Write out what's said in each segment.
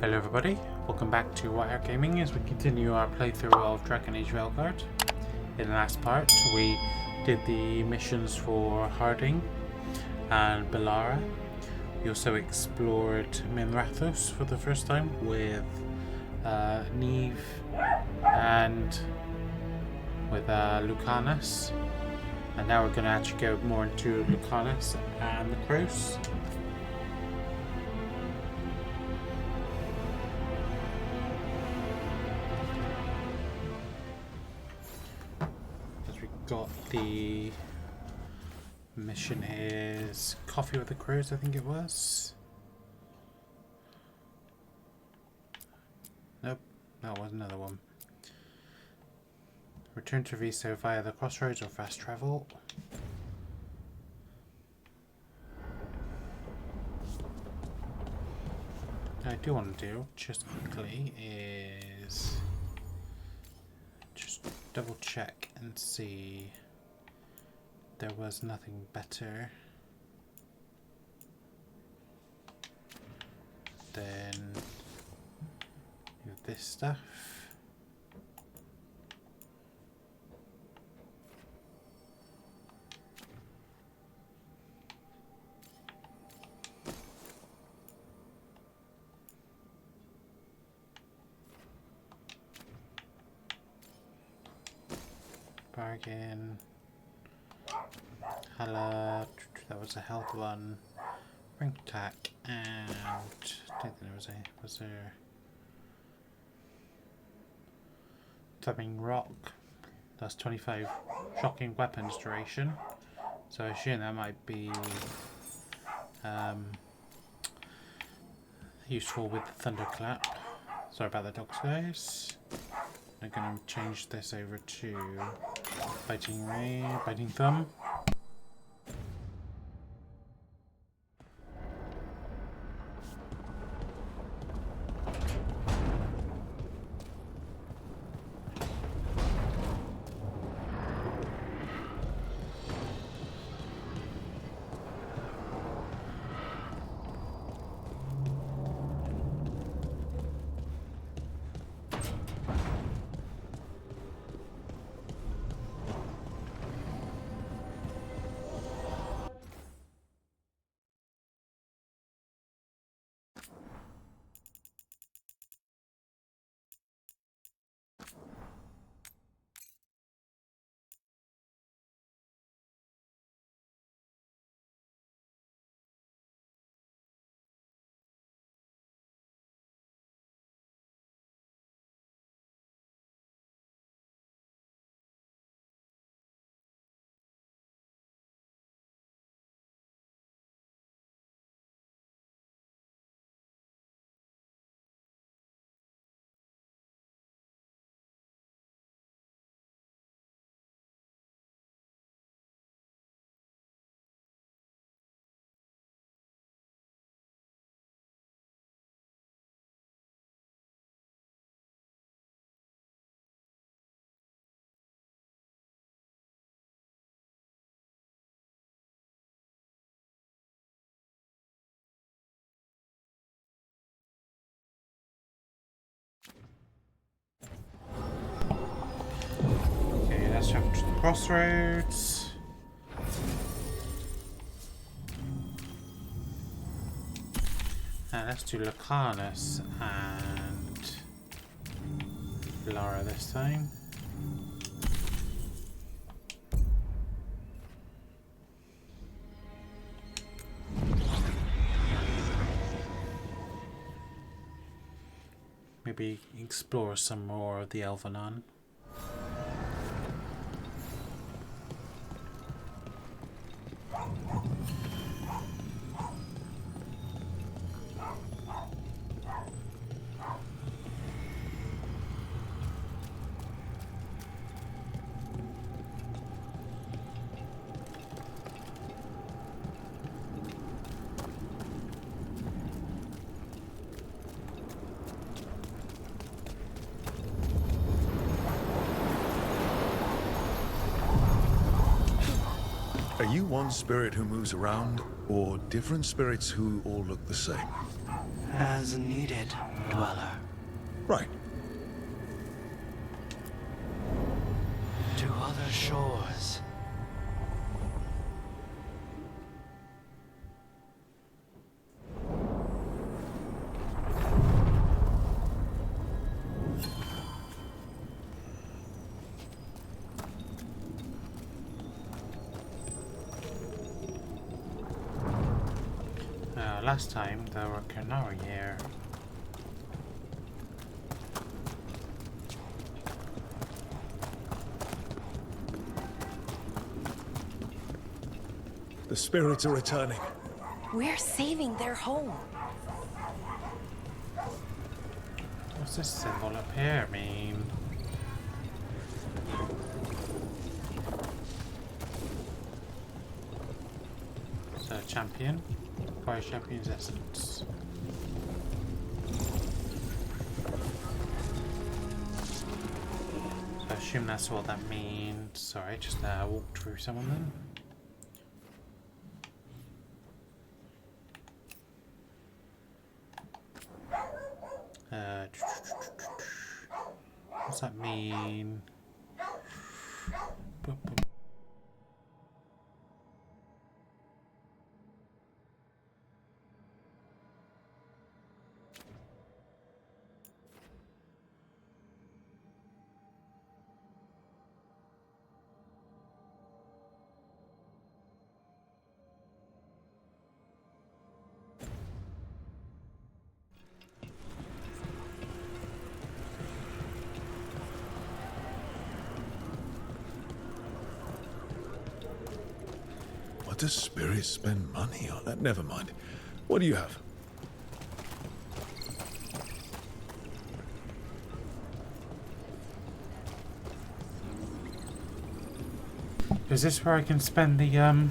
Hello everybody, welcome back to Wire Gaming as we continue our playthrough of Dragon Age Veilguard. In the last part we did the missions for Harding and Belara. We also explored Minrathos for the first time with Neve and with Lucanus. And now we're going to actually go more into Lucanus and the Crows. Got the mission is Coffee with the Crows, I think it was. Nope, that was another one. Return to Viso via the crossroads or fast travel. What I do want to do, just quickly, is just double check and see there was nothing better than this stuff. Bargain. Hala, that was a health one. Rank attack, and I don't think was there Thumbing Rock. That's 25 shocking weapons duration. So I assume that might be useful with Thunderclap. Sorry about the dogs, guys. I'm going to change this over to Biting Ray, Biting Thumb. Okay, let's jump to the crossroads. And let's do Lucanus and Lara this time. Maybe explore some more of the Elvenon. Are you one spirit who moves around, or different spirits who all look the same? As needed, Dweller. Right. To other shores. Last time there were Canary here. The spirits are returning. We're saving their home. What's this symbol up here mean? So champion. Fire champion's essence. So I assume that's what that means. Sorry, just walked through someone then. What's that mean? What does spirits spend money on? Never mind. What do you have? Is this where I can spend the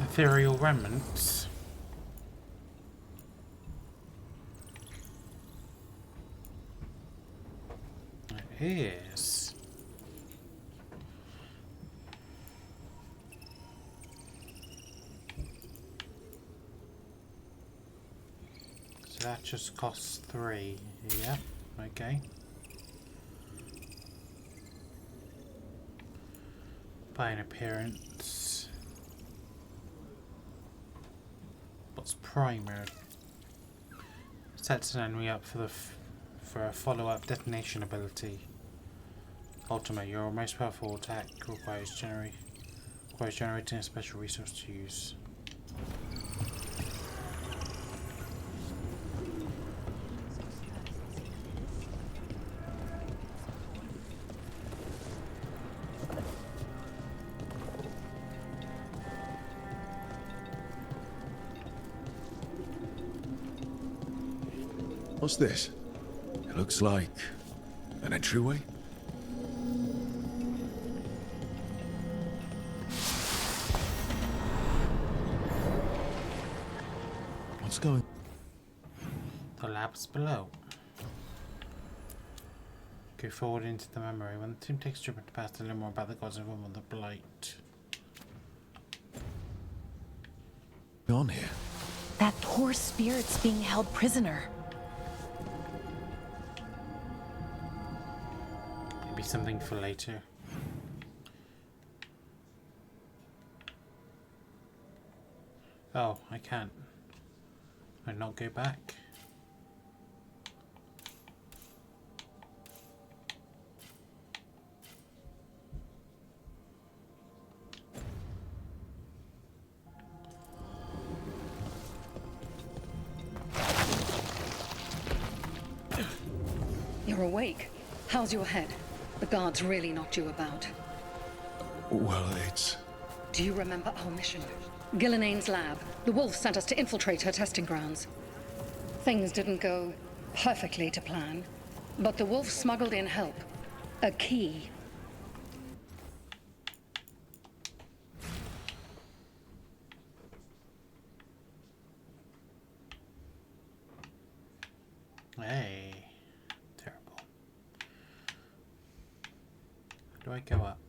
ethereal remnants? It is. So that just costs 3. Yeah, okay. By an appearance. What's primer? Sets an enemy up for a follow-up detonation ability. Ultimate, your most powerful attack requires generating a special resource to use. What's this? It looks like an entryway. What's going? The lab's below. Go forward into the memory. When the team takes a trip into the past, to learn more about the gods involved with the blight. On here. That poor spirit's being held prisoner. Maybe something for later. Oh, I can't. I not go back. You're awake. How's your head? The guards really knocked you about. Well, it's... Do you remember our mission? Gillinane's lab. The wolf sent us to infiltrate her testing grounds. Things didn't go perfectly to plan, but the wolf smuggled in help. A key. Hey, terrible. How do I go up?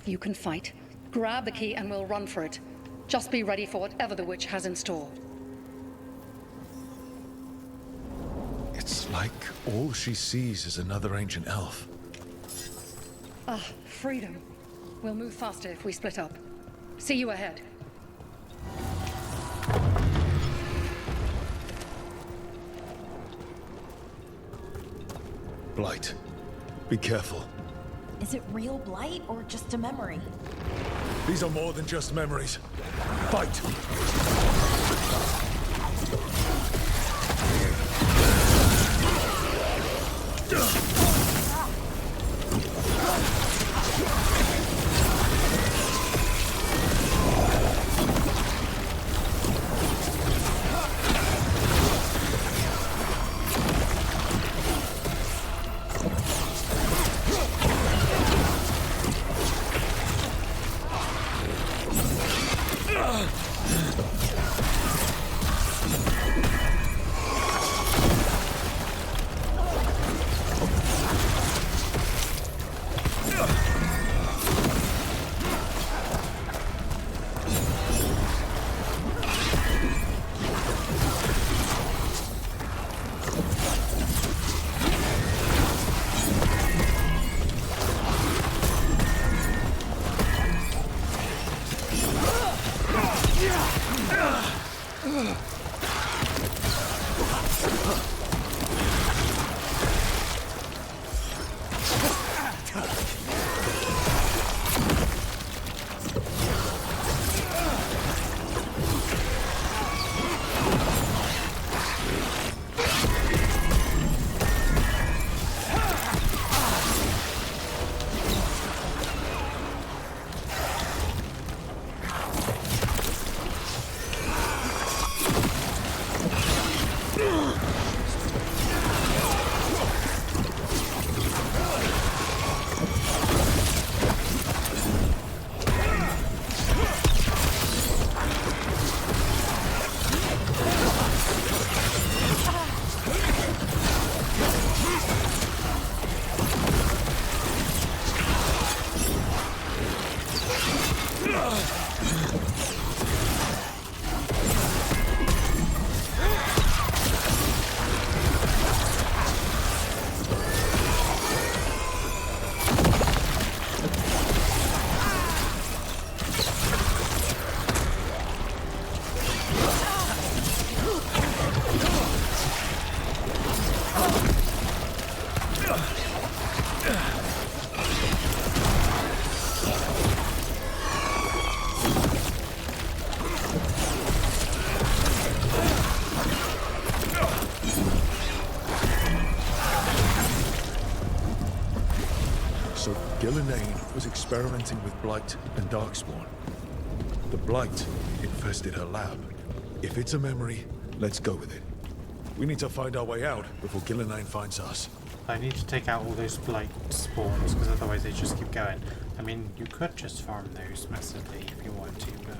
You can fight. Grab the key and we'll run for it. Just be ready for whatever the witch has in store. It's like all she sees is another ancient elf. Ah, freedom. We'll move faster if we split up. See you ahead. Blight, be careful. Is it real blight or just a memory? These are more than just memories. Fight! So Gillenane was experimenting with Blight and Darkspawn. The Blight infested her lab. If it's a memory, let's go with it. We need to find our way out before Gillenane finds us. I need to take out all those blight spawns, because otherwise they just keep going. I mean, you could just farm those massively if you want to, but...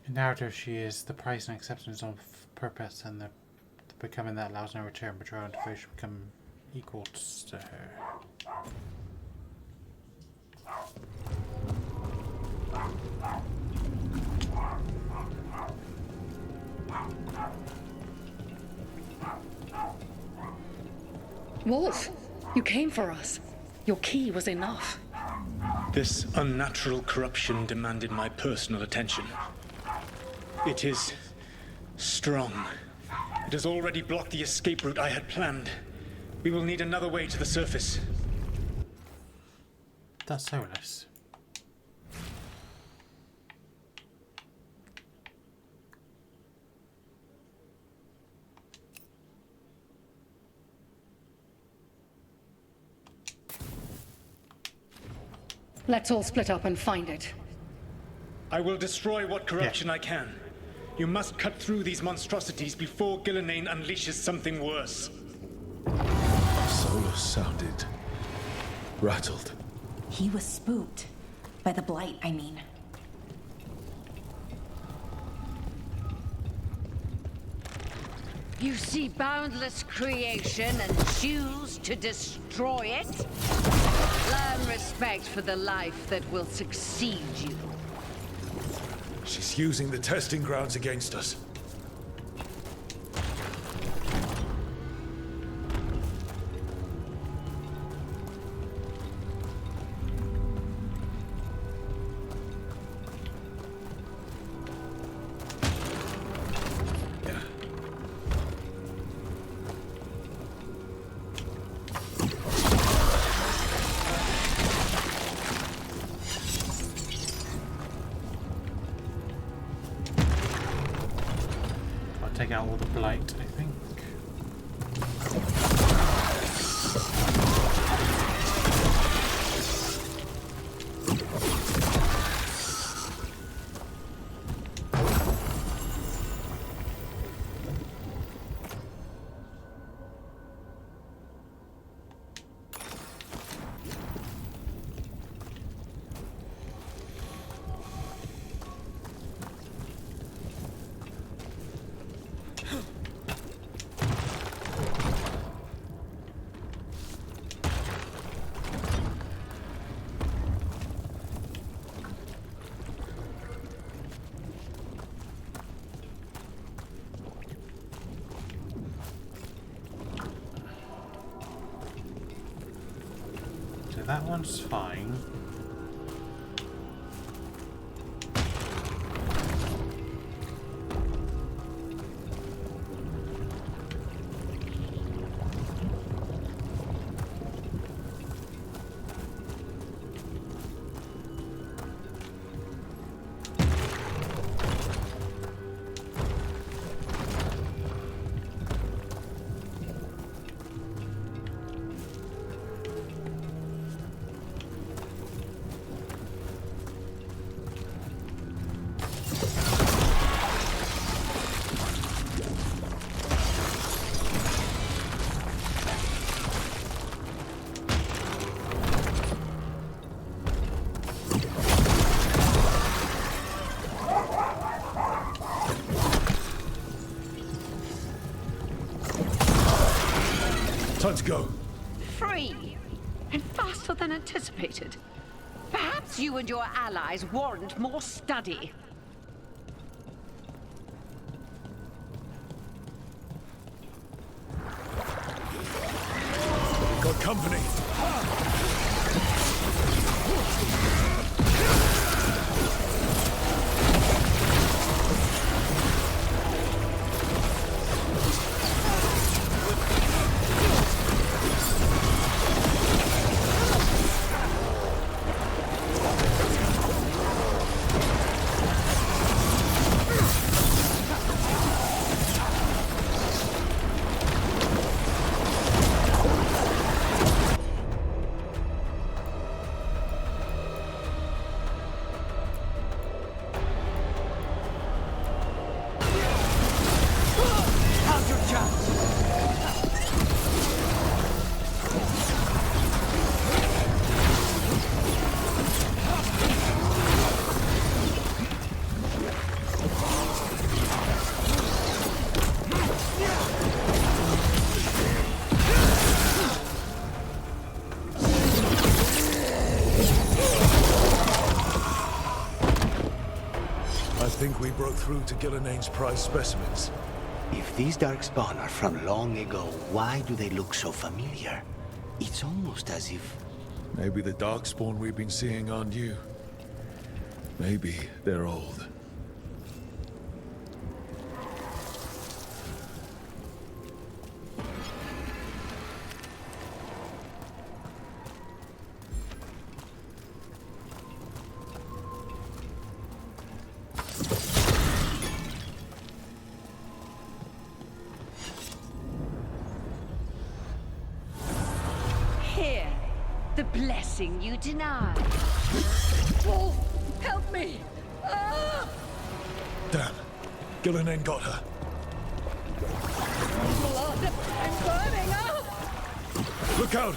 In narrative, she is the price and acceptance of purpose, and the becoming that allows no return, but her own devotion become equal to her. Wolf, you came for us. Your key was enough. This unnatural corruption demanded my personal attention. It is strong. It has already blocked the escape route I had planned. We will need another way to the surface. That's so nice. Let's all split up and find it. I will destroy what corruption I can. You must cut through these monstrosities before Gillenane unleashes something worse. Solus sounded rattled. He was spooked. By the blight, I mean. You see boundless creation and choose to destroy it? Learn respect for the life that will succeed you. She's using the testing grounds against us. Take out all the blight, I think. That one's fine. Time to go. Free! And faster than anticipated. Perhaps you and your allies warrant more study. Got company. I think we broke through to Gillenane's prized specimens. If these darkspawn are from long ago, why do they look so familiar? It's almost as if... Maybe the darkspawn we've been seeing aren't new. Maybe they're old. The blessing you denied. Wolf, help me! Ah! Damn. Gillenane got her. Blood! I'm burning up! Look out!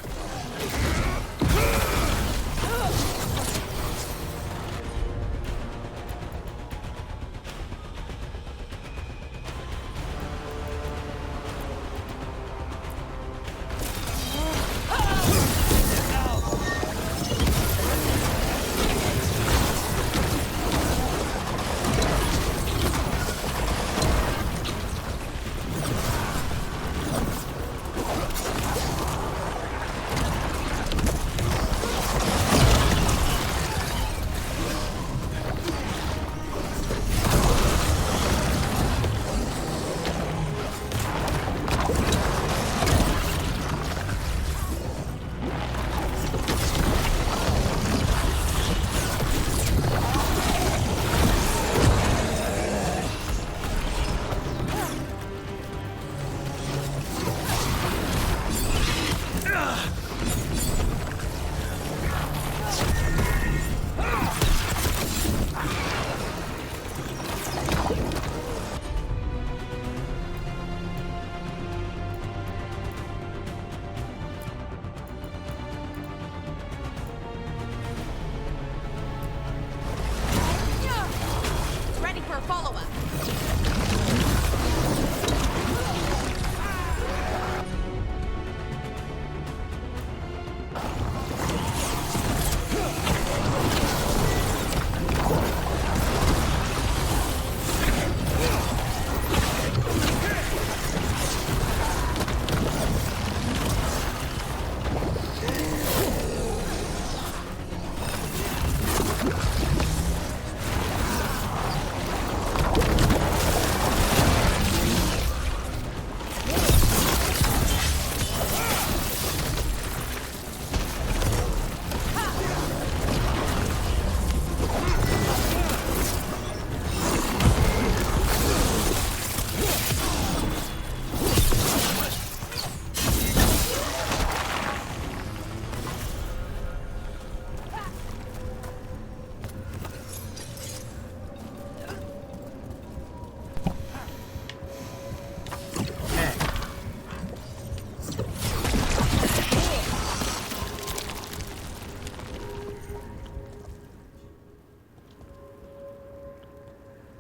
Ready for a follow-up.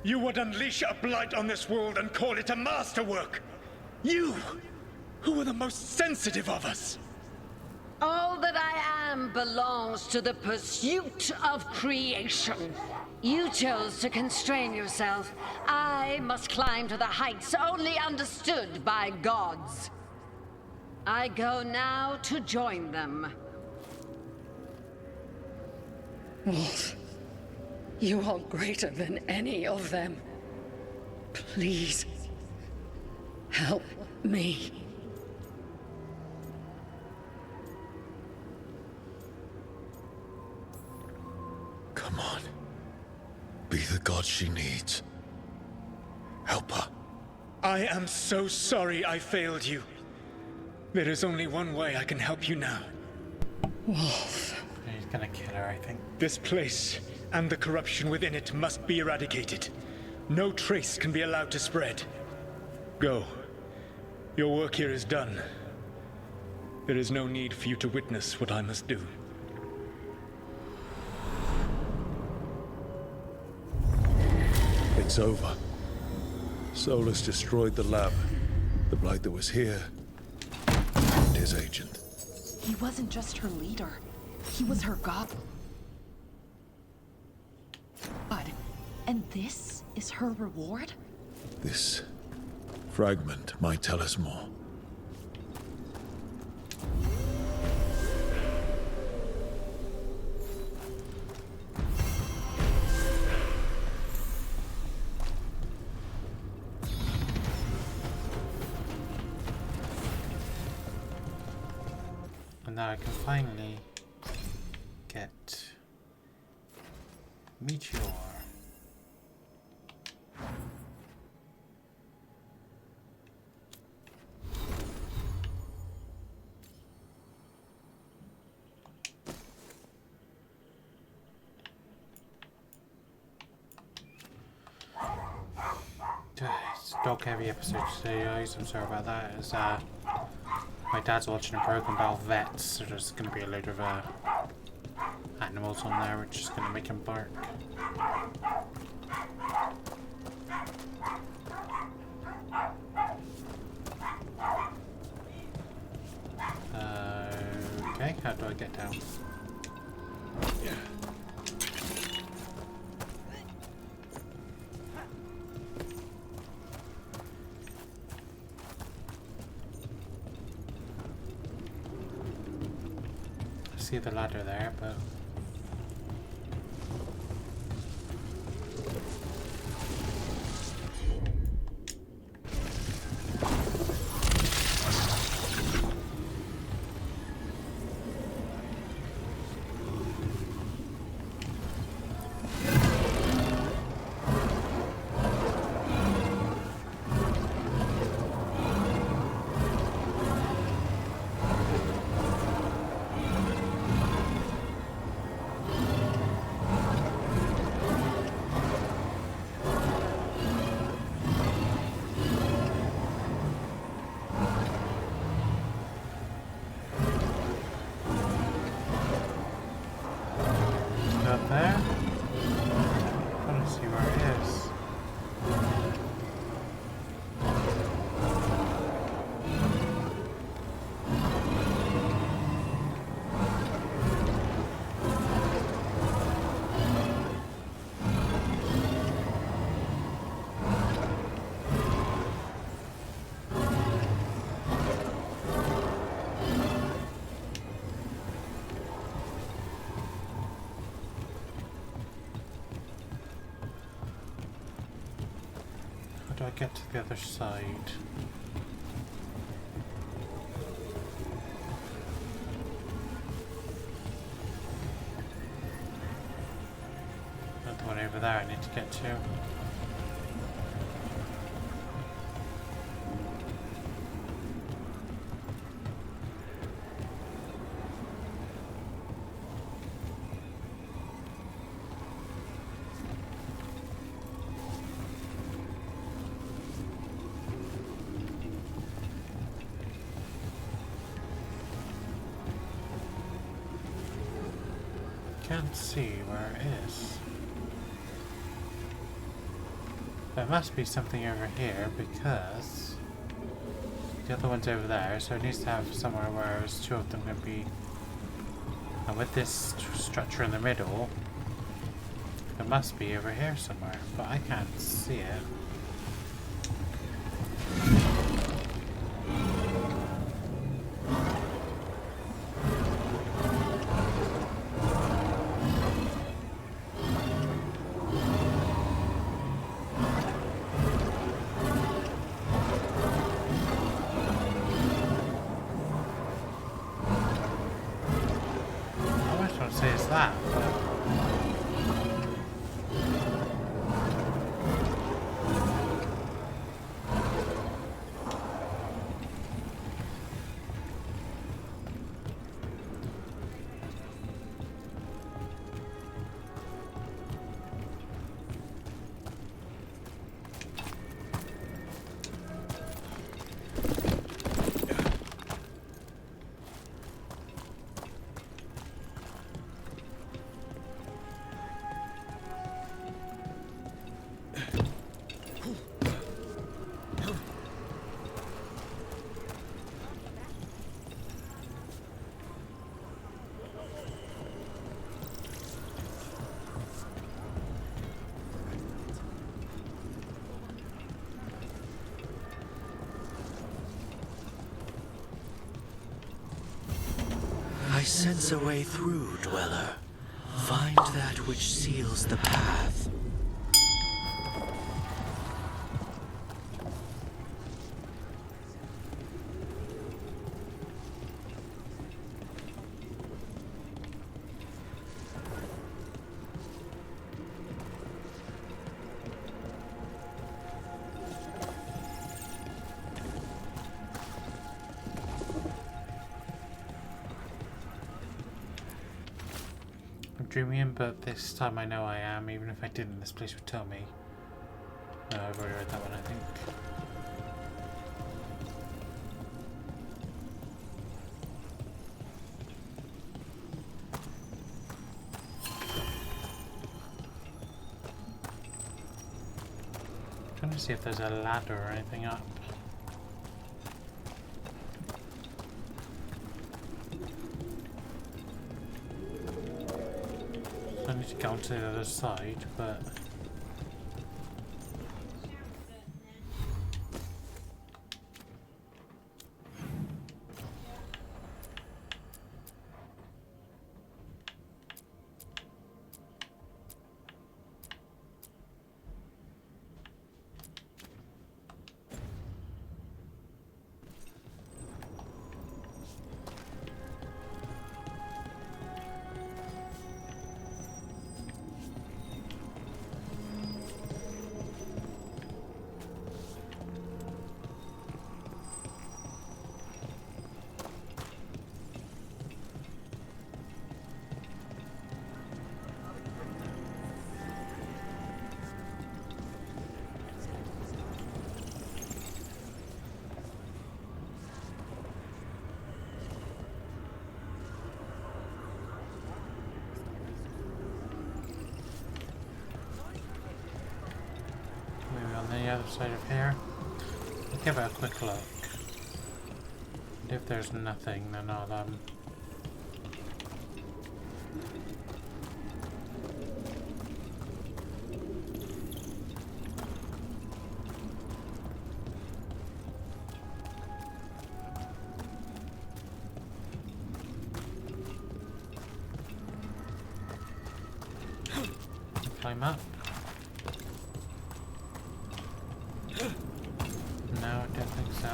You would unleash a blight on this world and call it a masterwork! You, who were the most sensitive of us! All that I am belongs to the pursuit of creation. You chose to constrain yourself. I must climb to the heights only understood by gods. I go now to join them. Wolf, you are greater than any of them. Please, help me. Come on. Be the god she needs. Help her. I am so sorry I failed you. There is only one way I can help you now. Wolf. He's gonna kill her, I think. This place and the corruption within it must be eradicated. No trace can be allowed to spread. Go. Your work here is done. There is no need for you to witness what I must do. It's over. Solus destroyed the lab. The blight that was here. And his agent. He wasn't just her leader. He was her god. And this is her reward? This fragment might tell us more. And now I can finally get Meteor. dog heavy episode today, guys. I'm sorry about that. As my dad's watching a program about vets, so there's going to be a load of animals on there, which is going to make him bark. Okay, how do I get down? I see the ladder there, but up there? I don't see where it is. How do I get to the other side? Not the one over there I need to get to. Can't see where it is. There must be something over here because the other one's over there, so it needs to have somewhere where there's two of them can be. And with this structure in the middle, it must be over here somewhere, but I can't see it. Is that? I sense a way through, Dweller. Find that which seals the path. I'm dreaming, but this time I know I am. Even if I didn't, this place would tell me. No, I've already read that one, I think. Trying to see if there's a ladder or anything up. I need to go onto the other side, but maybe on the other side of here. I'll give it a quick look. And if there's nothing, then I'll climb up. No, I don't think so.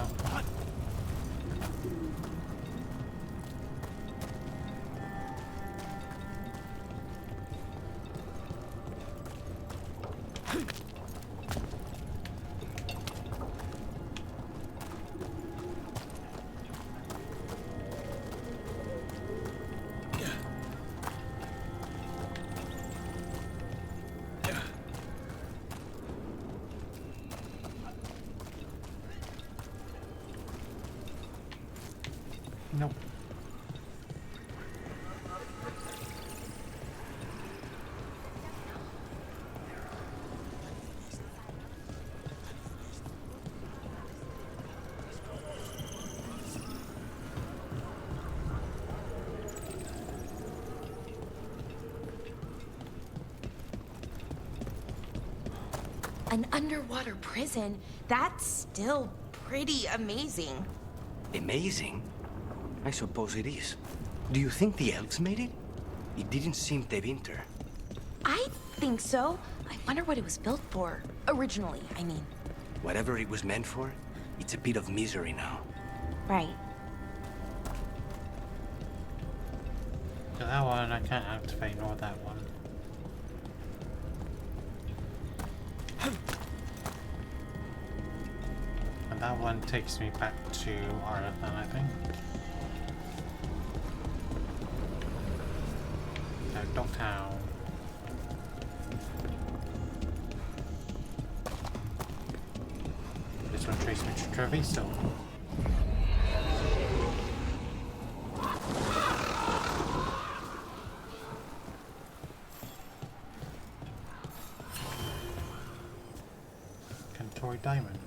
Nope. An underwater prison? That's still pretty amazing. Amazing? I suppose it is. Do you think the elves made it? It didn't seem to winter. I think so. I wonder what it was built for. Originally, I mean. Whatever it was meant for, it's a bit of misery now. Right. So that one I can't activate, nor that one. And that one takes me back to Arlathan, I think. No, Dogtown. This one takes me to Treviso. Cantori Diamond.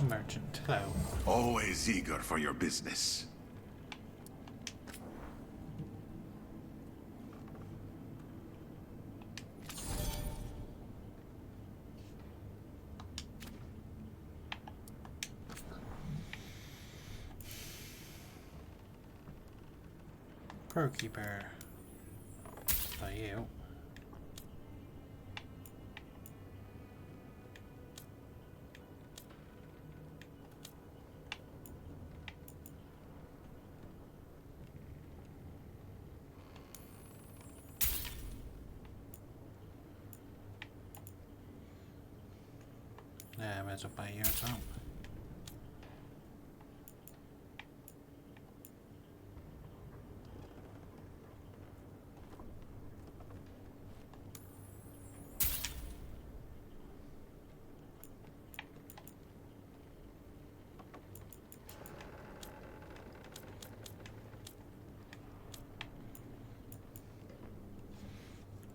Merchant, hello. Always eager for your business. Crowkeeper. By you. was up by here as well.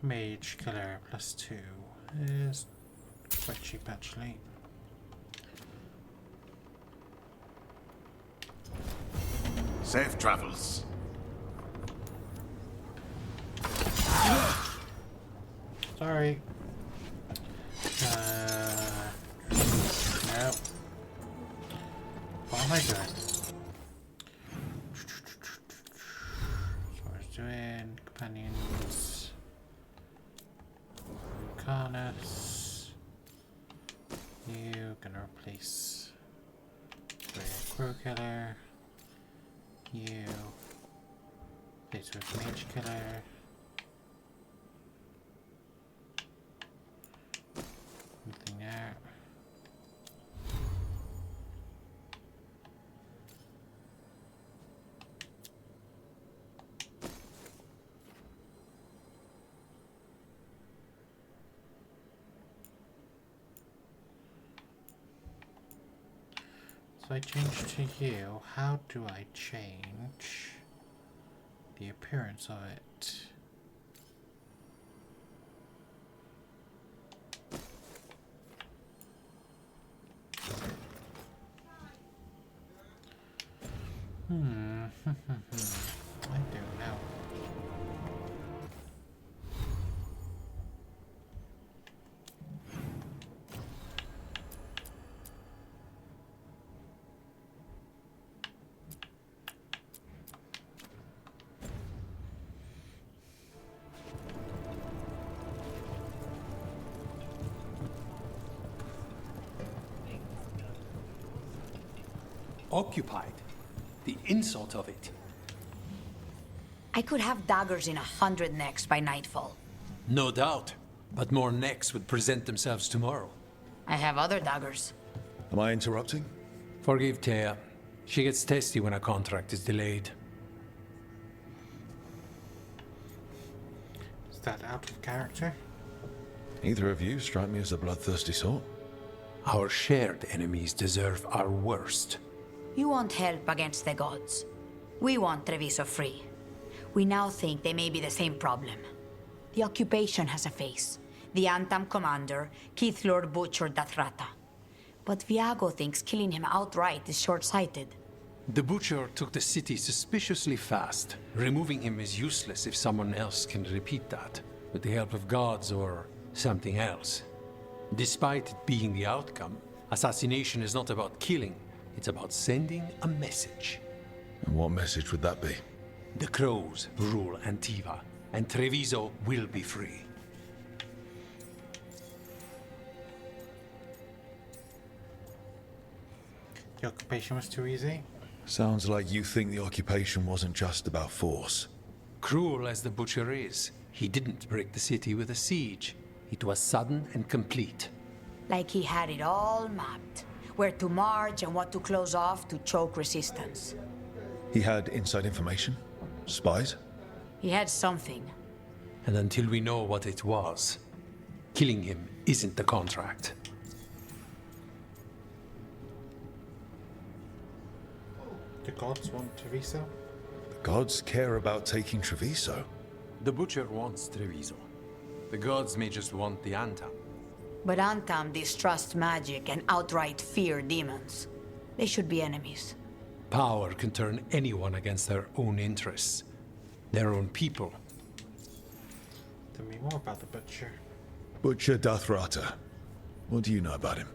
Mage Killer +2 is quite cheap actually. Safe travels. Sorry. No. What am I doing? So I was doing companions. Carnus. You gonna replace with Crow Killer. You replace with Mage Killer. Nothing there. So I change to you. How do I change the appearance of it? I don't know. Occupied. The insult of it. I could have daggers in 100 necks by nightfall. No doubt. But more necks would present themselves tomorrow. I have other daggers. Am I interrupting? Forgive Thea. She gets testy when a contract is delayed. Is that out of character? Neither of you strike me as a bloodthirsty sort. Our shared enemies deserve our worst. You want help against the gods. We want Treviso free. We now think they may be the same problem. The occupation has a face. The Antam commander, Keith Lord Butcher Dathrata. But Viago thinks killing him outright is short-sighted. The Butcher took the city suspiciously fast. Removing him is useless if someone else can repeat that, with the help of gods or something else. Despite it being the outcome, assassination is not about killing, it's about sending a message. And what message would that be? The Crows rule Antiva, and Treviso will be free. The occupation was too easy. Sounds like you think the occupation wasn't just about force. Cruel as the Butcher is, he didn't break the city with a siege. It was sudden and complete. Like he had it all mapped. Where to march and what to close off to choke resistance. He had inside information? Spies? He had something. And until we know what it was, killing him isn't the contract. The gods want Treviso? The gods care about taking Treviso. The Butcher wants Treviso. The gods may just want the Antam. But Antam distrust magic and outright fear demons. They should be enemies. Power can turn anyone against their own interests. Their own people. Tell me more about the Butcher. Butcher Dathrata. What do you know about him?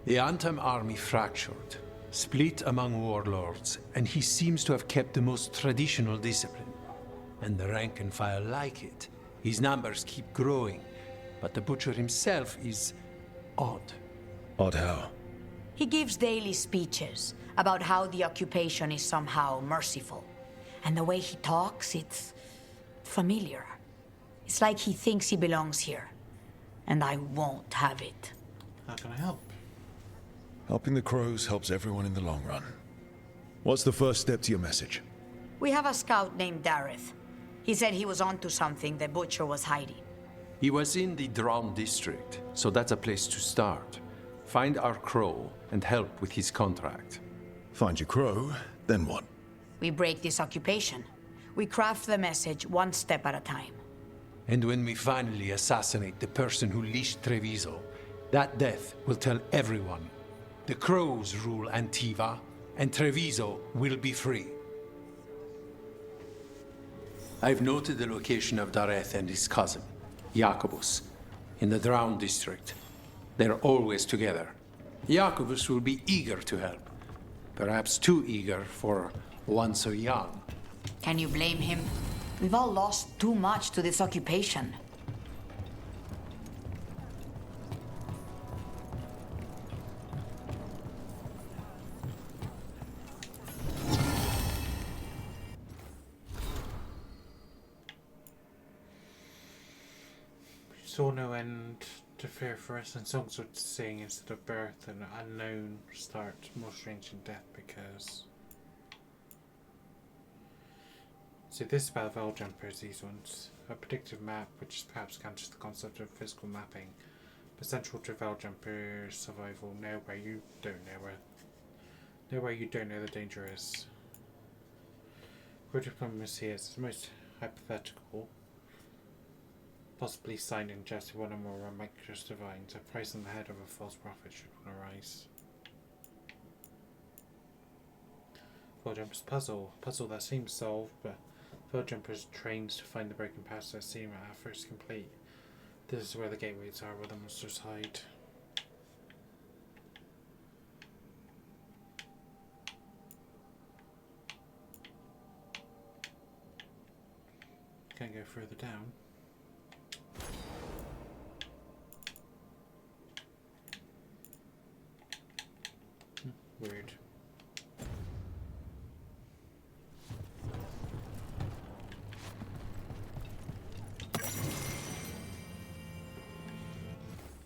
The Antam army fractured, split among warlords, and he seems to have kept the most traditional discipline. And the rank and file like it. His numbers keep growing, but the Butcher himself is odd. Odd how? He gives daily speeches about how the occupation is somehow merciful. And the way he talks, it's familiar. It's like he thinks he belongs here. And I won't have it. How can I help? Helping the crows helps everyone in the long run. What's the first step to your message? We have a scout named Dareth. He said he was onto something the Butcher was hiding. He was in the Drown district, so that's a place to start. Find our crow and help with his contract. Find your crow, then what? We break this occupation. We craft the message one step at a time. And when we finally assassinate the person who leashed Treviso, that death will tell everyone. The crows rule Antiva, and Treviso will be free. I've noted the location of Dareth and his cousin, Jacobus, in the Drown district. They're always together. Jacobus will be eager to help. Perhaps too eager for one so young. Can you blame him? We've all lost too much to this occupation. Saw no end to fear for us, and songs would sing instead of birth, and unknown start more strange than death because. See, this is about Veil Jumpers, these ones. A predictive map which perhaps counters the concept of physical mapping, but central to Veil Jumpers survival, know where you don't know the danger is. Where diplomacy is the most hypothetical. Possibly signed in just one or more rambunctious divines. A price on the head of a false prophet should one arise. Veiljumpers puzzle that seems solved, but Veiljumpers trains to find the broken paths that seem at first complete. This is where the gateways are, where the monsters hide. Can't go further down. Weird.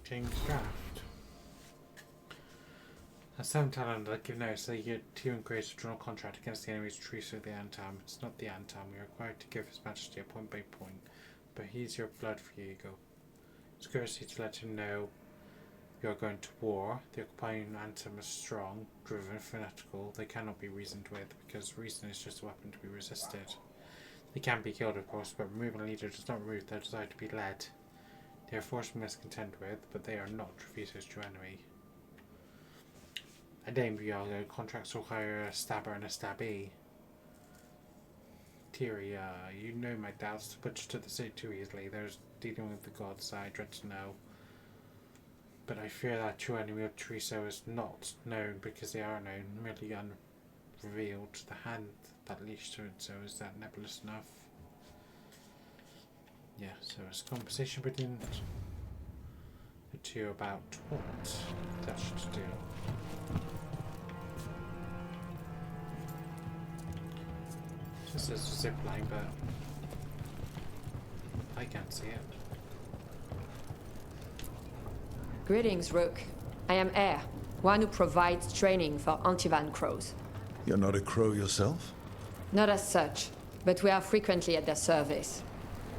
King's Draft. A 7 talent that give notice that you two and create a journal contract against the enemy's truce with the Antam. It's not the Antam. We are required to give His Majesty a point by point, but he's your blood for Diego. It's courtesy to let him know you are going to war. The occupying Antam is strong, driven, fanatical. They cannot be reasoned with, because reason is just a weapon to be resisted. They can be killed, of course, but removing a leader does not remove their desire to be led. They are forced we must contend with, but they are not Treviso's true enemy. A Dame Viago contracts will hire a stabber and a stabbee. Thierry, you know my doubts to put you to the city too easily. There's dealing with the gods I dread to know. But I fear that true enemy of Treviso is not known because they are known, merely unrevealed. The hand that leashed to it, so is that nebulous enough? Yeah, so it's a conversation between the two about what that should do. This is a zip line, but I can't see it. Greetings, Rook. I am Air, one who provides training for Antivan crows. You're not a crow yourself? Not as such, but we are frequently at their service.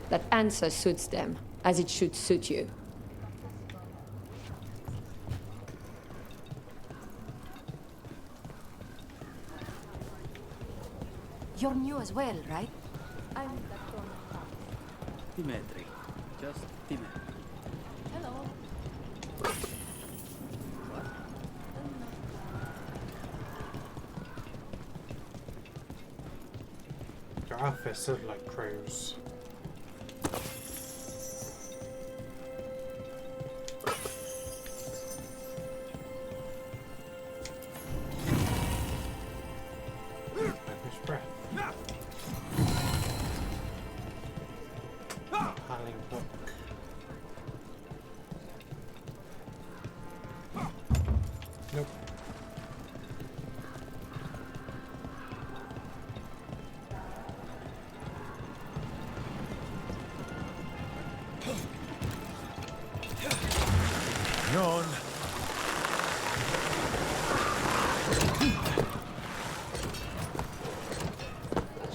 That answer suits them, as it should suit you. You're new as well, right? I'm... Dimitri. Just Dimitri. Hello. Your outfits look like crows.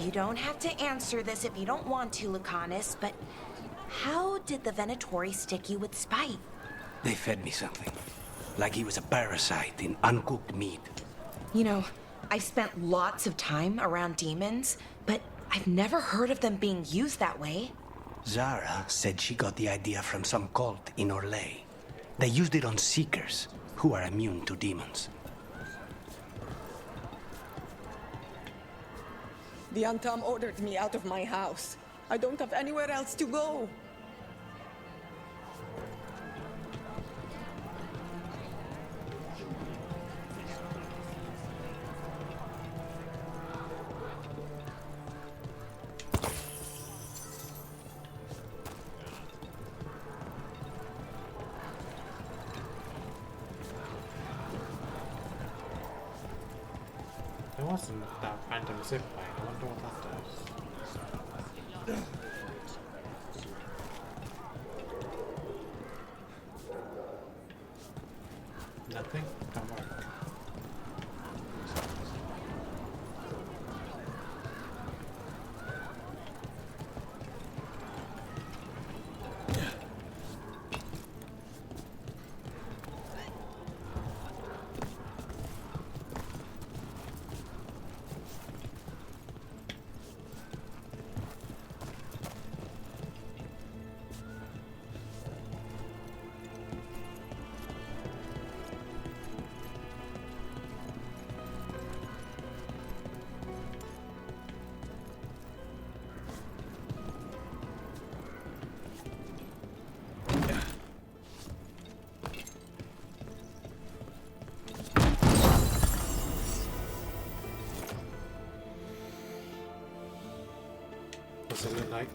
You don't have to answer this if you don't want to, Lucanus, but how did the Venatori stick you with spite? They fed me something. Like he was a parasite in uncooked meat. You know, I've spent lots of time around demons, but I've never heard of them being used that way. Zara said she got the idea from some cult in Orlais. They used it on Seekers, who are immune to demons. The Antam ordered me out of my house. I don't have anywhere else to go. There wasn't that random zip line. I wonder what that does. Nothing? Don't worry. What's it look like?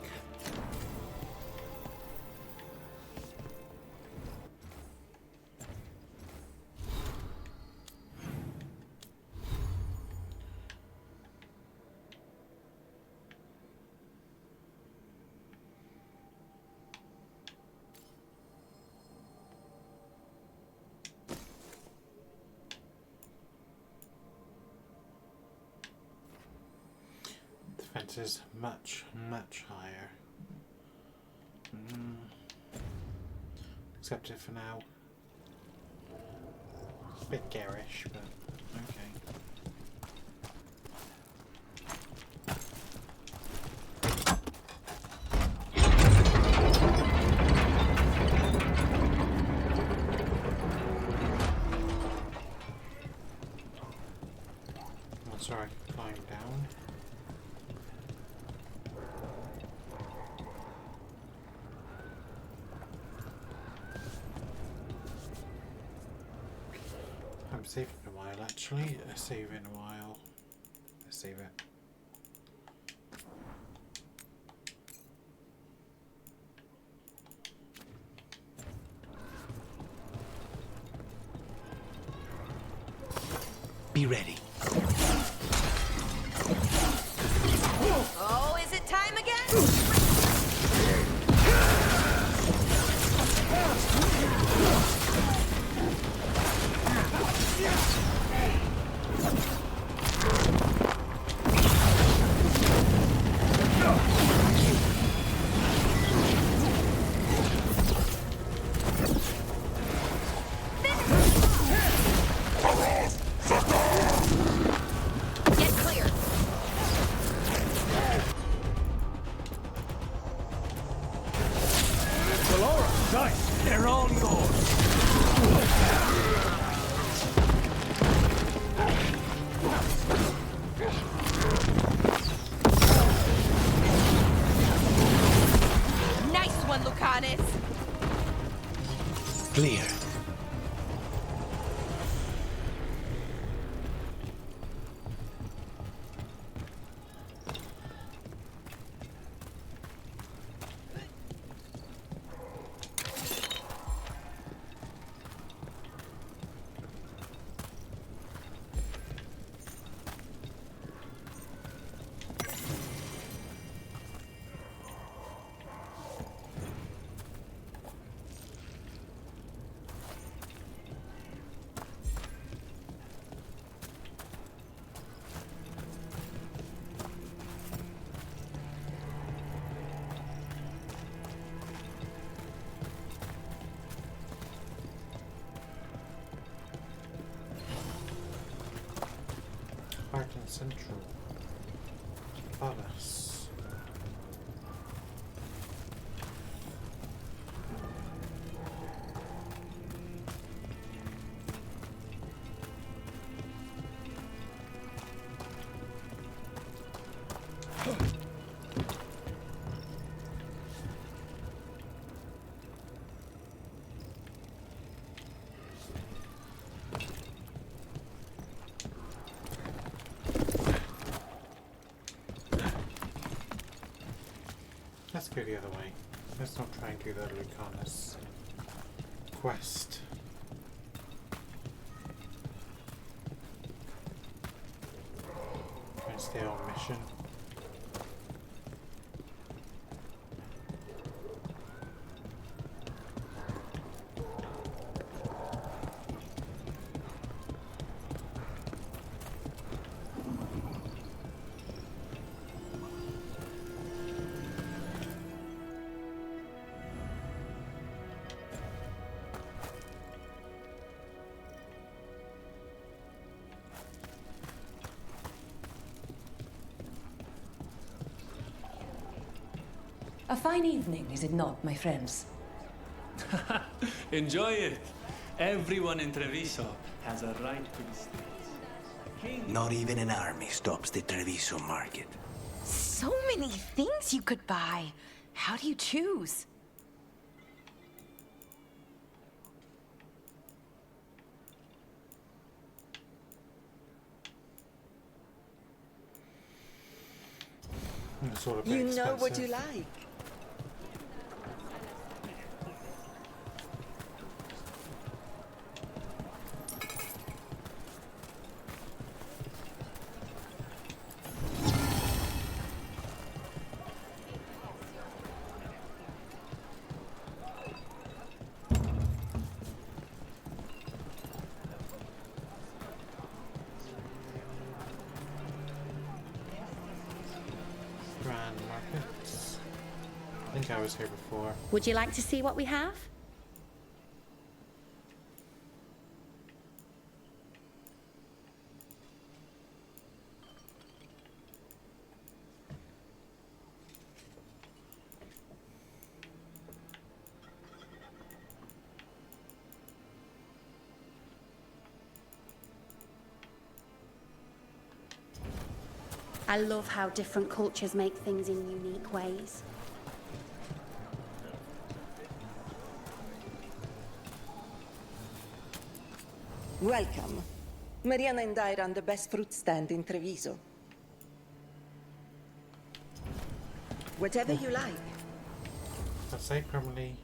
Defense is much higher. Accept it for now. It's a bit garish, but okay. Oh, sorry, climb down. I'm saving a while actually. Save in a while. Save it. Be ready. Oh, is it time again? Get clear. Valora, dice, they're all yours. Nice one, Lucanus. Clear. Central. Palace. Let's go the other way. Let's not try and do the Lucanus quest. Try and stay on mission. A fine evening, is it not, my friends? Enjoy it. Everyone in Treviso has a right to the streets. Not even an army stops the Treviso market. So many things you could buy. How do you choose? It's all a bit You know what expensive. you like. Grand markets. I think I was here before. Would you like to see what we have? I love how different cultures make things in unique ways. Welcome. Mariana and I run the best fruit stand in Treviso. Whatever you like. Let's say permanently.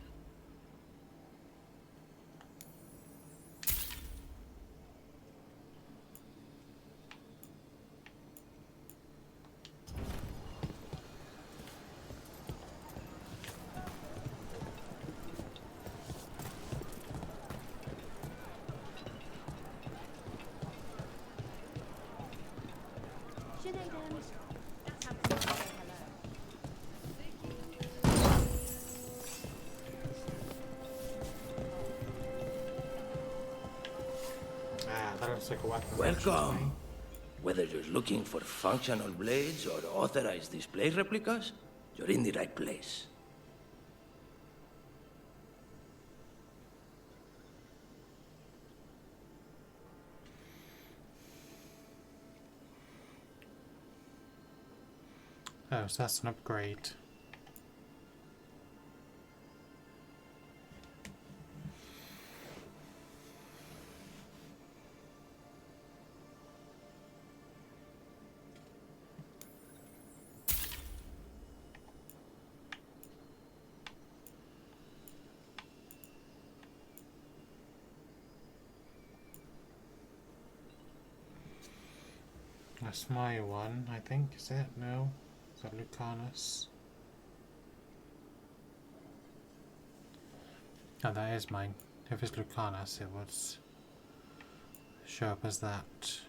That looks like a weapon. Welcome. Whether you're looking for functional blades or authorized display replicas, you're in the right place. Oh, so that's an upgrade. That's my one, I think. Is it? No? Is that Lucanus? Oh, that is mine. If it's Lucanus, it would show up as that.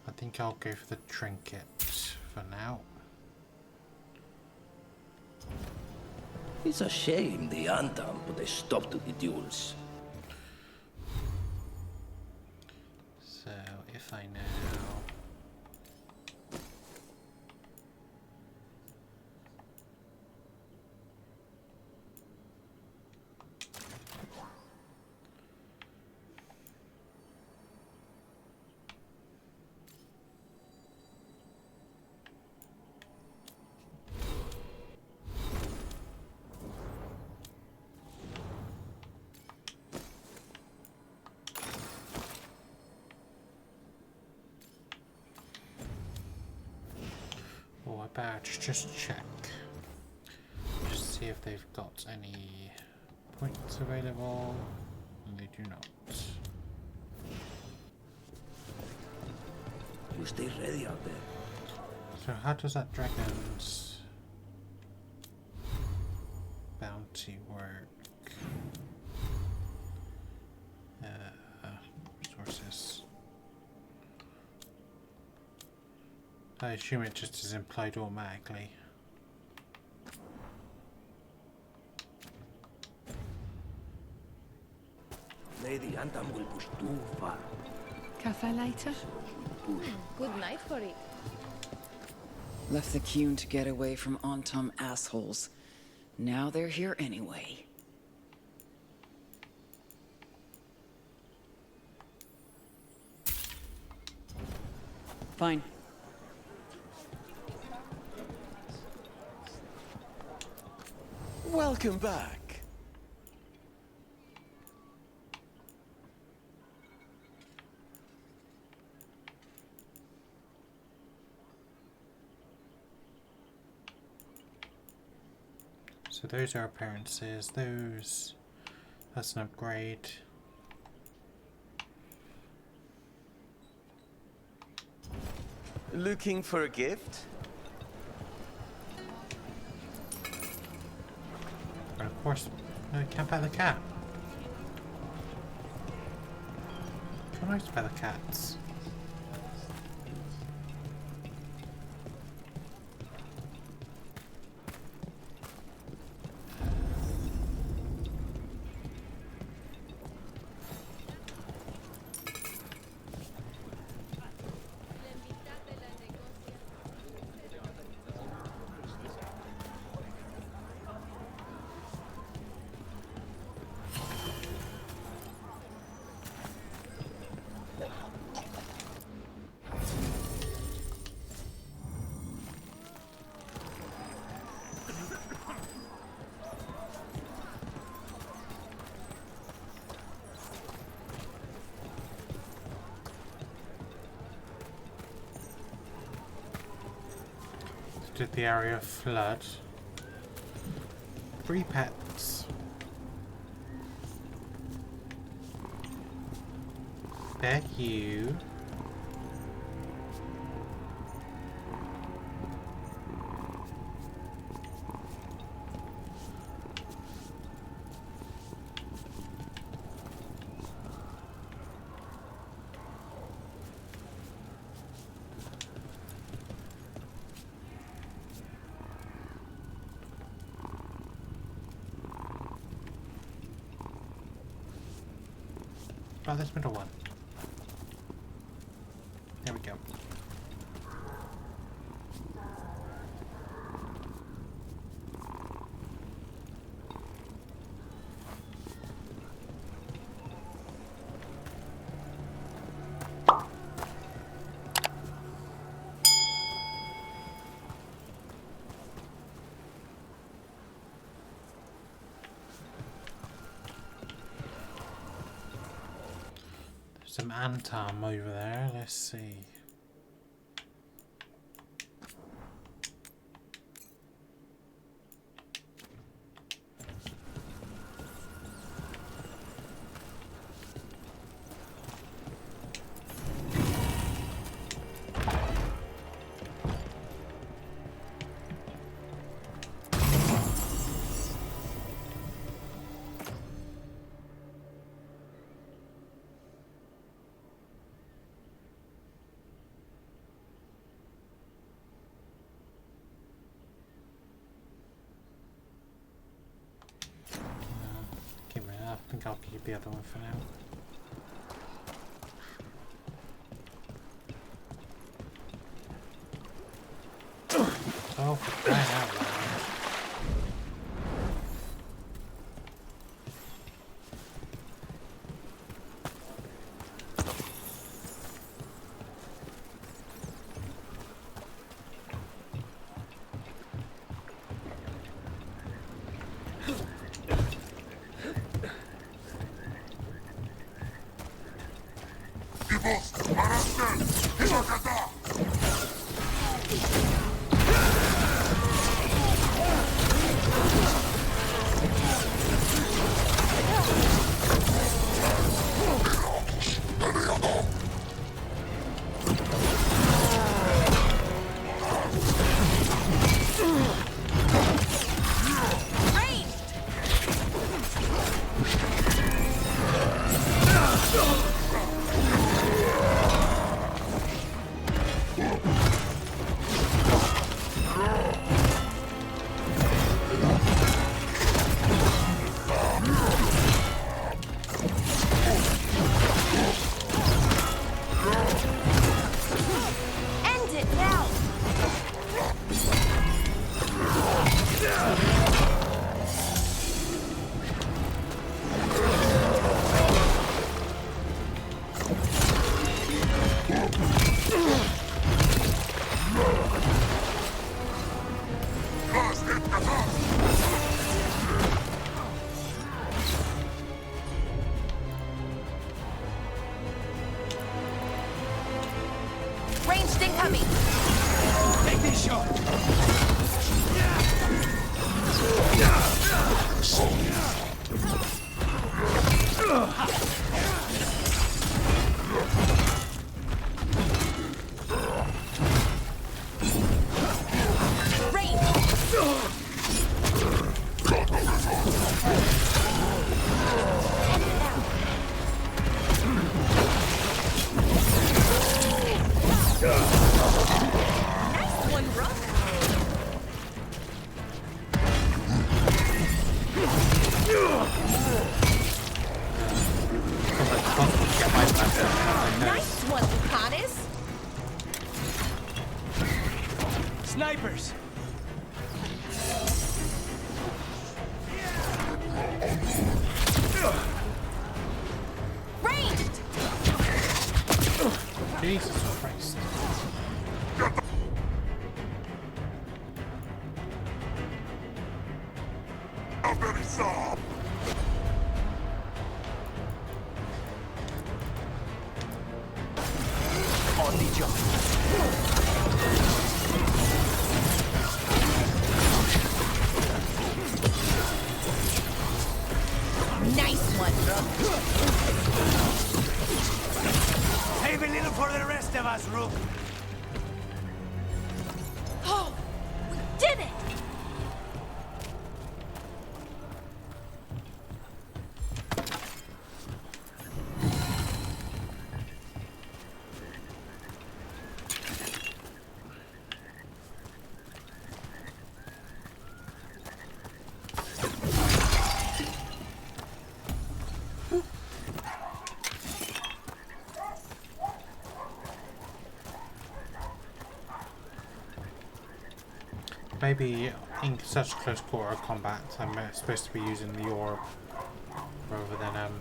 I think I'll go for the trinket for now. It's a shame the Antam put a stop to the duels. So if I now I better just check. Just see if they've got any points available. And they do not. You stay ready out there. So how does that dragon's bounty work? Resources. I assume it just is implied automatically. Lady Antam will push too far. Cafe later? Good night for it. Left the Qun to get away from Antam assholes. Now they're here anyway. Fine. Welcome back. So those are appearances. Those, that's an upgrade. Looking for a gift? And of course, no, can't pet the cat. How nice to pet the cats. Did the area flood? 3 pets. Pet you. Oh, this middle one. There we go. Some Antam over there, let's see. think I'll keep the other one for now. Oh, for crying out loud. Ranged incoming! Take this shot! Nice one, Lucanus! Snipers! Ranged! Jesus Christ. On the job. Nice one, Rook. Save a little for the rest of us, Rook. Oh, we did it! Maybe in such close quarter combat, I'm supposed to be using the orb rather than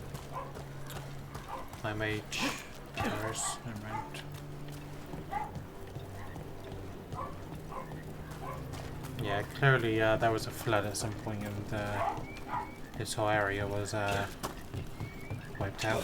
my mage powers around. Yeah, clearly there was a flood at some point and this whole area was wiped out.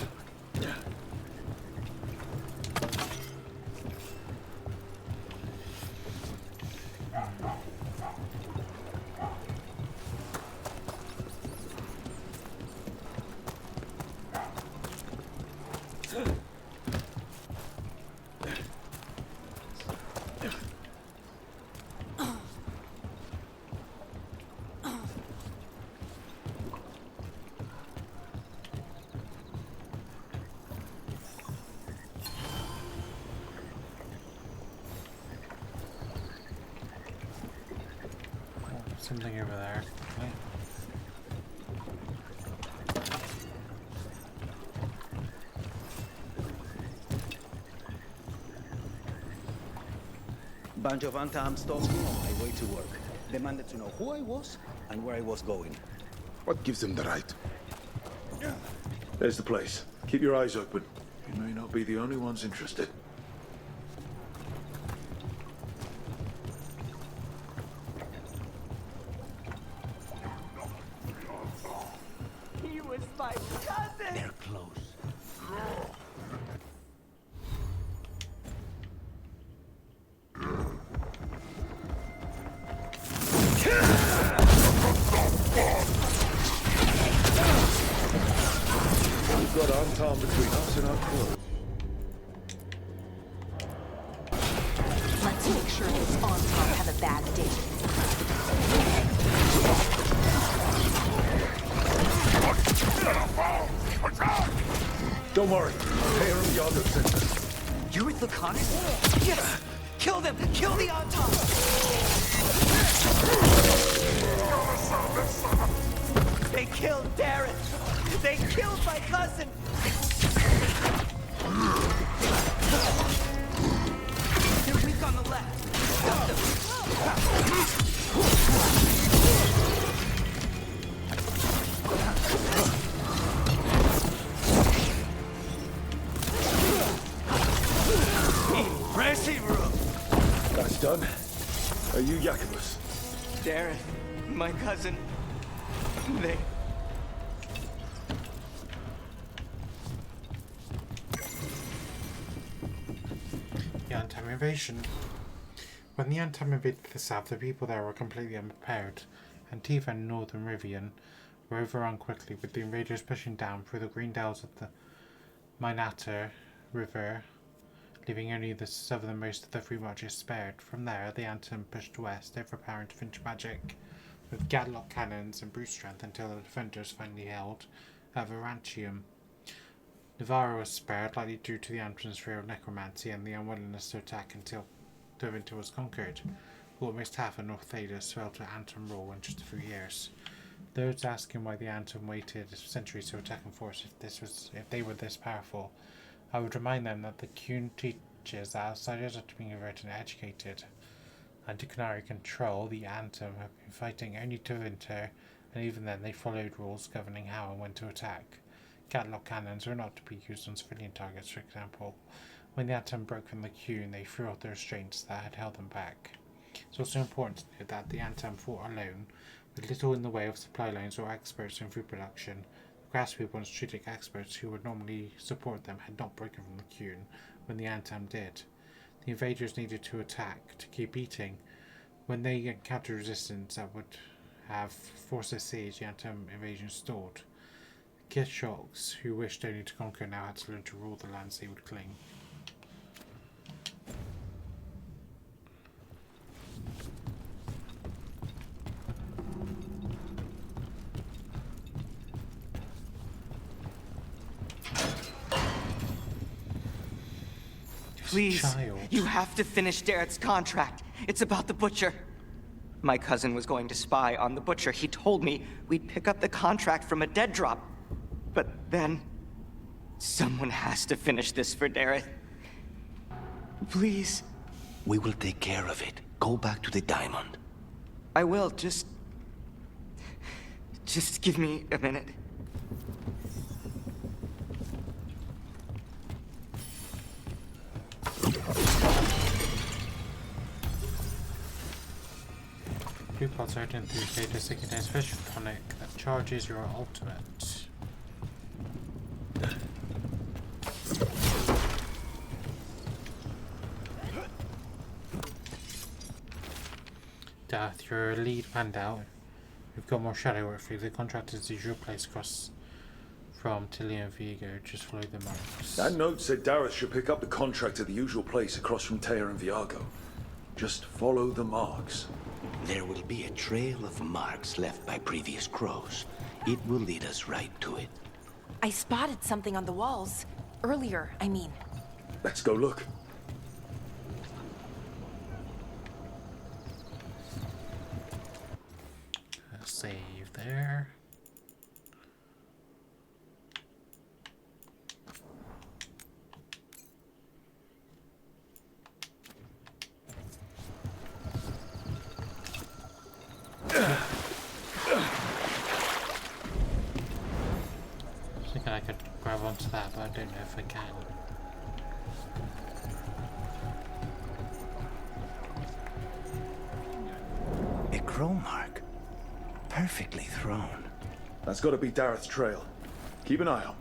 Something over there. Bunch of unarmed stalking on my way to work. Demanded to know who I was and where I was going. What gives them the right? There's the place. Keep your eyes open. You may not be the only ones interested. He was my cousin! They're close. We've got Anton between us and our clothes. Let's make sure this Anton have a bad day. Don't worry. Taylor and Yago sent us. You're with Lucanus? Yes! Kill them! Kill the Anton! They killed Darren! They killed my cousin! They're weak on the left. Got them. That's done. Are you Jacobus? Darren, my cousin, they... The Antam invasion. When the Antam invaded the south, the people there were completely unprepared. Antiva and northern Rivian were overrun quickly, with the invaders pushing down through the green dells of the Minater River, leaving only the southernmost of the three marches spared. From there, the Antam pushed west, overpowering to finish magic with Gatlock cannons and brute strength until the defenders finally held at Varantium. Navarro was spared, likely due to the Antam's fear of necromancy and the unwillingness to attack until Dervinter was conquered. Almost half of North Thedas fell to Antam rule in just a few years. Those asking why the Antam waited centuries to attack and force if they were this powerful, I would remind them that the Qun teaches that outsiders are to be converted and educated. Under Canary control, the Antam have been fighting only to winter, and even then they followed rules governing how and when to attack. Gatlock cannons were not to be used on civilian targets, for example. When the Antam broke from the Qun, they threw off the restraints that had held them back. It's also important to note that the Antam fought alone, with little in the way of supply lines or experts in food production. The craftspeople and strategic experts who would normally support them had not broken from the Qun when the Antam did. The invaders needed to attack to keep eating. When they encountered resistance that would have forced a siege, the Antam invasion stalled. The Kitshoks, who wished only to conquer, now had to learn to rule the lands they would claim. Please, you have to finish Darrett's contract. It's about the Butcher. My cousin was going to spy on the Butcher. He told me we'd pick up the contract from a dead drop. But then, someone has to finish this for Darrett. Please. We will take care of it. Go back to the diamond. I will, just give me a minute. Blue pods are identified as a contains special tonic that charges your ultimate. Darth, your lead panned out. We've got more shadow work for you. The contract is the usual place across from Tilly and Vigo. Just follow the marks. That note said Dareth should pick up the contract at the usual place across from Teir and Viago. Just follow the marks. There will be a trail of marks left by previous crows. It will lead us right to it. I spotted something on the walls. Earlier, I mean. Let's go look. Save there. onto that, but I don't know if I can. A crow mark. Perfectly thrown. That's got to be Dareth's trail. Keep an eye out.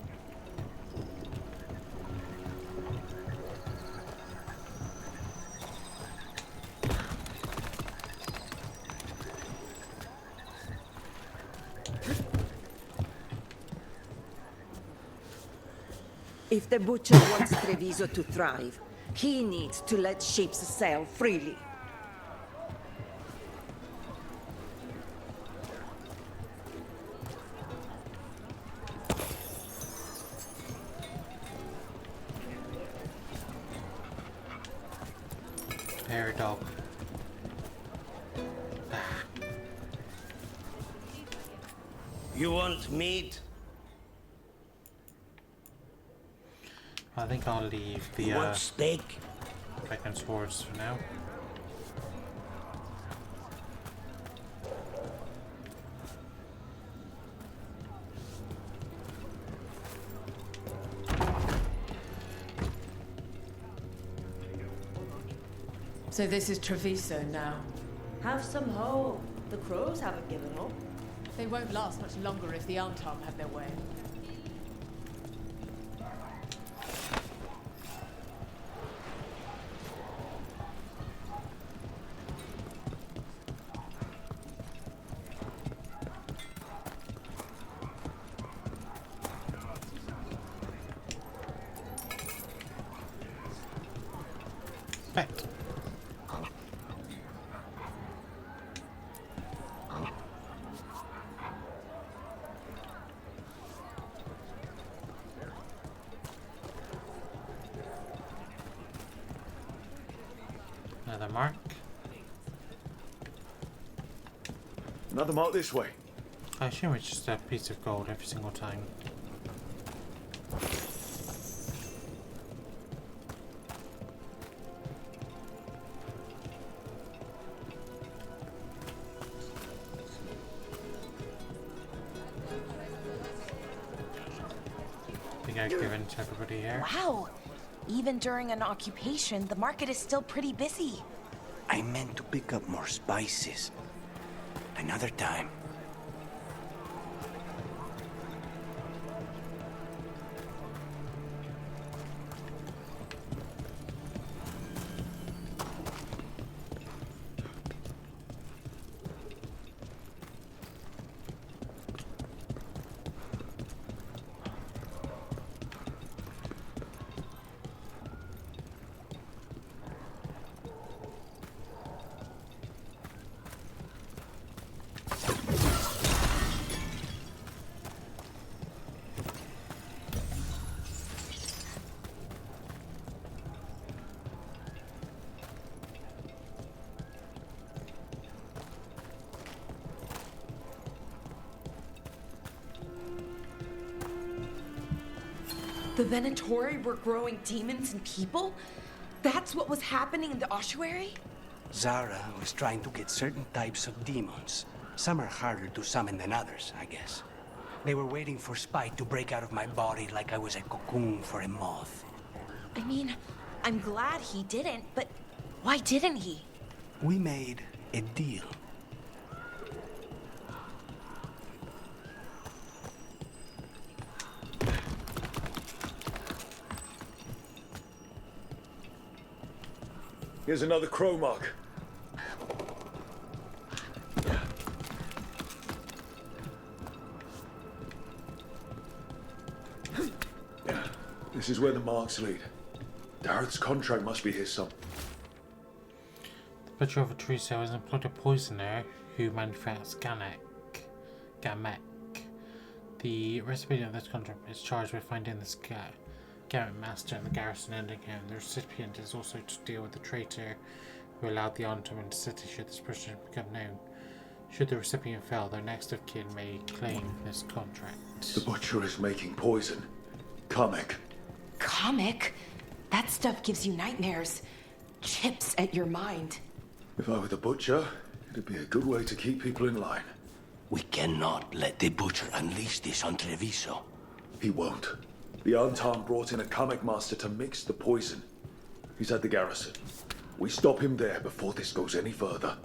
If the butcher wants Treviso to thrive, he needs to let ships sail freely. Air dog. You want meat? I think I'll leave the want steak? Dragon swords for now. So this is Treviso now. Have some hope. The crows haven't given up. They won't last much longer if the Antam have their way. Another mark. Another mark this way. I assume it's just a piece of gold every single time. Think I've given to everybody here. Wow! Even during an occupation, the market is still pretty busy. I meant to pick up more spices. Another time. The Venatori were growing demons and people? That's what was happening in the ossuary? Zara was trying to get certain types of demons. Some are harder to summon than others, I guess. They were waiting for Spite to break out of my body like I was a cocoon for a moth. I mean, I'm glad he didn't, but why didn't he? We made a deal. Here's another crow mark. This is where the marks lead. Dareth's contract must be here some. The butcher of Treviso has employed a poisoner who manufactures Gamek. The recipient of this contract is charged with finding this Garrett master in the garrison ending him. The recipient is also to deal with the traitor who allowed the Antam into the city should this person become known. Should the recipient fail, their next of kin may claim this contract. The butcher is making poison. Comic. Comic? That stuff gives you nightmares. Chips at your mind. If I were the butcher, it'd be a good way to keep people in line. We cannot let the butcher unleash this on Treviso. He won't. The Anton brought in a comic master to mix the poison. He's at the garrison. We stop him there before this goes any further.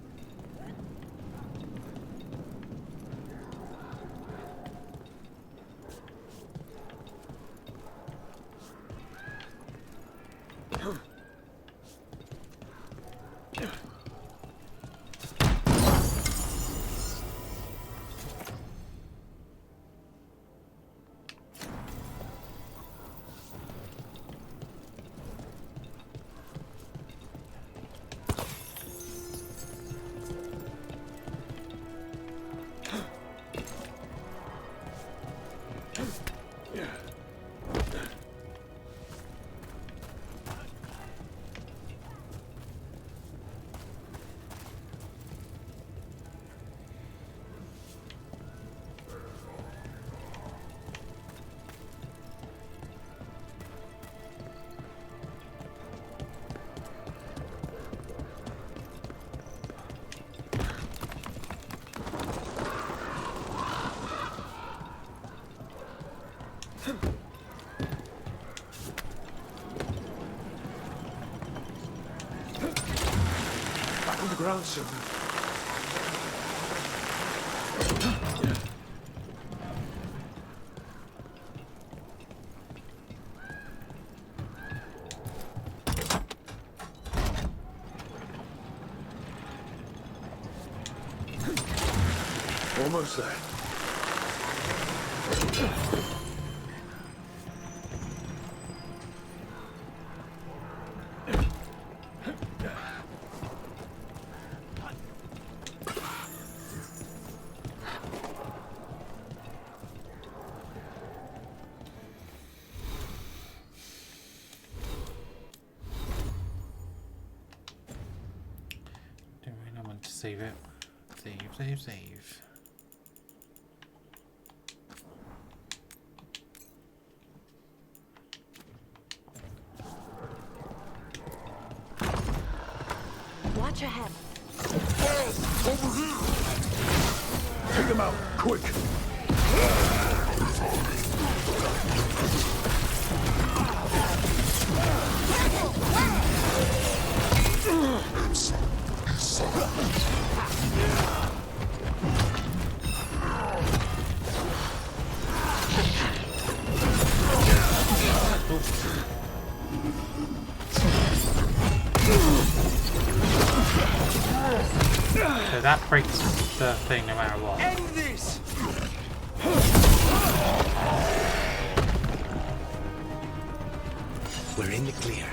Back on the ground soon. Almost there. Don't really know when to save it. Save. Watch ahead. Over here! Take him out, quick! So that breaks the thing no matter what. End this! We're in the clear.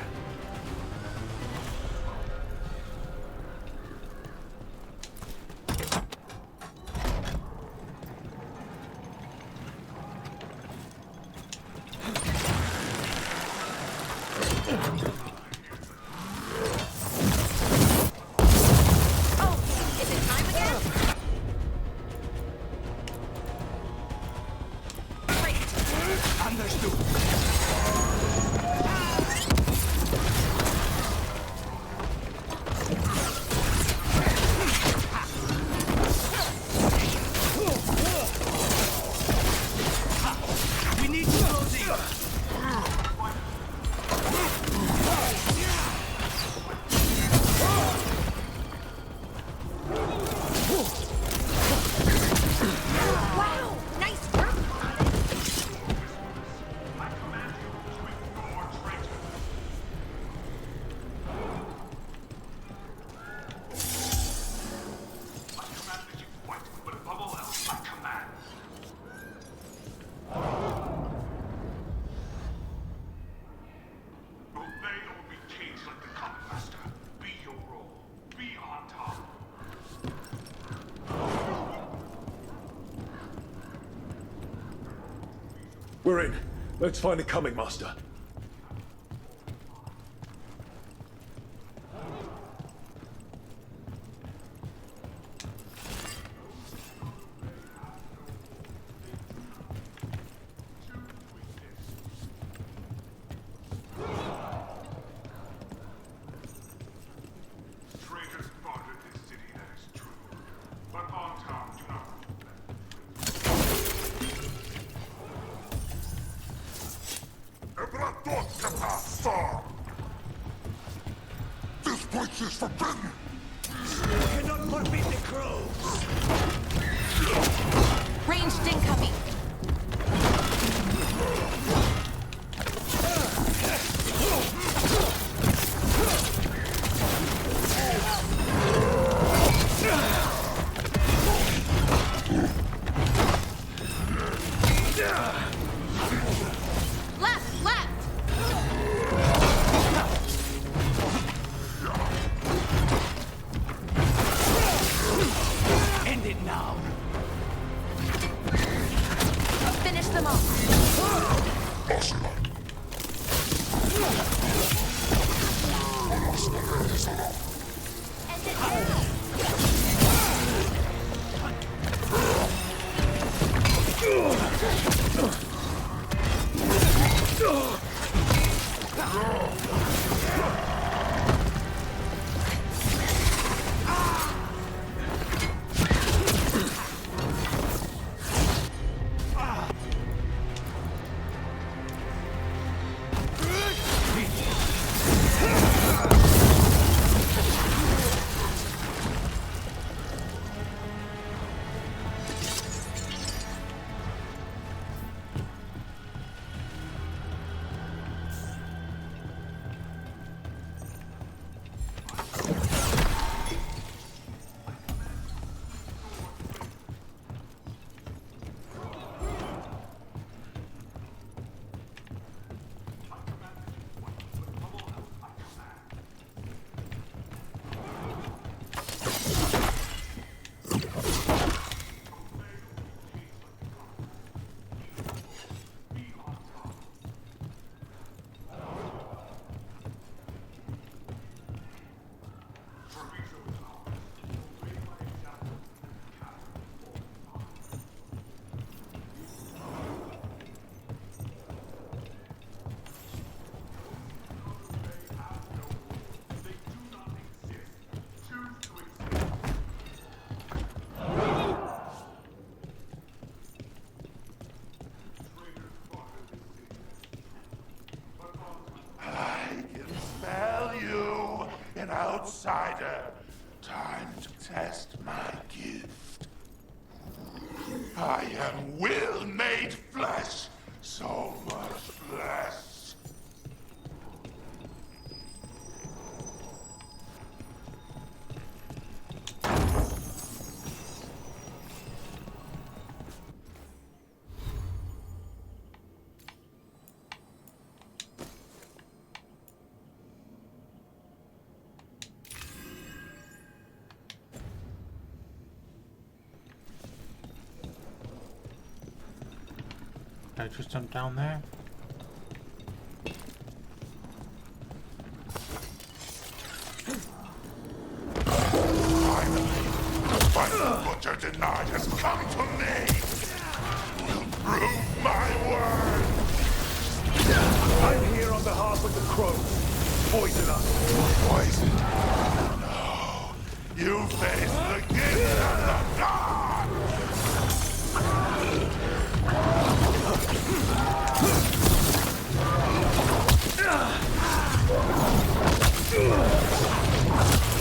We're in. Let's find the coming master. Watch is forbidden! You cannot forbid the crows! Ranged incoming. Left, left! End it now! Finish them off. An outsider. Time to test my gift. I am will made flesh. So much flesh. I just jump down there. Finally, the final butcher denied has come to me. Will prove my word. I'm here on behalf of the crows. Poison us. Poison? No. You face the gift of the god.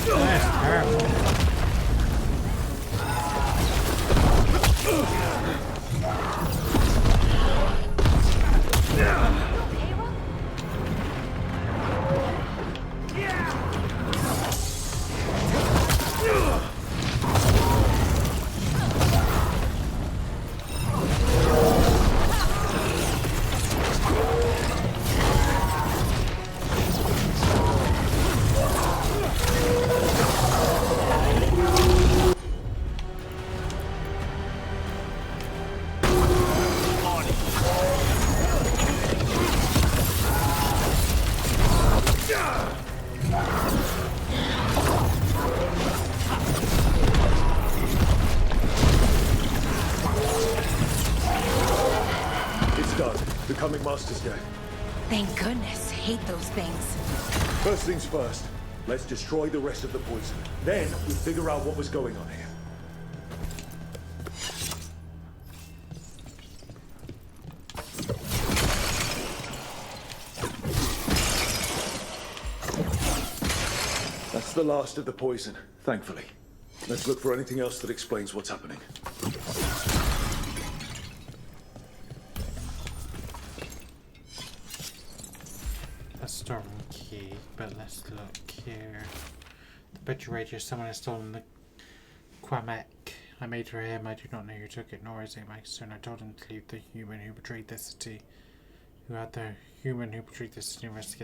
That's terrible. Becoming Master's dead. Thank goodness. Hate those things. First things first. Let's destroy the rest of the poison. Then we figure out what was going on here. That's the last of the poison, thankfully. Let's look for anything else that explains what's happening. A storm key, but let's look here. The butcher rager, someone has stolen the Quamek. I made for him. I do not know who took it, nor is it my concern. I told him to leave the human who betrayed the city. Investigate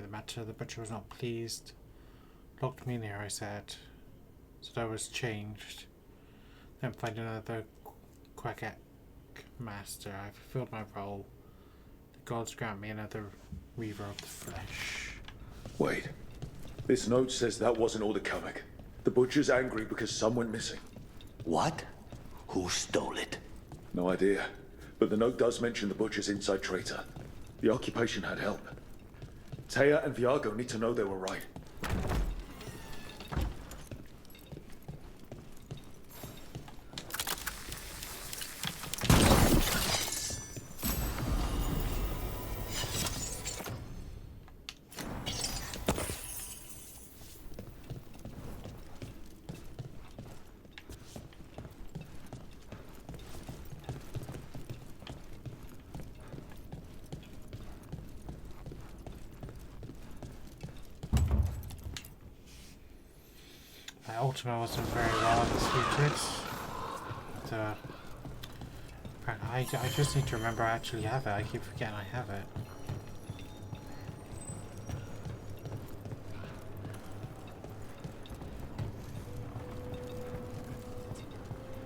the matter. The butcher was not pleased. Locked me in here, I said. So I was changed. Then find another Quamek master. I fulfilled my role. The gods grant me another Reaver of the Flesh. Wait. This note says that wasn't all the Quamek. The butcher's angry because some went missing. What? Who stole it? No idea. But the note does mention the butcher's inside traitor. The occupation had help. Taya and Viago need to know they were right. My Ultima wasn't very well executed. So I just need to remember I actually have it. I keep forgetting I have it.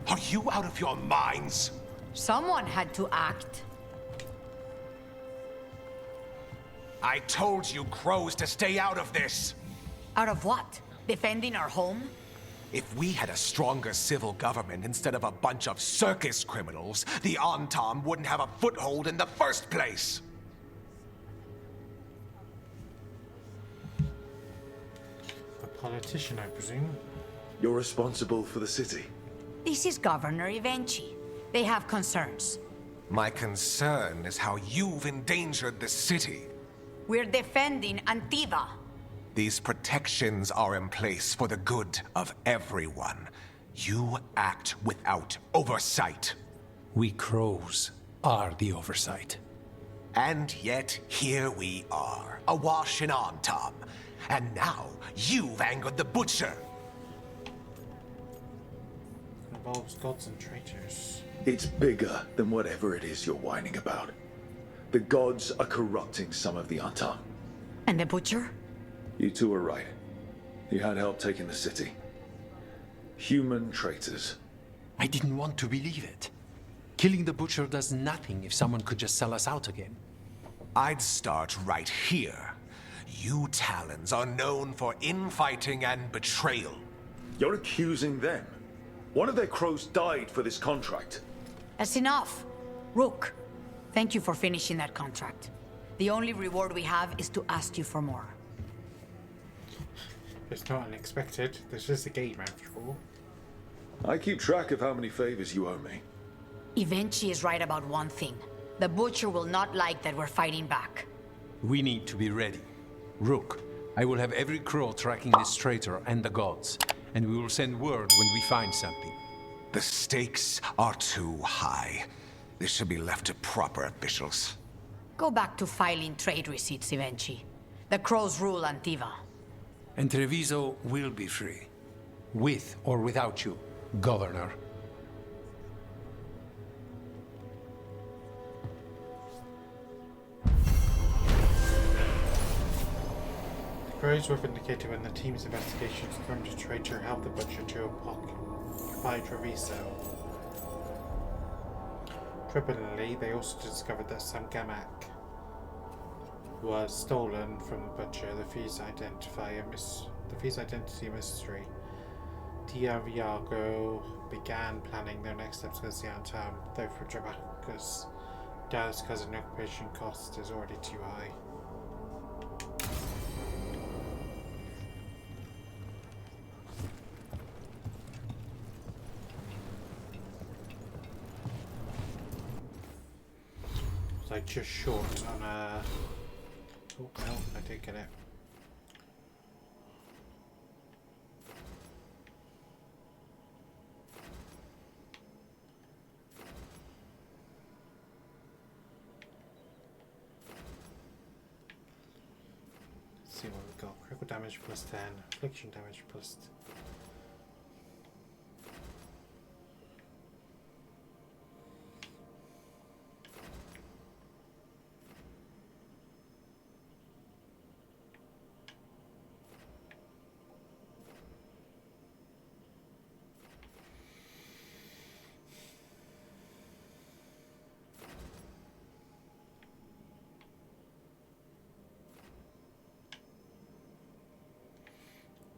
Are you out of your minds? Someone had to act. I told you crows to stay out of this. Out of what? Defending our home? If we had a stronger civil government instead of a bunch of circus criminals, the Antam wouldn't have a foothold in the first place. A politician, I presume. You're responsible for the city. This is Governor Ivenchi. They have concerns. My concern is how you've endangered the city. We're defending Antiva. These protections are in place for the good of everyone. You act without oversight. We crows are the oversight. And yet, here we are, awash in Antam. And now, you've angered the butcher. Involves gods and traitors. It's bigger than whatever it is you're whining about. The gods are corrupting some of the Antam. And the butcher? You two are right. He had help taking the city. Human traitors. I didn't want to believe it. Killing the butcher does nothing if someone could just sell us out again. I'd start right here. You Talons are known for infighting and betrayal. You're accusing them. One of their crows died for this contract. That's enough. Rook, thank you for finishing that contract. The only reward we have is to ask you for more. It's not unexpected. This is a game after all. I keep track of how many favors you owe me. Ivenchi is right about one thing. The butcher will not like that we're fighting back. We need to be ready. Rook, I will have every crow tracking this traitor and the gods, and we will send word when we find something. The stakes are too high. This should be left to proper officials. Go back to filing trade receipts, Ivenchi. The crows rule Antiva. And Treviso will be free. With or without you, Governor. The crows were vindicated when the team's investigation confirmed a traitor helped the butcher to occupy Treviso. Tripoli, they also discovered that some Gamak was stolen from the butcher. The fee's identity mystery. Tia and Viago began planning their next steps against the Antam, though for Drabacus, Dad's cousin, occupation cost is already too high. It's like just short on a... Oh no, I did get it. see what we've got. Critical damage plus 10, affliction damage plus.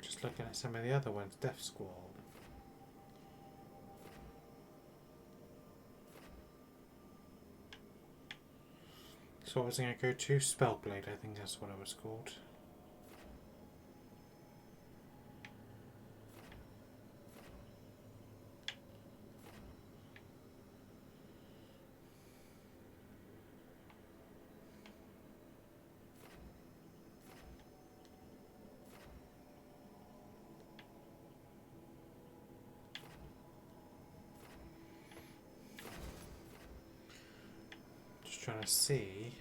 Just looking at some of the other ones, Death Squall. So what was I going to go to? Spellblade, I think that's what it was called. Trying to see.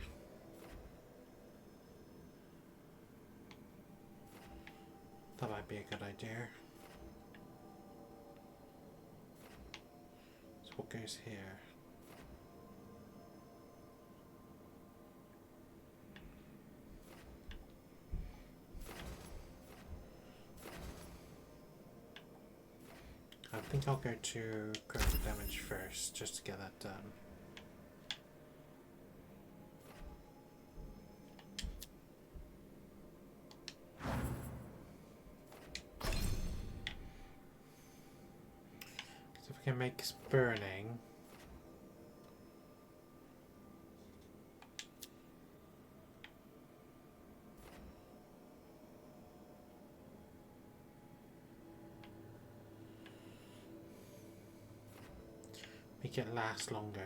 That might be a good idea. So what goes here? I think I'll go to critical damage first, just to get that done. Can make burning. Make it last longer.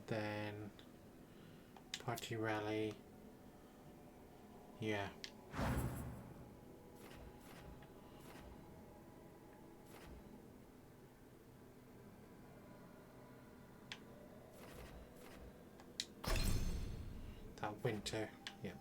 Then party rally. Yeah. Winter, yeah.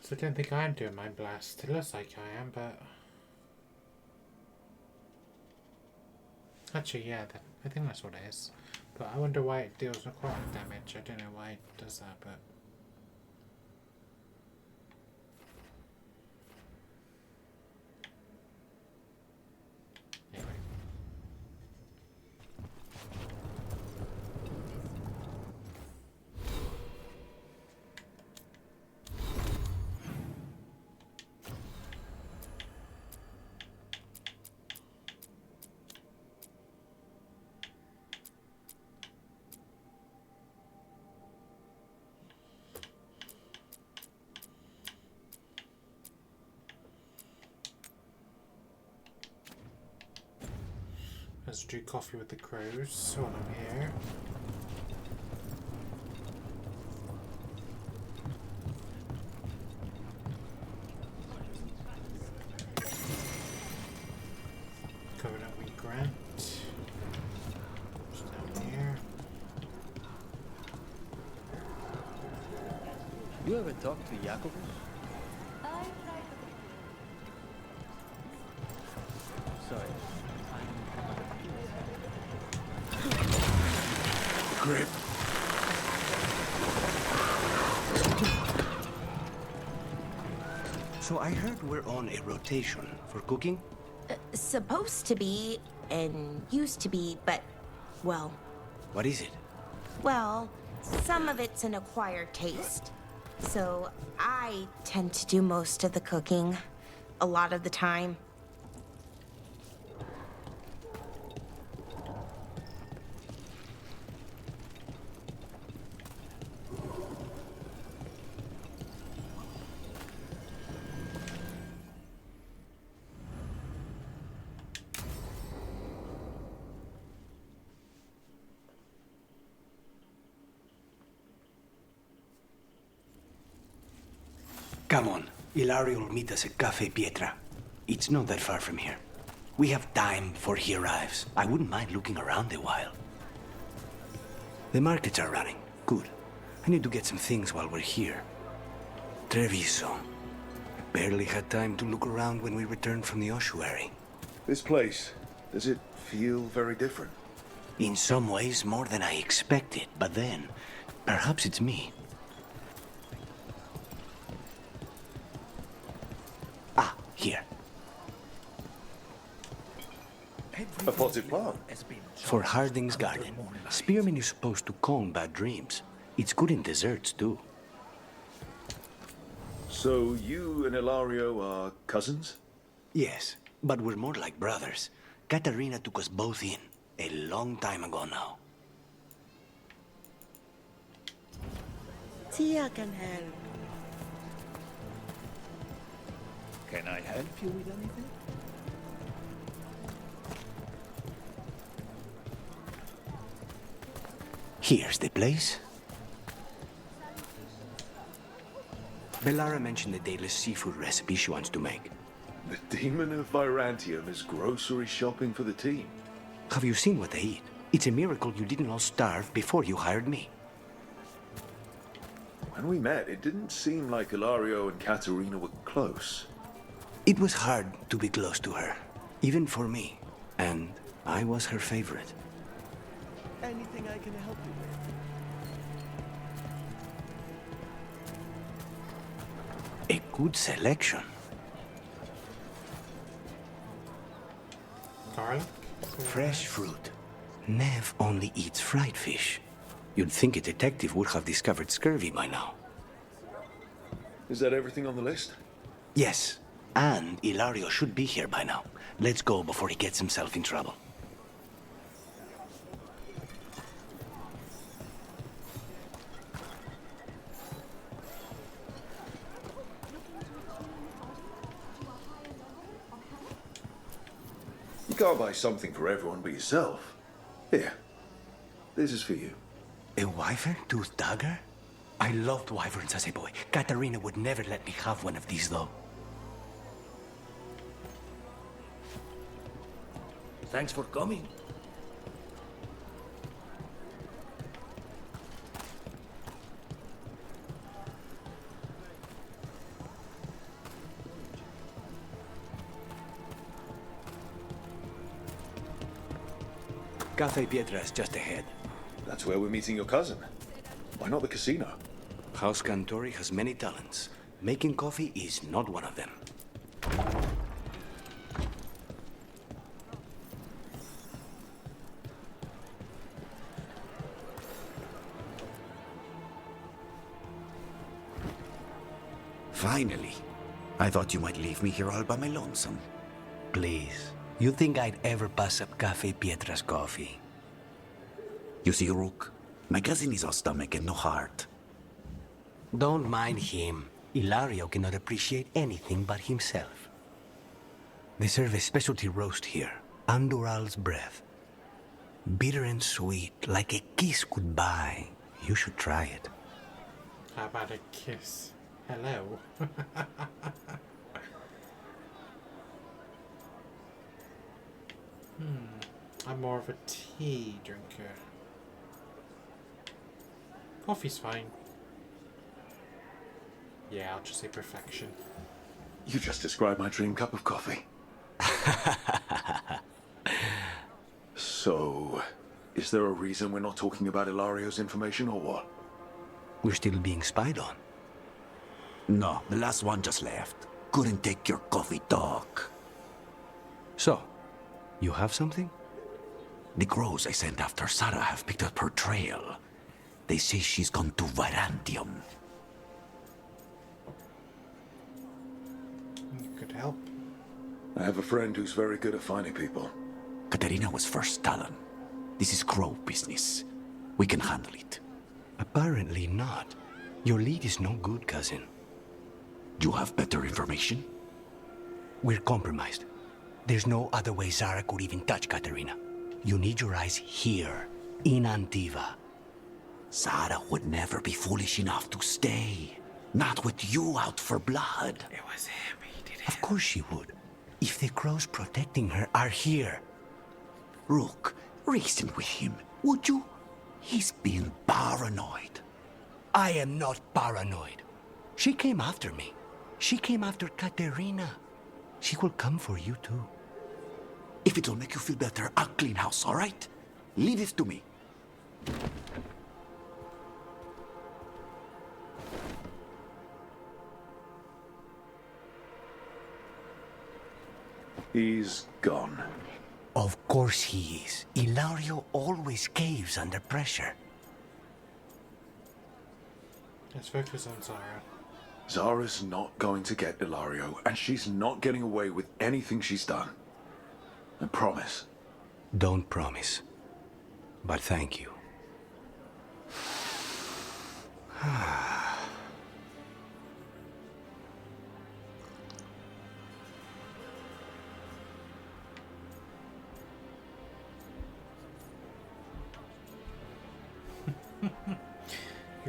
So I don't think I'm doing my blast. It looks like I am, but actually, yeah, I think that's what it is. But I wonder why it deals necrotic damage. I don't know why it does that, but. Let's do coffee with the crows while I'm here. Covered up with Grant. Just down here. You ever talked to Jacobus? Sorry. Grip. So I heard we're on a rotation for cooking? Supposed to be, and used to be, but, well... What is it? Well, some of it's an acquired taste. So I tend to do most of the cooking, a lot of the time. Come on. Ilario will meet us at Cafe Pietra. It's not that far from here. We have time before he arrives. I wouldn't mind looking around a while. The markets are running. Good. I need to get some things while we're here. Treviso. I barely had time to look around when we returned from the ossuary. This place, does it feel very different? In some ways, more than I expected. But then, perhaps it's me. Ah, here. A potted plant. For Harding's garden. Spearmint is supposed to calm bad dreams. It's good in desserts, too. So you and Ilario are cousins? Yes, but we're more like brothers. Katarina took us both in, a long time ago now. Tia can help. Can I help you with anything? Here's the place. Bellara mentioned the daedalus seafood recipe she wants to make. The demon of Virantium is grocery shopping for the team. Have you seen what they eat? It's a miracle you didn't all starve before you hired me. When we met, it didn't seem like Ilario and Katerina were close. It was hard to be close to her, even for me. And I was her favorite. Anything I can help you with? A good selection. Garlic? Fresh fruit. Nev only eats fried fish. You'd think a detective would have discovered scurvy by now. Is that everything on the list? Yes, and Ilario should be here by now. Let's go before he gets himself in trouble. You can't buy something for everyone but yourself. Here, this is for you. A wyvern tooth dagger? I loved wyverns as a boy. Katarina would never let me have one of these, though. Thanks for coming. Cafe Pietra is just ahead. That's where we're meeting your cousin. Why not the casino? House Cantori has many talents. Making coffee is not one of them. Finally. I thought you might leave me here all by my lonesome. Please. You think I'd ever pass up Cafe Pietra's coffee? You see, Rook, my cousin is all stomach and no heart. Don't mind him. Ilario cannot appreciate anything but himself. They serve a specialty roast here, Andoral's breath. Bitter and sweet, like a kiss goodbye. You should try it. How about a kiss? Hello. I'm more of a tea drinker. Coffee's fine. Yeah, I'll just say perfection. You just described my dream cup of coffee. So, is there a reason we're not talking about Ilario's information or what? We're still being spied on. No, the last one just left. Couldn't take your coffee talk. So, you have something? The crows I sent after Sarah have picked up her trail. They say she's gone to Virantium. You could help. I have a friend who's very good at finding people. Katerina was first Talon. This is crow business. We can handle it. Apparently not. Your lead is no good, cousin. You have better information? We're compromised. There's no other way Zara could even touch Katerina. You need your eyes here, in Antiva. Zara would never be foolish enough to stay. Not with you out for blood. It was him. He did it. Of course she would. If the crows protecting her are here. Rook, reason with him, would you? He's being paranoid. I am not paranoid. She came after me. She came after Katerina. She will come for you too. If it'll make you feel better, I'll clean house, all right? Leave this to me. He's gone. Of course he is. Ilario always caves under pressure. Let's focus on Zara. Zara's not going to get Ilario, and she's not getting away with anything she's done. I promise. Don't promise. But thank you.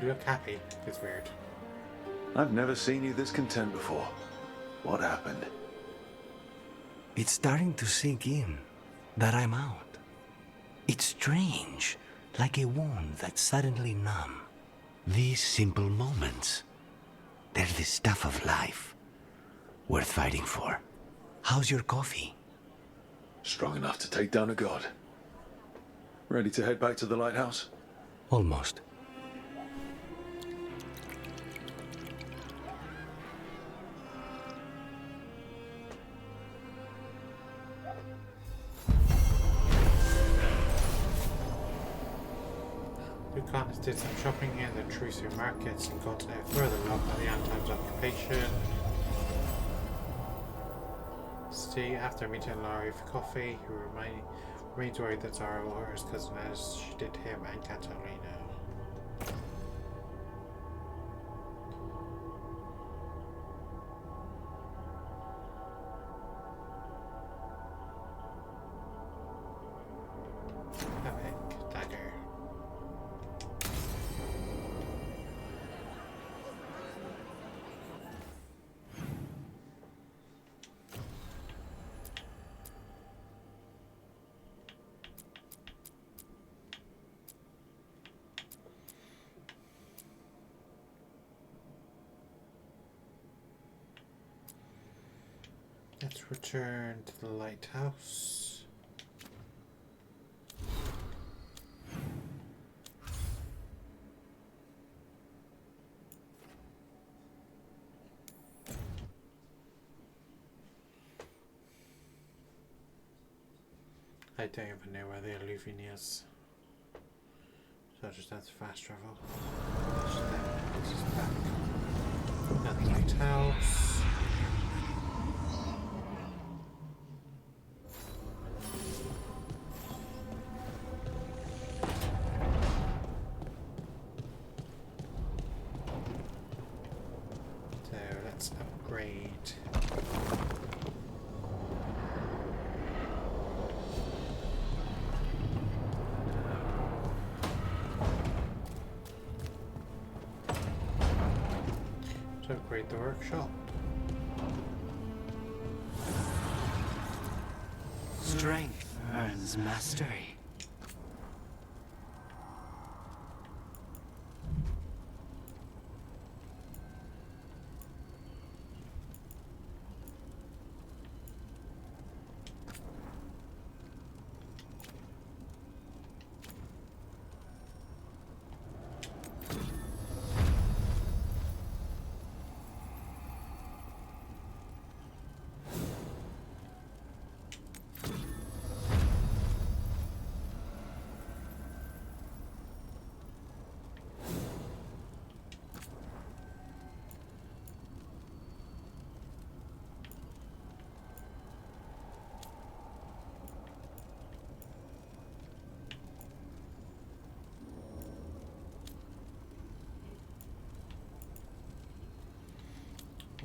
You look happy. It's weird. I've never seen you this content before. What happened? It's starting to sink in that I'm out. It's strange, like a wound that's suddenly numb. These simple moments, they're the stuff of life, worth fighting for. How's your coffee? Strong enough to take down a god. Ready to head back to the lighthouse? Almost. Lucanus did some shopping in the Truso markets and got a further look at the Antime's occupation. Steve, after meeting Laurie for coffee, he remains worried that Zara will hurt his cousin as she did him and Catalina. Epic dagger. Let's return to the lighthouse. I don't even know where the Alluvian is. So I just have to fast travel. This is back. At the lighthouse. So let's upgrade. To upgrade the workshop. Strength earns mastery.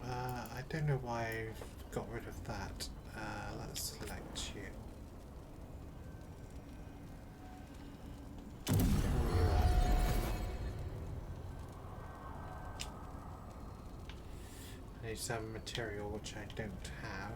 I don't know why I've got rid of that. Let's select you. 27 material, which I don't have.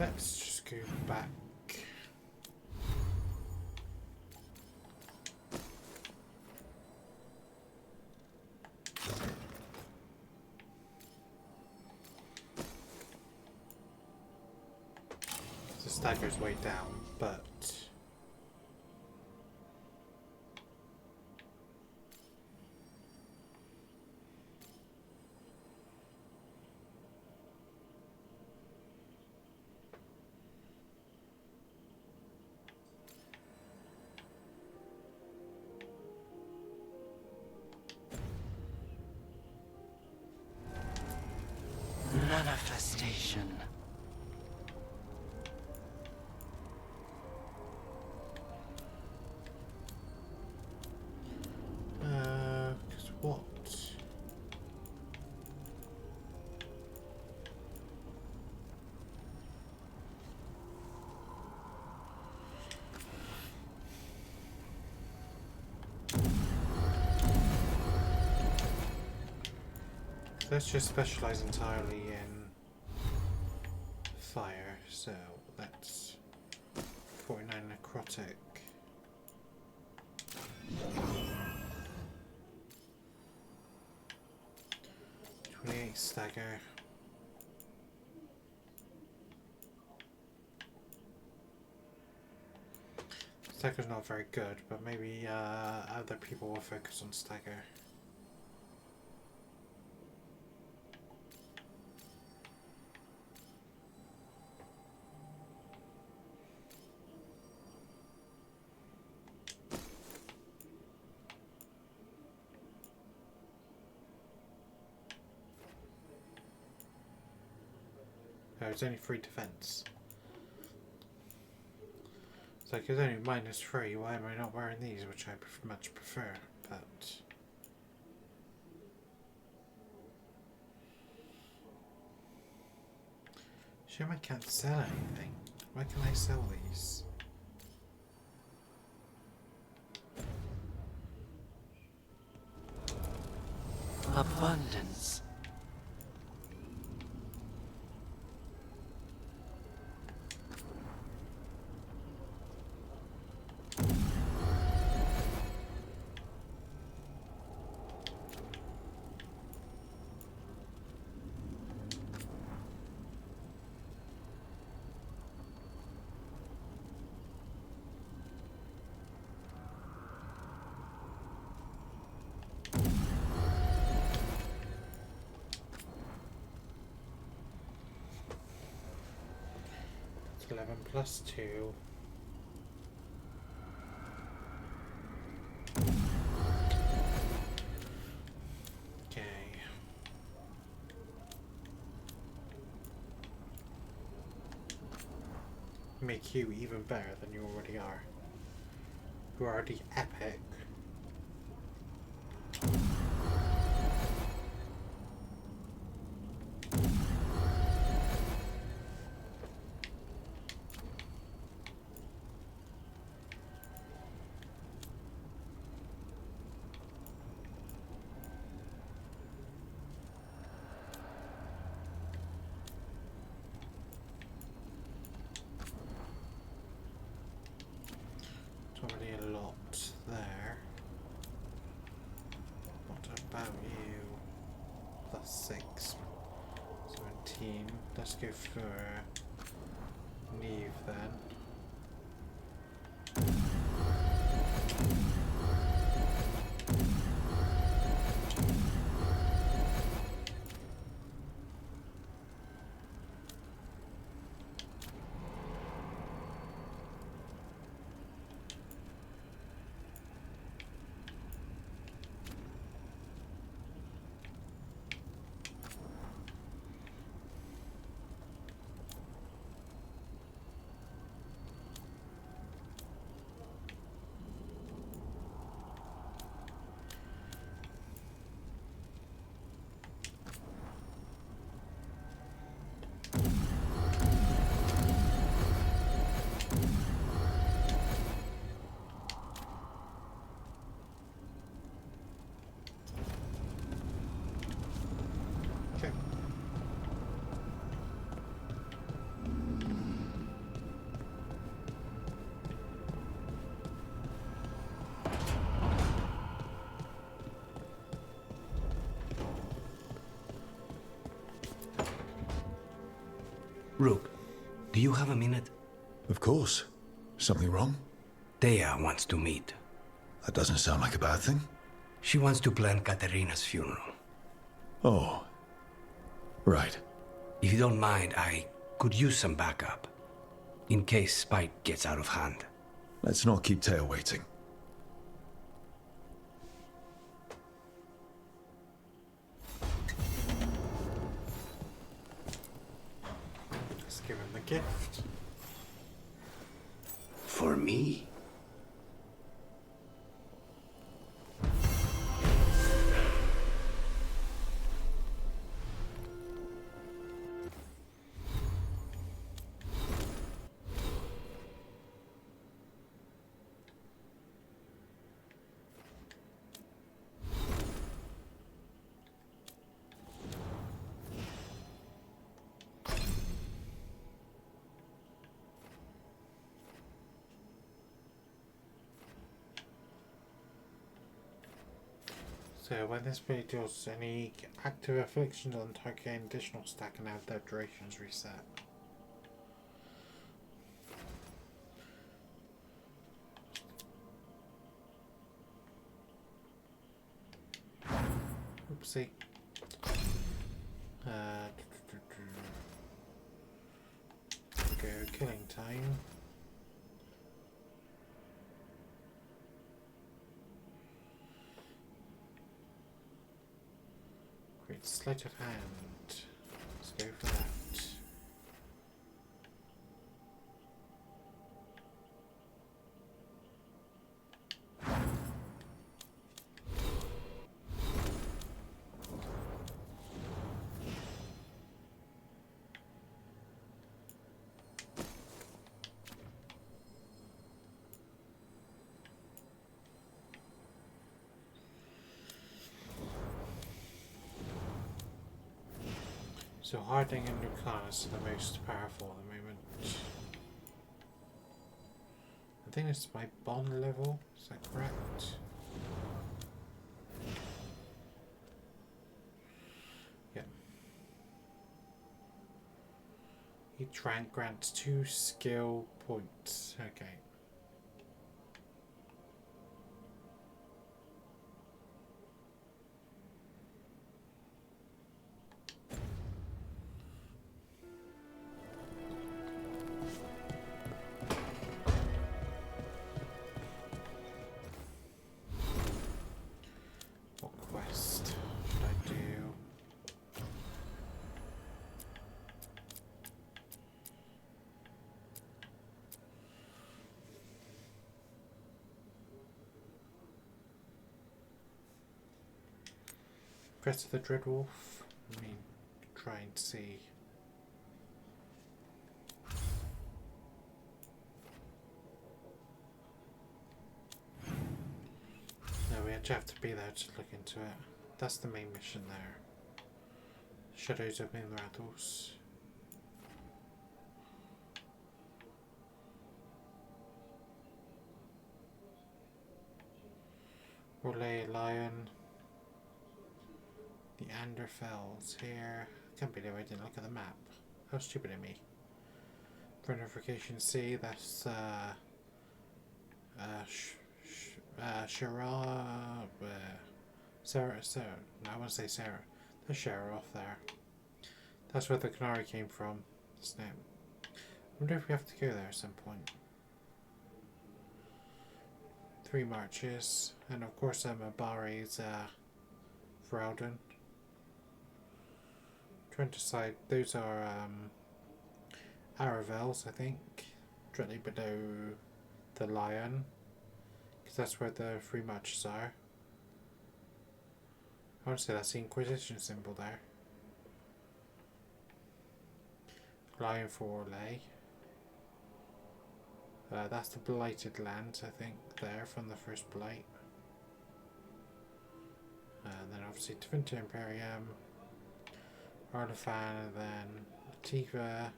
Let's just go back. The stagger's way down, but Manifestation. Cause what? Let's just specialize entirely in fire, so that's 49 necrotic. 28 stagger. Stagger's not very good, but maybe other people will focus on stagger. It's only 3 defense. It's like it's only -3. Why am I not wearing these, which I much prefer? But shame I can't sell anything. Why can I sell these? Abundance. It's 11 plus 2. Okay. Make you even better than you already are. You're already epic. Already a lot there. What about you? +6. 17. Let's go for Neve then. Rook, do you have a minute? Of course. Something wrong? Thea wants to meet. That doesn't sound like a bad thing. She wants to plan Katerina's funeral. Oh. Right. If you don't mind, I could use some backup. In case Spike gets out of hand. Let's not keep Thea waiting. Let's give him the gift. For me? So when this blade deals any active afflictions on target, gain additional stack and have their durations reset. Oopsie. Go killing time. Great sleight of hand. Let's go for that. So Harding and Lucanus are the most powerful at the moment. I think it's my bond level, is that correct? Yeah. Each rank grants 2 skill points. Okay. Crest of the Dreadwolf. I mean, try and see. No, we actually have to be there to look into it. That's the main mission there. Shadows of Minrathos. Relay Lion. The Anderfells here. Can't believe I didn't look at the map. How stupid of me. Fortification C, that's Sarah, no, I want to say Sarah. There's Sheriff there. That's where the Canary came from. Snap. I wonder if we have to go there at some point. 3 marches, and of course Mabari's Vraldon. Trying to decide, those are Aravels, I think, directly below the Lion, because that's where the 3 marches are. I want to say that's the Inquisition symbol there. Lion for Orlais. That's the Blighted Lands, I think, there from the first Blight. And then obviously Tevinter Imperium, Arlefan, and then Lativa,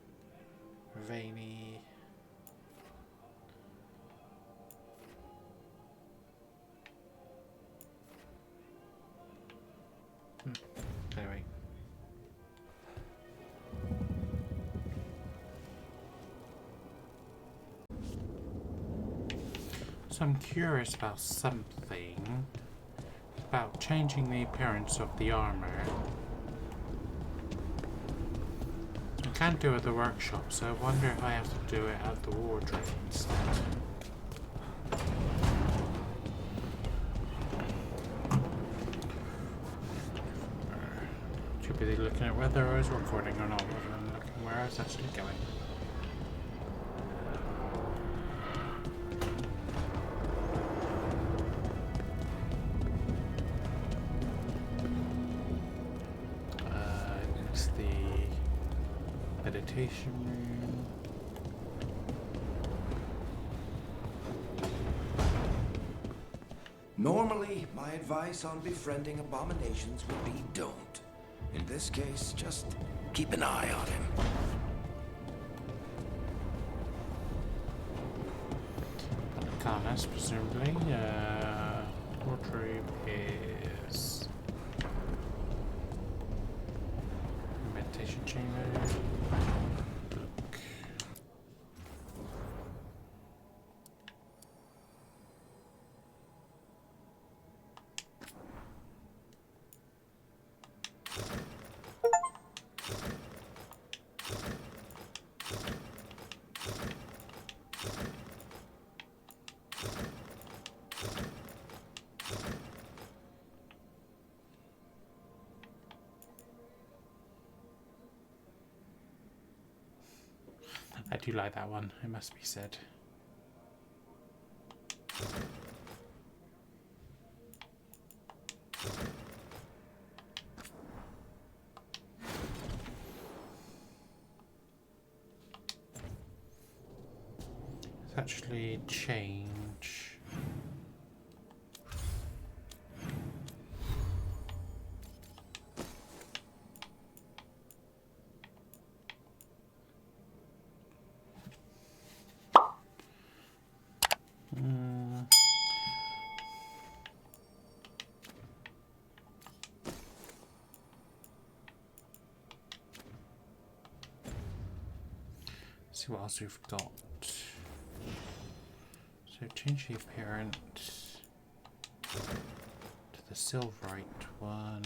Ravani. Anyway. Also, I'm curious about something. About changing the appearance of the armor. I can't do it at the workshop, so I wonder if I have to do it at the wardrobe instead. Too busy looking at whether I was recording or not, rather than looking where I was actually going. It's the meditation room. Normally, my advice on befriending abominations would be don't. In this case, just keep an eye on him. Arcanas, presumably. Wardrobe is meditation chamber. Book. I do like that one, it must be said. Let's actually change. See what else we've got. So change the appearance to the silverite one.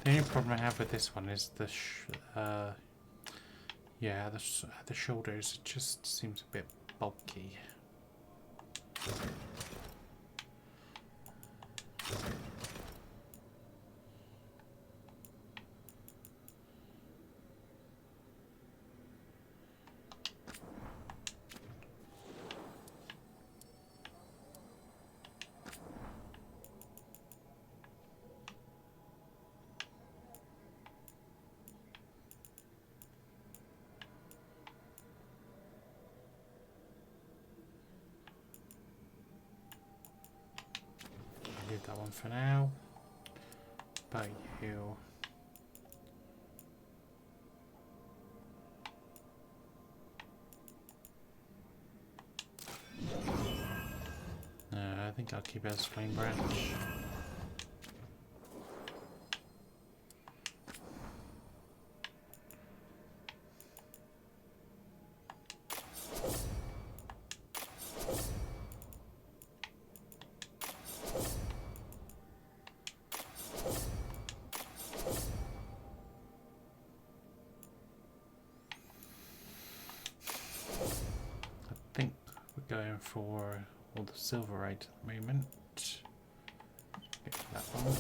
The only problem I have with this one is the the shoulders. It just seems a bit bulky. Leave that one for now. But you. I think I'll keep it as flame branch. Going for all the silverite at the moment. Get to that one.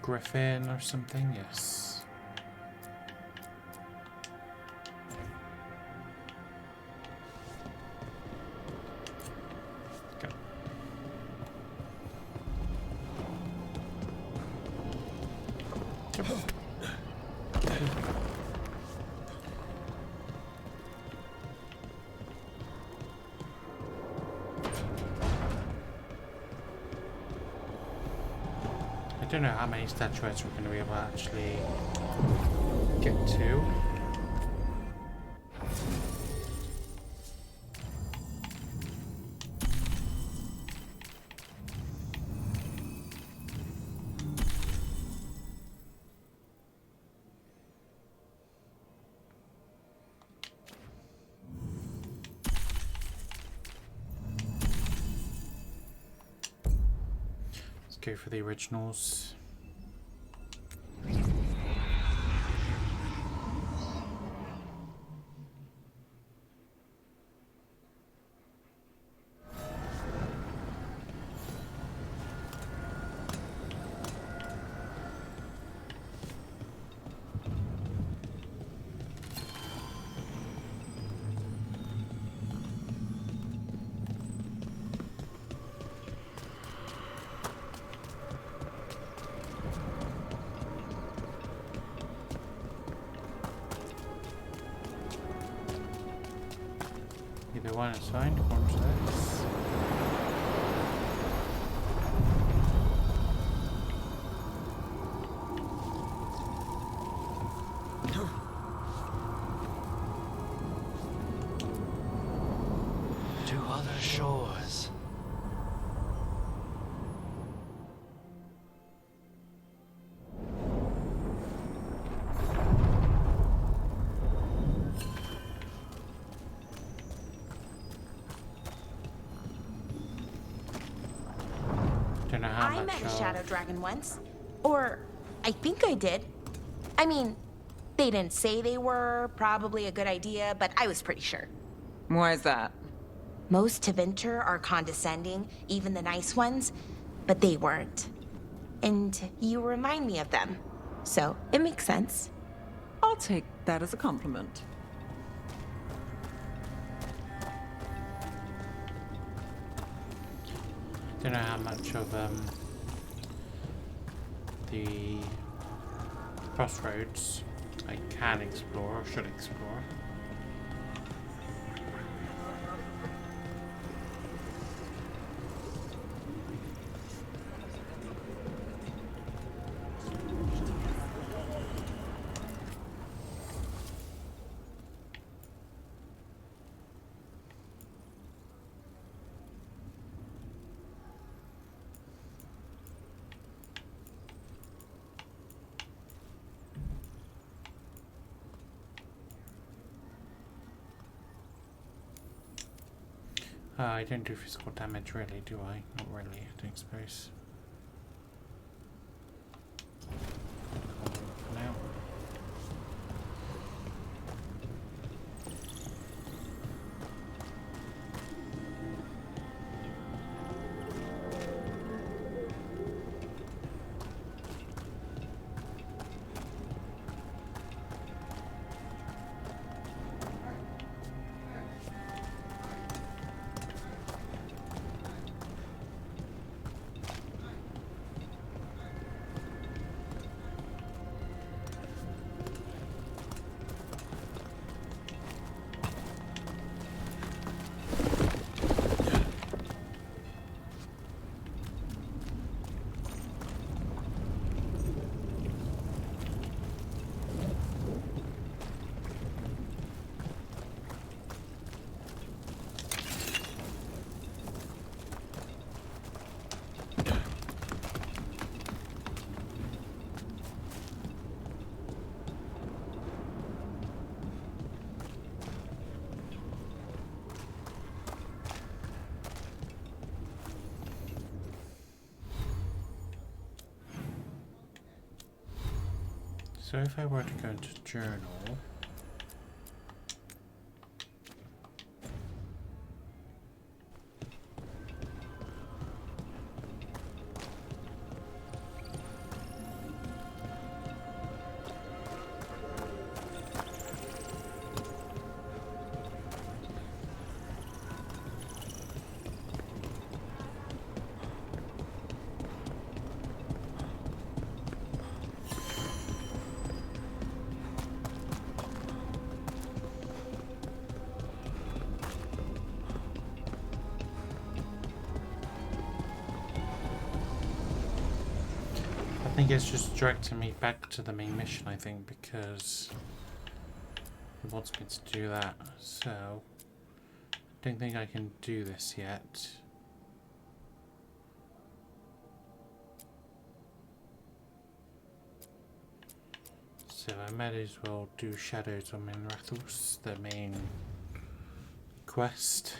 griffin or something? Yes. Go. I don't know how many statuettes we're going to be able to actually get to. Go for the originals. Either one is fine. Corn slice. To other shores. I met a shadow dragon once. Or, I think I did. I mean, they didn't say they were probably a good idea, but I was pretty sure. Why is that? Most Tevinter are condescending, even the nice ones, but they weren't. And you remind me of them. So, it makes sense. I'll take that as a compliment. Don't know how much of the crossroads I can explore or should explore. I don't do physical damage really, do I? Not really, I don't suppose. For now. So if I were to go into journal, think it's just directing me back to the main mission, I think, because it wants me to do that. So, I don't think I can do this yet. So I might as well do Shadows on Minrathos, the main quest.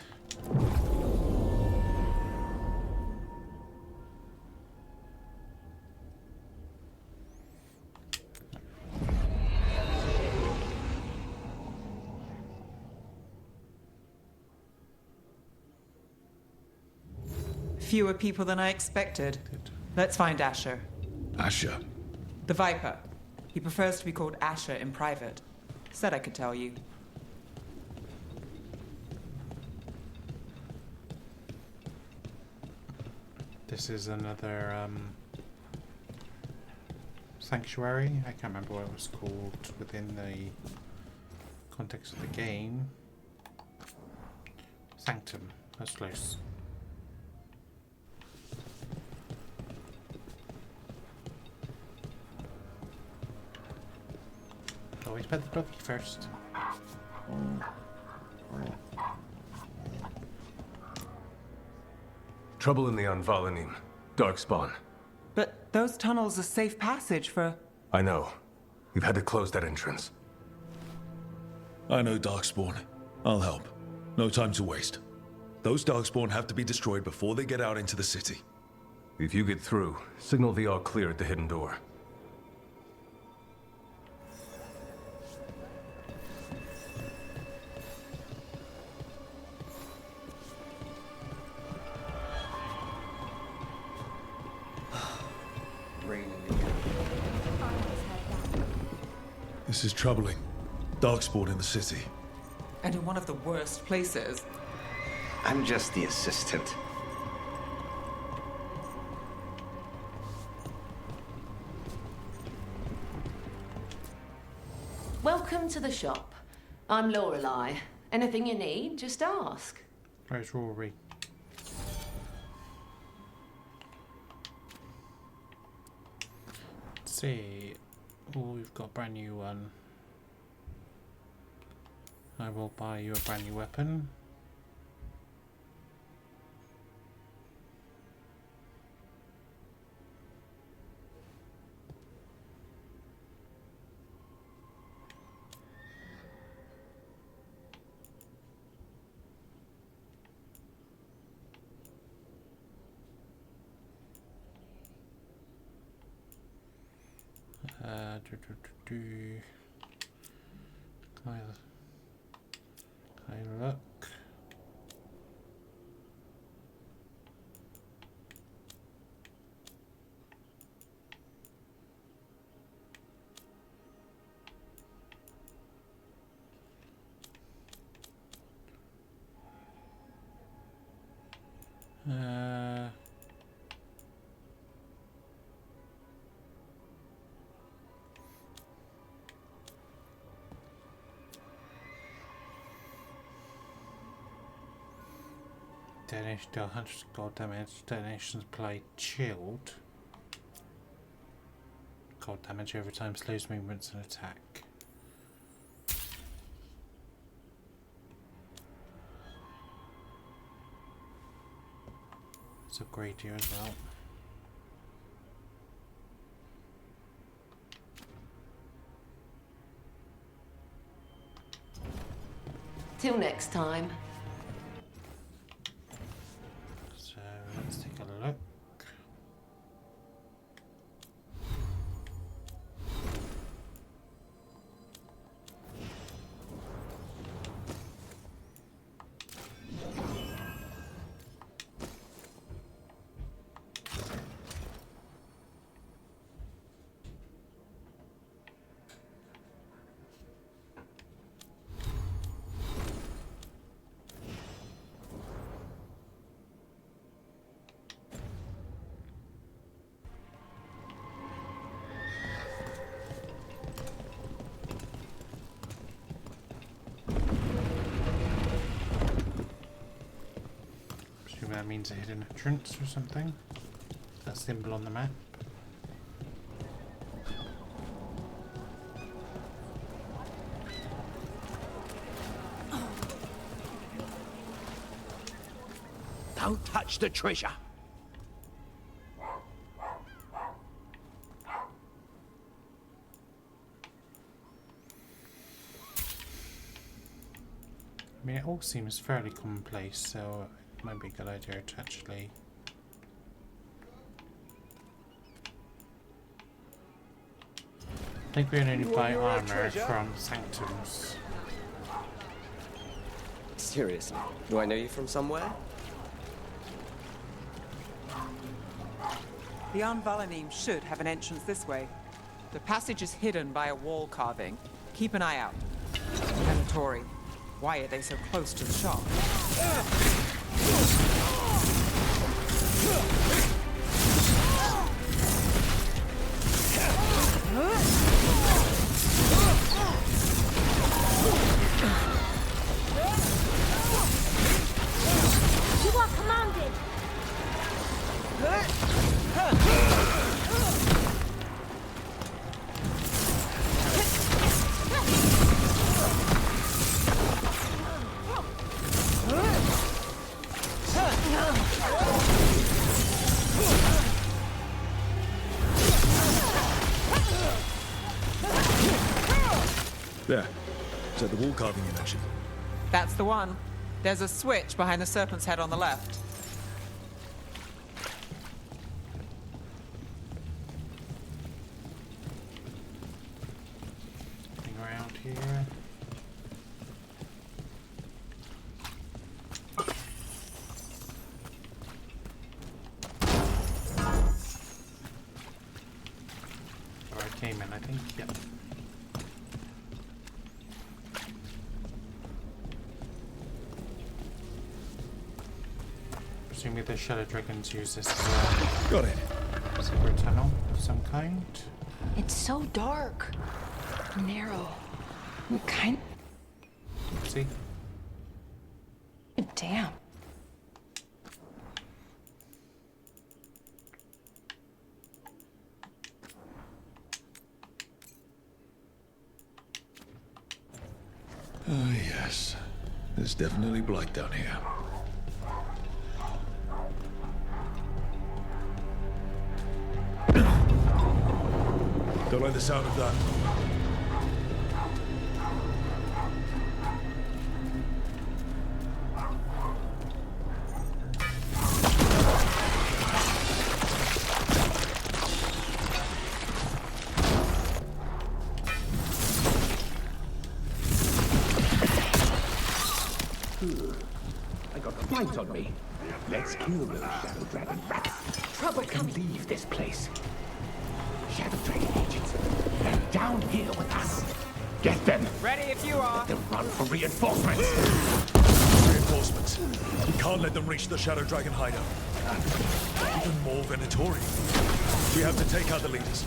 Fewer people than I expected. Let's find Asher. Asher? The Viper. He prefers to be called Asher in private. Said I could tell you. This is another sanctuary. I can't remember what it was called within the context of the game. Sanctum. That's close. Always pet the doggy first. Trouble in the Anvalanim. Darkspawn. But those tunnels are safe passage for... I know. We've had to close that entrance. I know Darkspawn. I'll help. No time to waste. Those Darkspawn have to be destroyed before they get out into the city. If you get through, signal the all clear at the hidden door. This is troubling. Darkspawn in the city. And in one of the worst places. I'm just the assistant. Welcome to the shop. I'm Lorelei. Anything you need, just ask. Where's Rory? Let's see. Oh, we've got a brand new one. I will buy you a brand new weapon. Can I look? Detonation deal 100 gold damage. Detonations apply chilled. Gold damage over time slows movements and attack. It's upgrade here as well. Till next time. So let's take a look. That means a hidden entrance or something. That symbol on the map. Don't touch the treasure. I mean, it all seems fairly commonplace, so it might be a good idea to actually... I think we only buy armor from Sanctums. Seriously, do I know you from somewhere? The Anvalanim should have an entrance this way. The passage is hidden by a wall carving. Keep an eye out. Venatori. Why are they so close to the shop? You are commanded! There. Is that the wall carving you mentioned? That's the one. There's a switch behind the serpent's head on the left. Looking around here. Where I came in, I think. Yep. Presumably the Shadow Dragons use this as a Got it. secret tunnel of some kind. It's so dark. Narrow. Kind See? damn. Oh, yes. There's definitely blight down here. Don't like the sound of that. I got a blight on me. Let's kill those Shadow Dragon rats. Trouble I can leave this place. Shadow Dragon agents, they're down here with us. Get them. Ready if you are. Let them run for reinforcements. Reinforcements. We can't let them reach the Shadow Dragon hideout. Even more Venatori. We have to take out the leaders.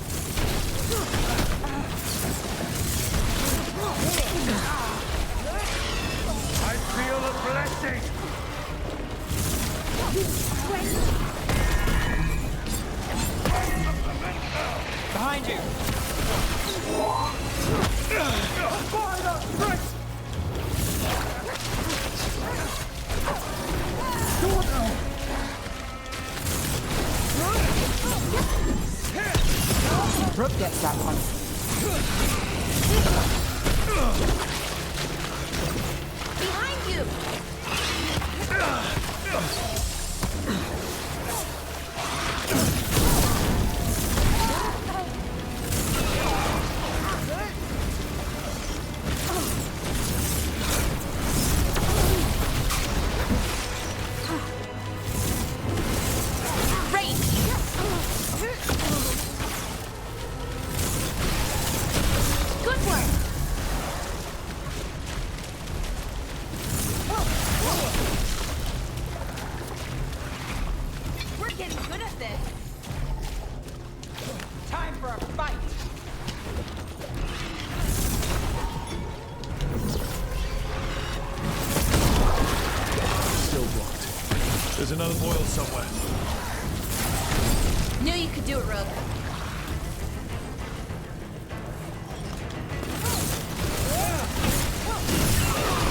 I feel a blessing! Behind you! Brooke gets that one. Behind you! Good work! We're getting good at this. Time for a fight! Still blocked. There's another boil somewhere. Knew you could do it, Rogue.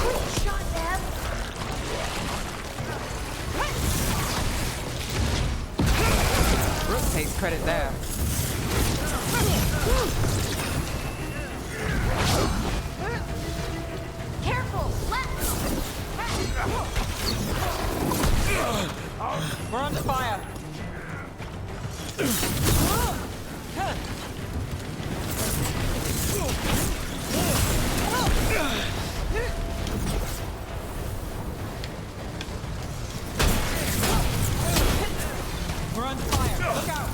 Good shot, Ev. credit there. Careful! Left! We're under fire. We're under fire. Look out!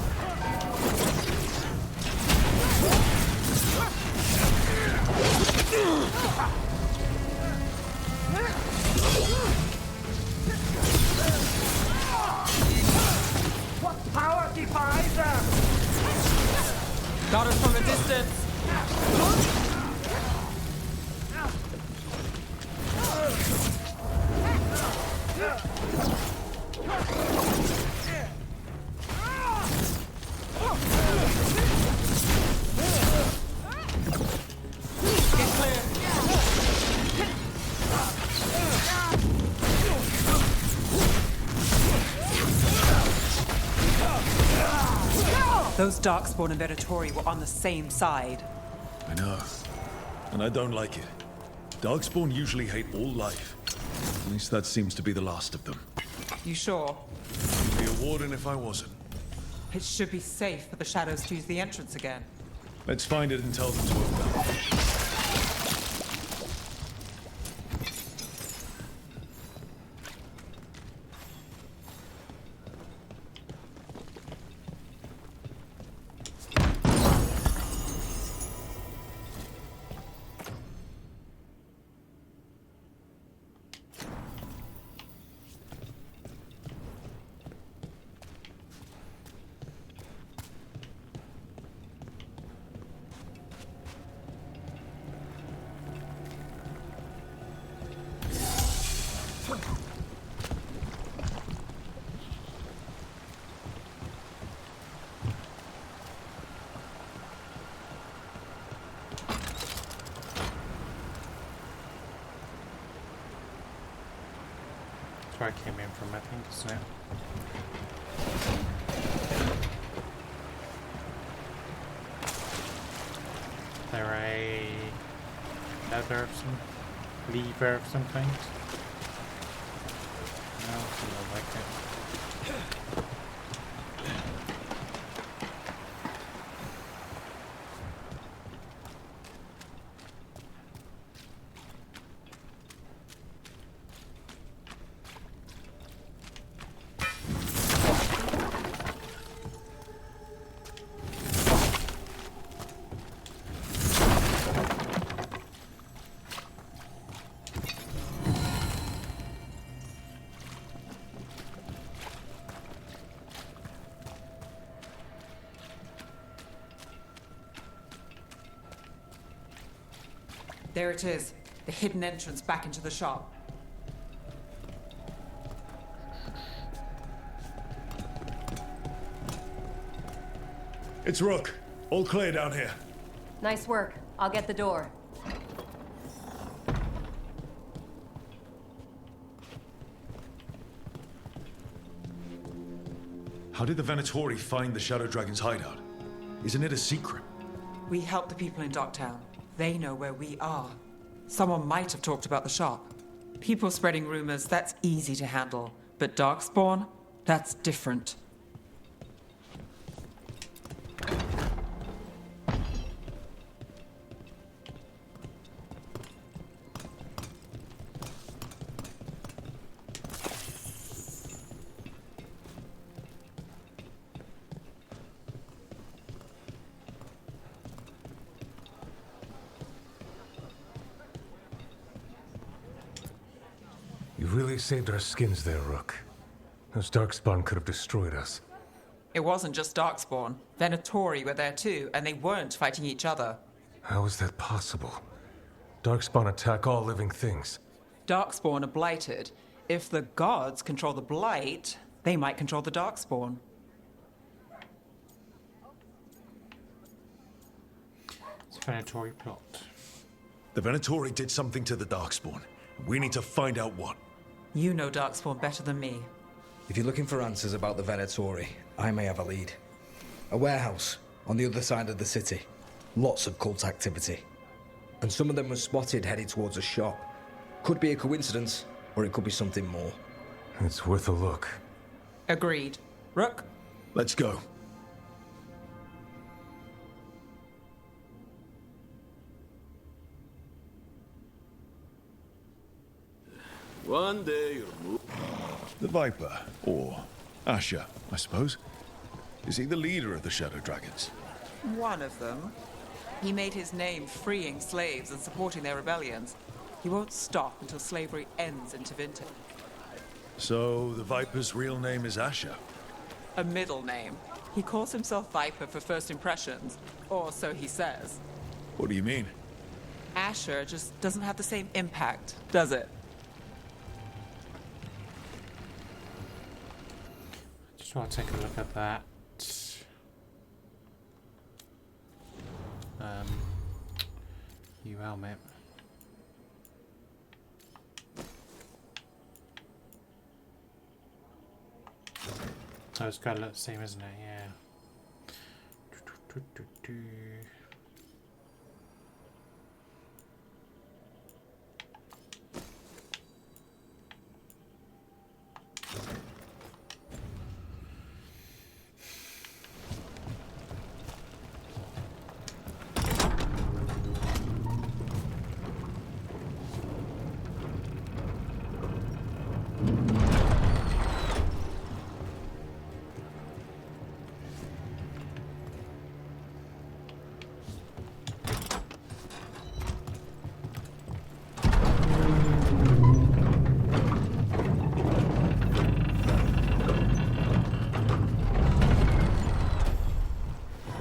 What power defies them? Got us from a distance. Get clear. Those Darkspawn and Venatori were on the same side. I know. And I don't like it. Darkspawn usually hate all life. At least that seems to be the last of them. You sure? I'd be a warden if I wasn't. It should be safe for the shadows to use the entrance again. Let's find it and tell them to open up. That's where I came in from, I think, isn't it? There a leather of some lever of some kind? No, doesn't look like it. There it is, the hidden entrance back into the shop. It's Rook. All clear down here. Nice work. I'll get the door. How did the Venatori find the Shadow Dragon's hideout? Isn't it a secret? We help the people in Docktown. They know where we are. Someone might have talked about the shop. People spreading rumors, that's easy to handle. But Darkspawn, that's different. You really saved our skins there, Rook. Those Darkspawn could have destroyed us. It wasn't just Darkspawn. Venatori were there too, and they weren't fighting each other. How is that possible? Darkspawn attack all living things. Darkspawn are blighted. If the gods control the blight, they might control the Darkspawn. It's a Venatori plot. The Venatori did something to the Darkspawn. We need to find out what. You know Darkspawn better than me. If you're looking for answers about the Venatori, I may have a lead. A warehouse on the other side of the city. Lots of cult activity. And some of them were spotted headed towards a shop. Could be a coincidence, or it could be something more. It's worth a look. Agreed. Rook? Let's go. One day you'll move. The Viper, or Asher, I suppose. Is he the leader of the Shadow Dragons? One of them. He made his name freeing slaves and supporting their rebellions. He won't stop until slavery ends in Tevinter. So, the Viper's real name is Asher? A middle name. He calls himself Viper for first impressions, or so he says. What do you mean? Asher just doesn't have the same impact, does it? Just want to take a look at that. You helmet. Oh, it's got to look the same, isn't it? Yeah.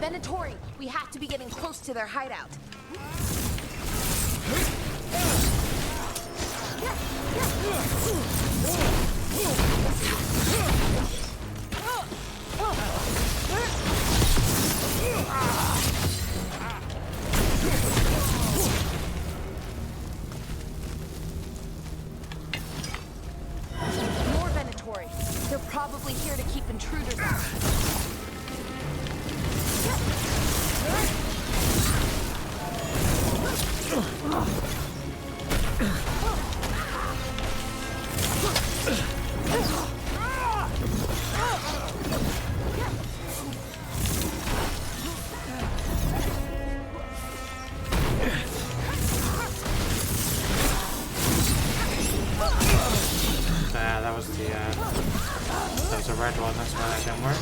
Venatori, we have to be getting close to their hideout. More Venatori. They're probably here to keep intruders out. That was a red one, that's why that didn't work.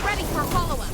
Ready for a follow-up.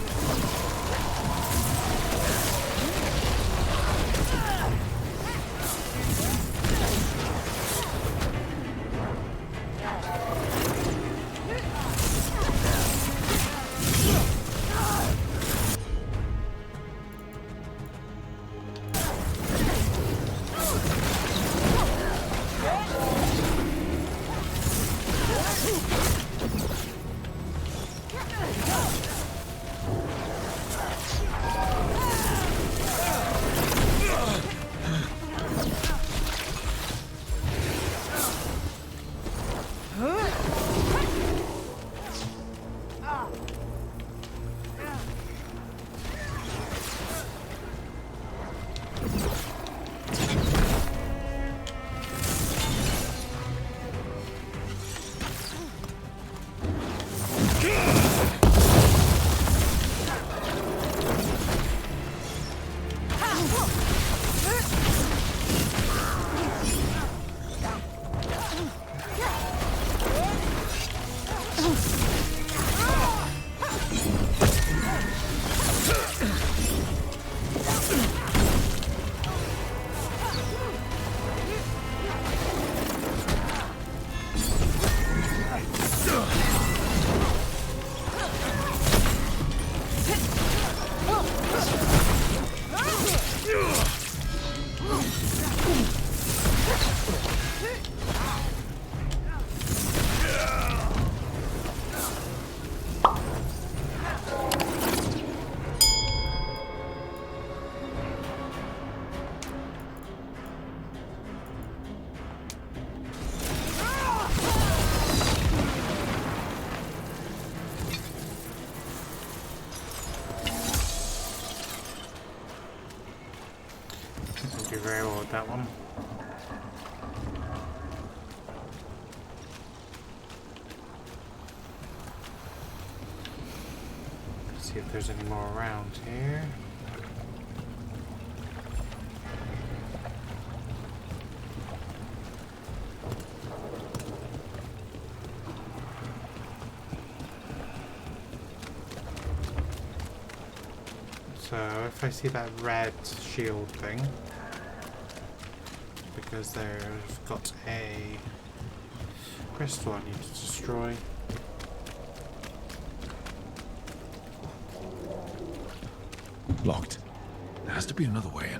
that one. Let's see if there's any more around here. So if I see that red shield thing, because they've got a crystal I need to destroy. Locked. There has to be another way in.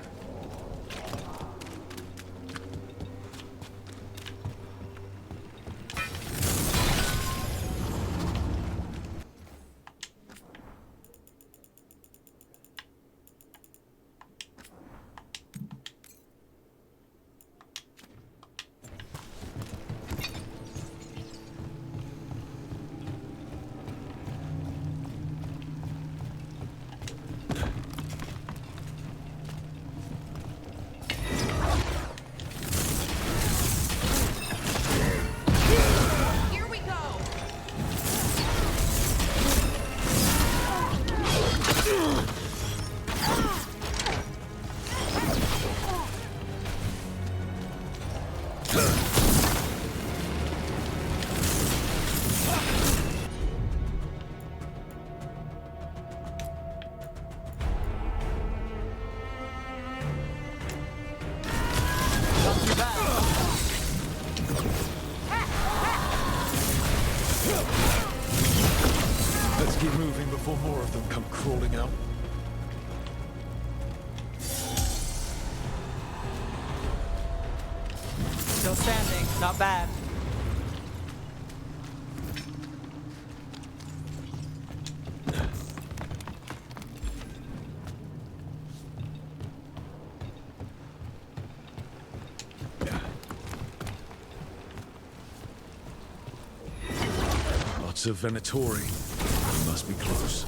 Let's keep moving before more of them come crawling out. Still standing. Not bad. Lots of Venatori. We must be close.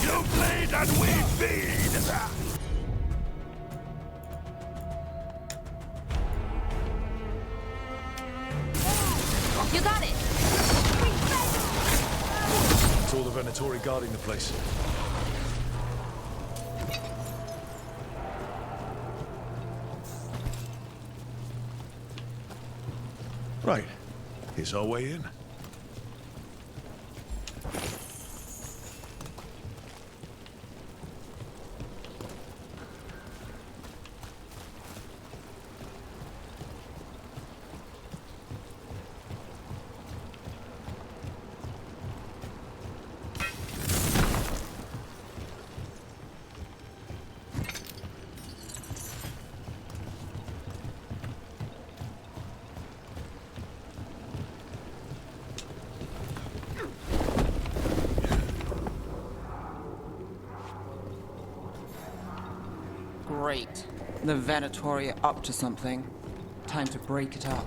You bleed and we feed! You got it! It's all the Venatori guarding the place. Right. Here's our way in. Great. The Venatori are up to something. Time to break it up.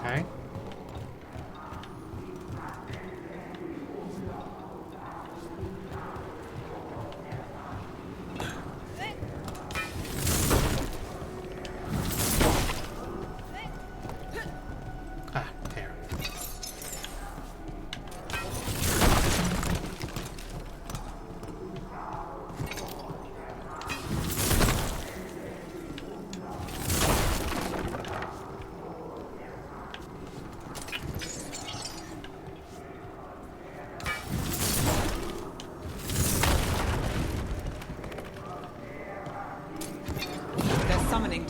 Okay.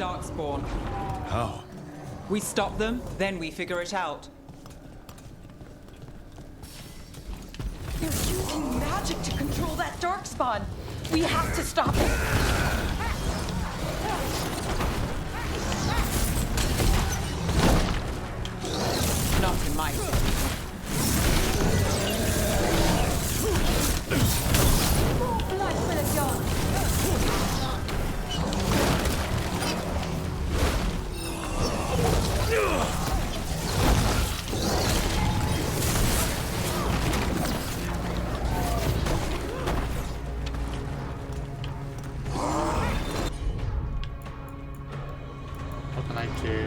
Darkspawn. How? We stop them, then we figure it out. They're using magic to control that darkspawn. We have to stop it. Not in my city. Blood for the dog. What can I do?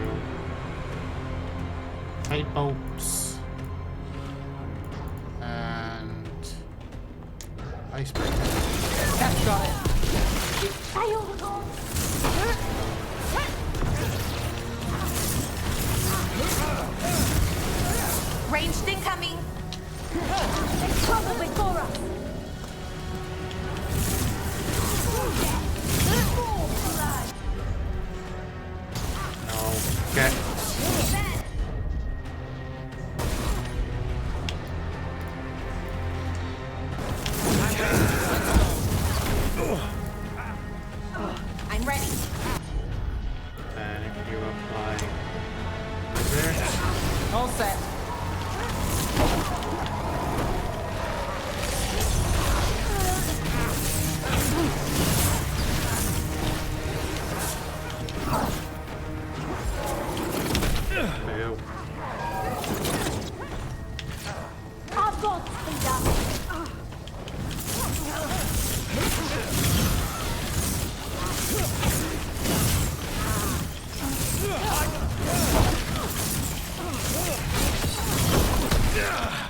Light bolts and icebreaker. That's got it. Ranged incoming. It's trouble before us. No, get. I'm ready. And if you apply wizard, All set. boo. I've got speed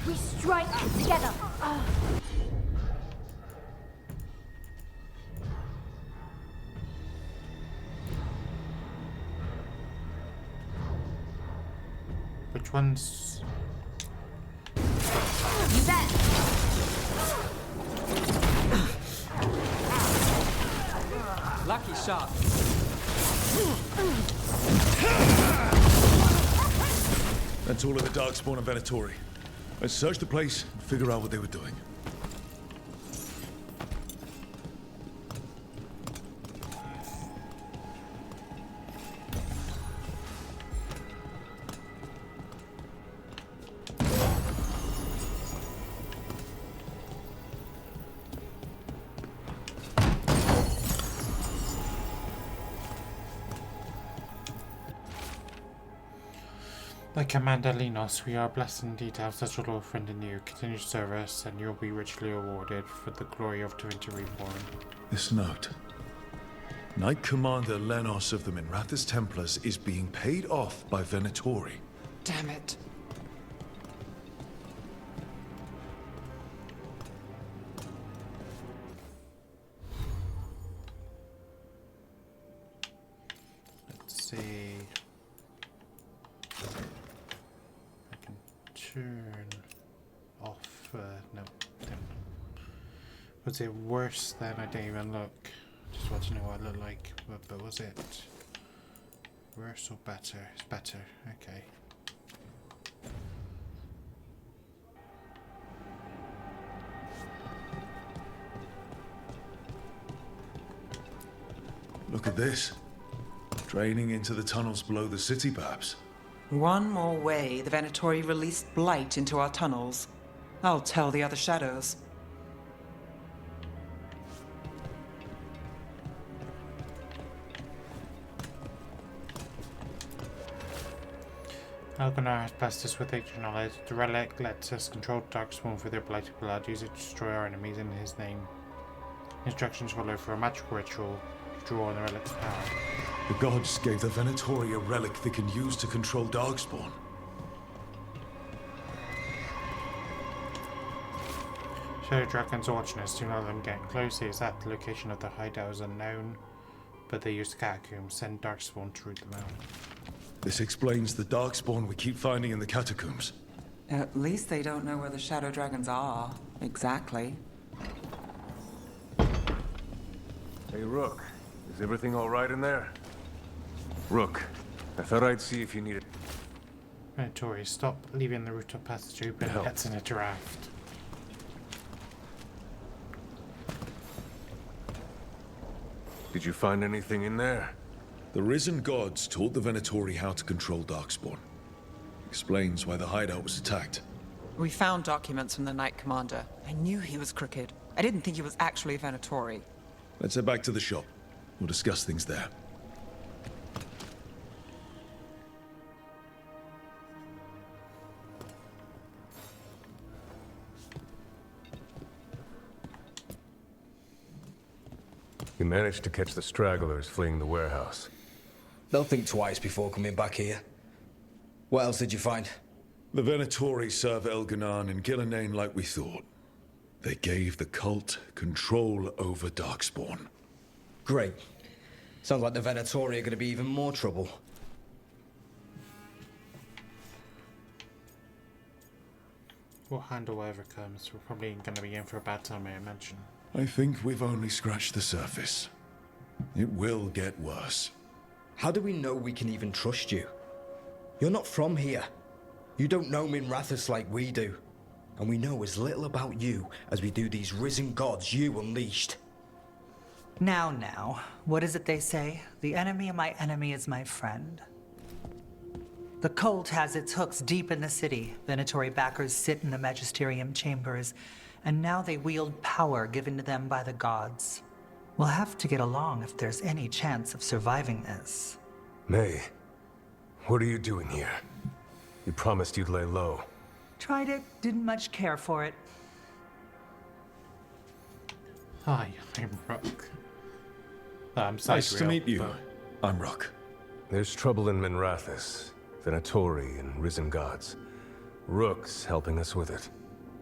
We strike together. Which one's? You bet. Lucky shot. That's all of the Darkspawn and Venatori. Let's search the place and figure out what they were doing. Like Commander Linos, we are blessed indeed to have such a loyal friend in you. Continue service, and you'll be richly rewarded for the glory of Divinity Reborn. This note. Knight Commander Lenos of the Minrathous Templars is being paid off by Venatori. Damn it. Let's see. I can turn off. No. Was it worse than I didn't even look? Just want to know what it looked like. But was it worse or better? It's better. Okay. Look at this. Draining into the tunnels below the city, perhaps. One more way the Venatori released blight into our tunnels. I'll tell the other shadows. Algonar has blessed us with ancient knowledge. The relic lets us control Darkspawn with their blighted blood. Use it to destroy our enemies in his name. Instructions follow for a magical ritual to draw on the relic's power. The gods gave the Venatori a relic they can use to control Darkspawn. Shadow dragons are watching us. Do not let them get close. It is at the location of the hideout is unknown, but they use the catacombs. Send Darkspawn to root them out. This explains the Darkspawn we keep finding in the catacombs. At least they don't know where the shadow dragons are. Exactly. Hey, Rook. Is everything all right in there? Rook, I thought I'd see if you needed... Venatori, stop leaving the rooftop passage open. Help. That's in a draft. Did you find anything in there? The risen gods taught the Venatori how to control Darkspawn. Explains why the hideout was attacked. We found documents from the Knight Commander. I knew he was crooked. I didn't think he was actually a Venatori. Let's head back to the shop. We'll discuss things there. You managed to catch the stragglers fleeing the warehouse. They'll think twice before coming back here. What else did you find? The Venatori serve Elganan and Gillinane like we thought. They gave the cult control over Darkspawn. Great. Sounds like the Venatori are going to be even more trouble. We'll handle whatever comes. We're probably going to be in for a bad time, I imagine. I think we've only scratched the surface. It will get worse. How do we know we can even trust you? You're not from here. You don't know Minrathous like we do. And we know as little about you as we do these risen gods you unleashed. Now, what is it they say? The enemy of my enemy is my friend. The cult has its hooks deep in the city. Venatori backers sit in the magisterium chambers, and now they wield power given to them by the gods. We'll have to get along if there's any chance of surviving this. May, what are you doing here? You promised you'd lay low. Tried it, didn't much care for it. Hi, I'm Rook. I'm Nice to Sidereal, meet you. but- I'm Rook. There's trouble in Minrathous, Venatori and risen gods. Rook's helping us with it.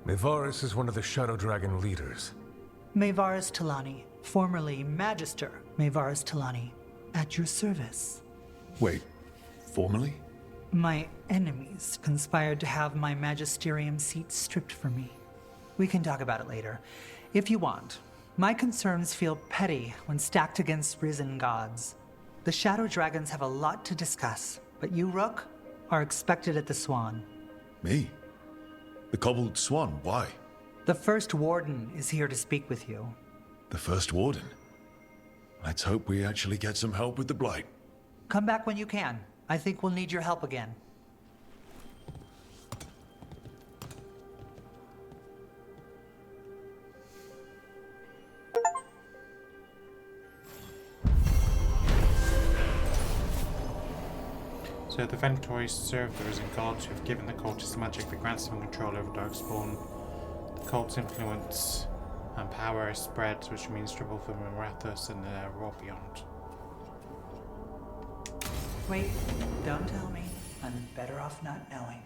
Mayvarus is one of the Shadow Dragon leaders. Mayvarus Talani, formerly Magister Mayvarus Talani, at your service. Wait, formally? My enemies conspired to have my magisterium seat stripped from me. We can talk about it later, if you want. My concerns feel petty when stacked against risen gods. The Shadow Dragons have a lot to discuss, but you, Rook, are expected at the Swan. Me? The Cobbled Swan, why? The First Warden is here to speak with you. The First Warden? Let's hope we actually get some help with the Blight. Come back when you can. I think we'll need your help again. So the Venatori serve the risen gods who have given the cultist magic that grants them control over Darkspawn. The cult's influence and power spreads, which means trouble for Minrathous and the world beyond. Wait, don't tell me. I'm better off not knowing.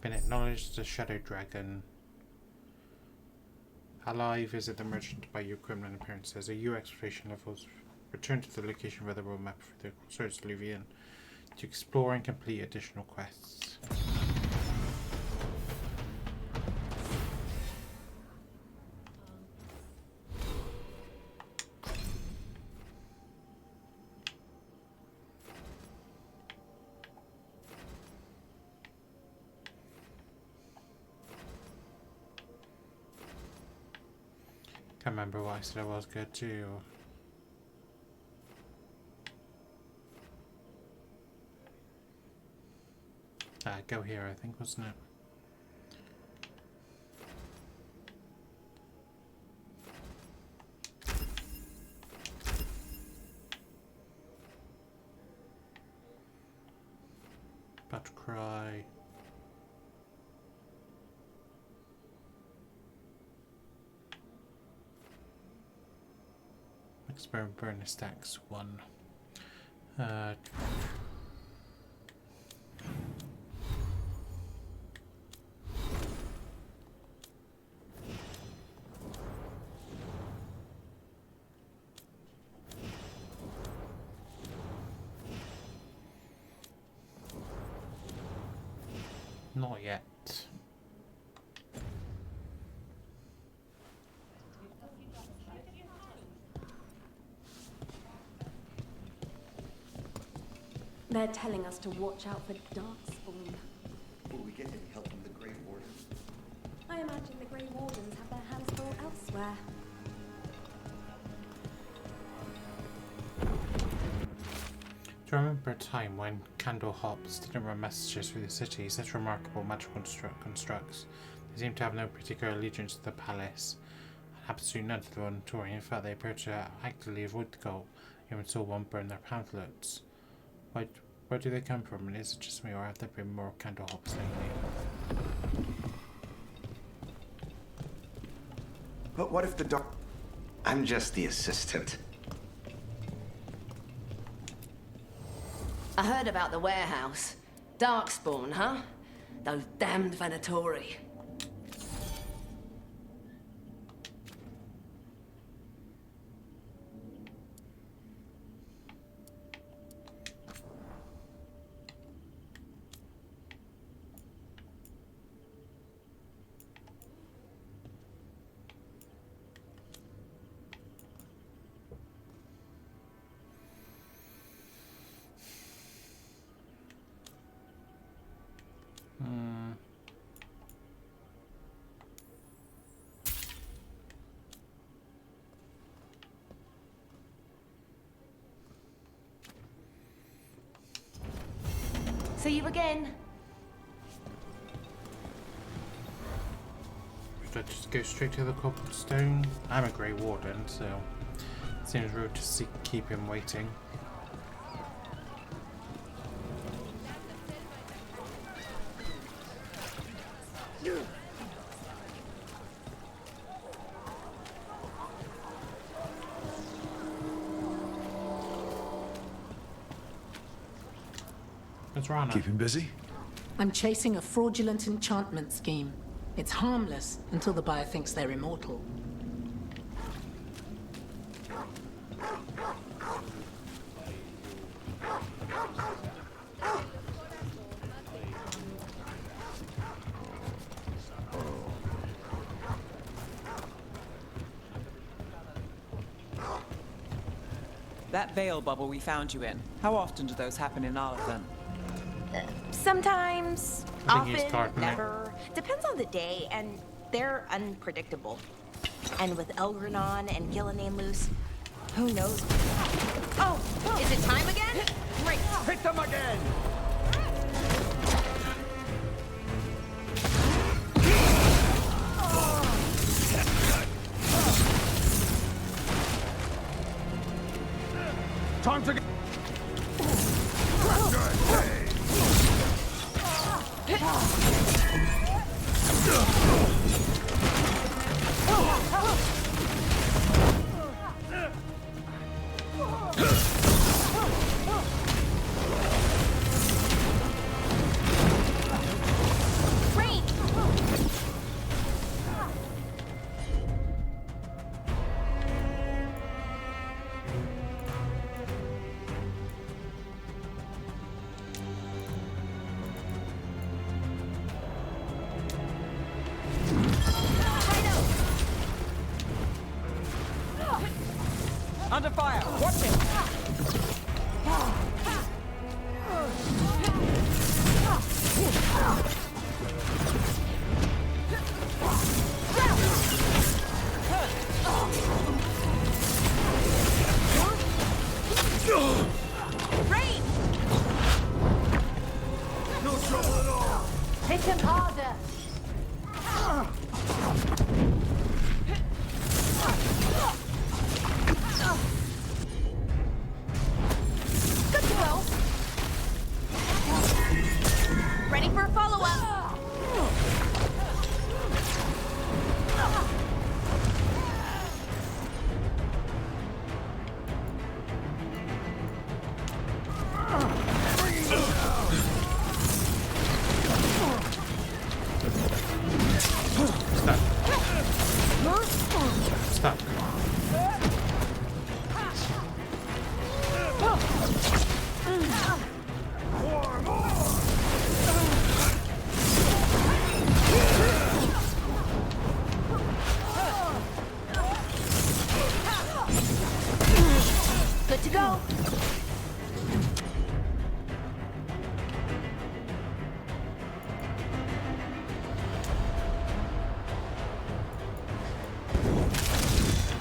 Been acknowledged as a Shadow Dragon. Ally, visit the merchant by your equipment appearances. AU exploration levels. Return to the location of the world map for the search Luvian to explore and complete additional quests. Can't remember what I said I was good to. Go here, I think, wasn't it? About to cry. Experiment burn stacks 1. Not yet. They're telling us to watch out for Darkspawn. Will we get any help from the Grey Warden? I imagine the Grey Wardens have their hands full elsewhere. Do you remember a time when candle hops didn't run messages through the city? Such remarkable magical constructs. They seem to have no particular allegiance to the palace, and absolutely none to the Venaturi. In fact, they appear to actively avoid the cult. Even saw one burn their pamphlets. Where do they come from? And is it just me, or have there been more candle hops lately? But what if the doc... I'm just the assistant. I heard about the warehouse. Darkspawn, huh? Those damned Venatori. See you again. Should I just go straight to the cobblestone? I'm a Grey Warden, so it seems rude to keep him waiting. Keep him busy? I'm chasing a fraudulent enchantment scheme. It's harmless until the buyer thinks they're immortal. That veil bubble we found you in, how often do those happen in Arlathan? Sometimes, I think he's often, caught in it. never. Depends on the day, and they're unpredictable. And with Elgranon and Gillenane loose, who knows? Oh, is it time again? Great. Hit them again! Time to get... Under fire! Watch it! Rain! No trouble at all! Hit him harder! Good to go. Ready for a follow-up.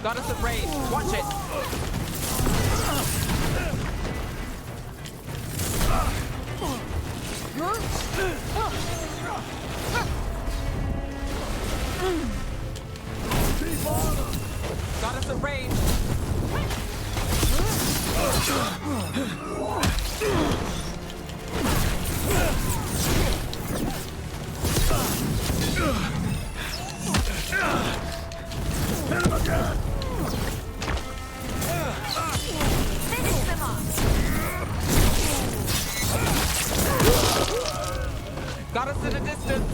Got us at range. Watch it. Got us at range. Hit him again! Finish them off! Got us at a distance.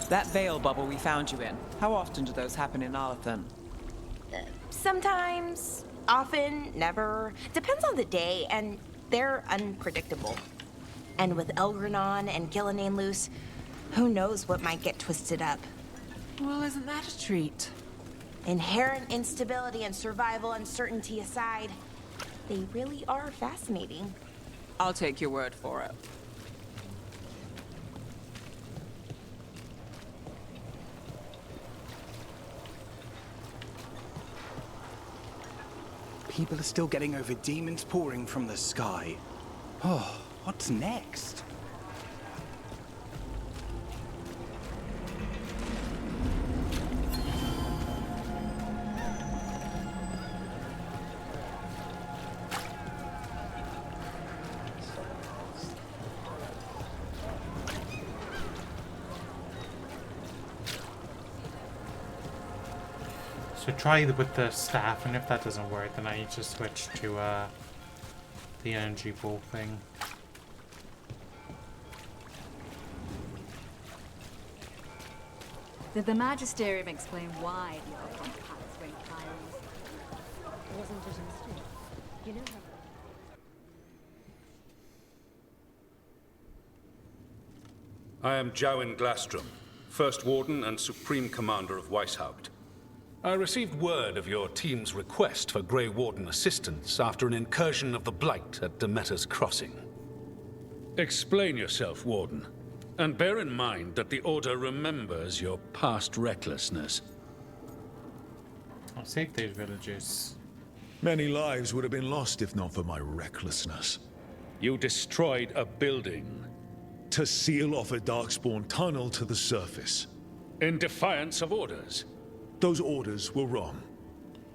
That veil bubble we found you in, how often do those happen in Arlathan? Sometimes, often, never. Depends on the day, and they're unpredictable. And with Elgranon and Gillenane loose, who knows what might get twisted up. Well, isn't that a treat? Inherent instability and survival uncertainty aside, they really are fascinating. I'll take your word for it. People are still getting over demons pouring from the sky. Oh, what's next? So try with the staff, and if that doesn't work, then I need to switch to the energy ball thing. Did the Magisterium explain why the Archon Palace went tireless? Wasn't it a mystery? You know how... I am Jowin Glastrom, First Warden and Supreme Commander of Weishaupt. I received word of your team's request for Grey Warden assistance after an incursion of the Blight at Demeter's Crossing. Explain yourself, Warden, and bear in mind that the Order remembers your past recklessness. I'll save those villagers. Many lives would have been lost if not for my recklessness. You destroyed a building. To seal off a Darkspawn tunnel to the surface. In defiance of orders. Those orders were wrong,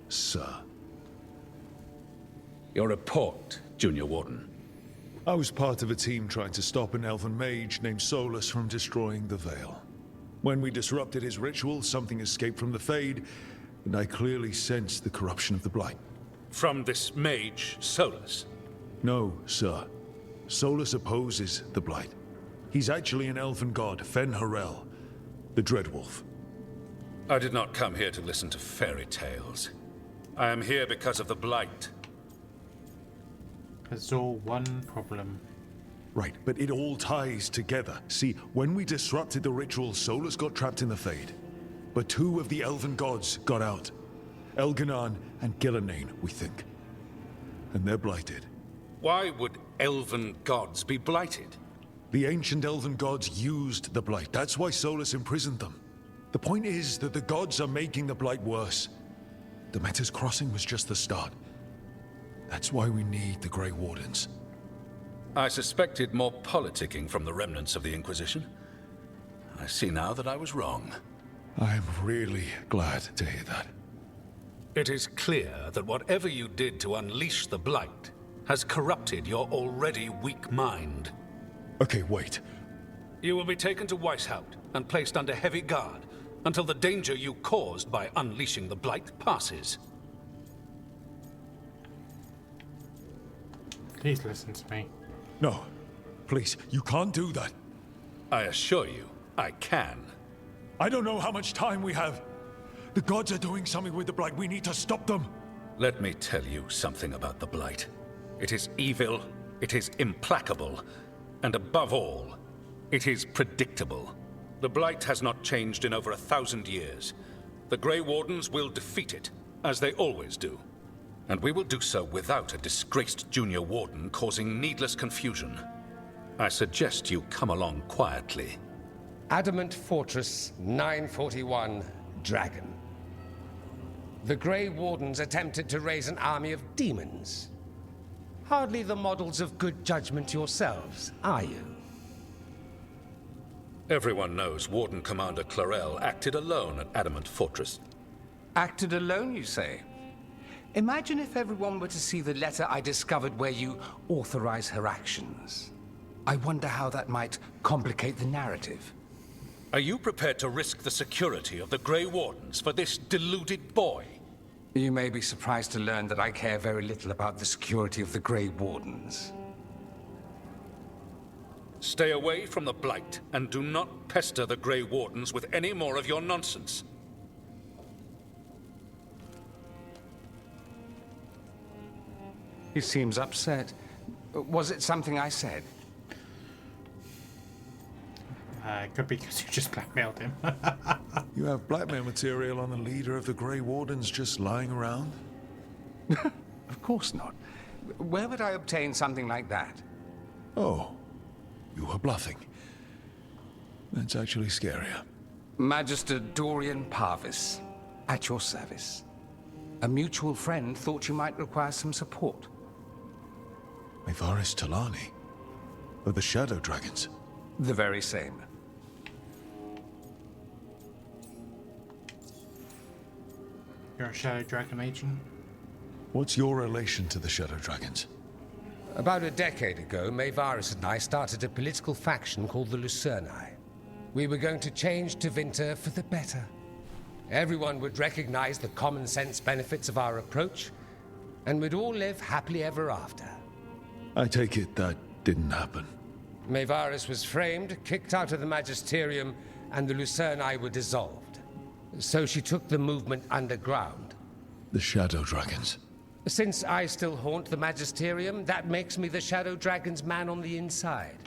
sir. Your report, Junior Warden. I was part of a team trying to stop an elven mage named Solus from destroying the Veil. When we disrupted his ritual, something escaped from the Fade, and I clearly sensed the corruption of the Blight. From this mage, Solus? No, sir. Solus opposes the Blight. He's actually an elven god, Fen Harel, the Dreadwolf. I did not come here to listen to fairy tales. I am here because of the Blight. There's all one problem. Right, but it all ties together. See, when we disrupted the ritual, Solus got trapped in the Fade. But two of the elven gods got out. Elganon and Gillenane, we think. And they're blighted. Why would elven gods be blighted? The ancient elven gods used the Blight. That's why Solus imprisoned them. The point is that the gods are making the Blight worse. Demeter's Crossing was just the start. That's why we need the Grey Wardens. I suspected more politicking from the remnants of the Inquisition. I see now that I was wrong. I'm really glad to hear that. It is clear that whatever you did to unleash the Blight has corrupted your already weak mind. Okay, wait. You will be taken to Weishaupt and placed under heavy guard until the danger you caused by unleashing the Blight passes. Please listen to me. No. Please, you can't do that. I assure you, I can. I don't know how much time we have. The gods are doing something with the Blight. We need to stop them. Let me tell you something about the Blight. It is evil, it is implacable, and above all, it is predictable. The Blight has not changed in over 1,000 years. The Grey Wardens will defeat it, as they always do. And we will do so without a disgraced junior warden causing needless confusion. I suggest you come along quietly. Adamant Fortress 941, Dragon. The Grey Wardens attempted to raise an army of demons. Hardly the models of good judgment yourselves, are you? Everyone knows Warden Commander Clarel acted alone at Adamant Fortress. Acted alone, you say? Imagine if everyone were to see the letter I discovered where you authorize her actions. I wonder how that might complicate the narrative. Are you prepared to risk the security of the Grey Wardens for this deluded boy? You may be surprised to learn that I care very little about the security of the Grey Wardens. Stay away from the Blight, and do not pester the Grey Wardens with any more of your nonsense. He seems upset. Was it something I said? It could be because you just blackmailed him. You have blackmail material on the leader of the Grey Wardens just lying around? Of course not. Where would I obtain something like that? Oh, you were bluffing. That's actually scarier. Magister Dorian Parvis, at your service. A mutual friend thought you might require some support. Mevaris Talani? Of the Shadow Dragons? The very same. You're a Shadow Dragon agent? What's your relation to the Shadow Dragons? About a decade ago, Mevaris and I started a political faction called the Lucerni. We were going to change Tevinter for the better. Everyone would recognize the common sense benefits of our approach, and we'd all live happily ever after. I take it that didn't happen. Mevaris was framed, kicked out of the Magisterium, and the Lucerni were dissolved. So she took the movement underground. The Shadow Dragons. Since I still haunt the Magisterium, that makes me the Shadow Dragon's man on the inside.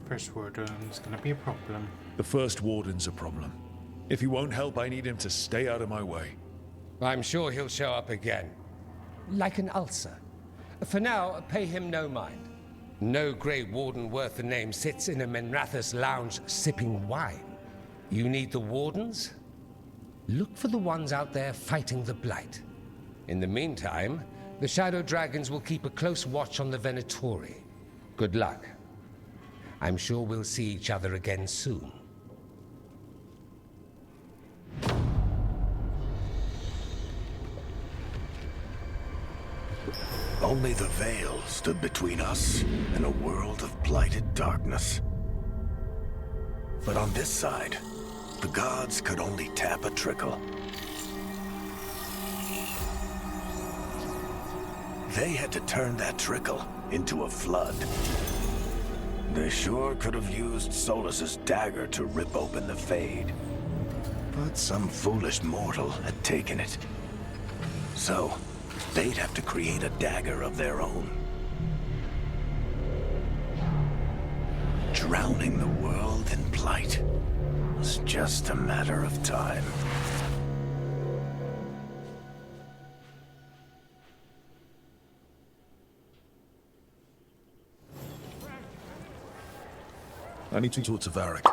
First Warden's gonna be a problem. The First Warden's a problem. If he won't help, I need him to stay out of my way. I'm sure he'll show up again. Like an ulcer. For now, pay him no mind. No Grey Warden worth the name sits in a Menrathus lounge sipping wine. You need the Wardens? Look for the ones out there fighting the Blight. In the meantime, the Shadow Dragons will keep a close watch on the Venatori. Good luck. I'm sure we'll see each other again soon. Only the veil stood between us and a world of blighted darkness. But on this side, the gods could only tap a trickle. They had to turn that trickle into a flood. They sure could have used Solus's dagger to rip open the Fade. But some foolish mortal had taken it. So, they'd have to create a dagger of their own. Drowning the world in blight was just a matter of time. I need to talk to Varric.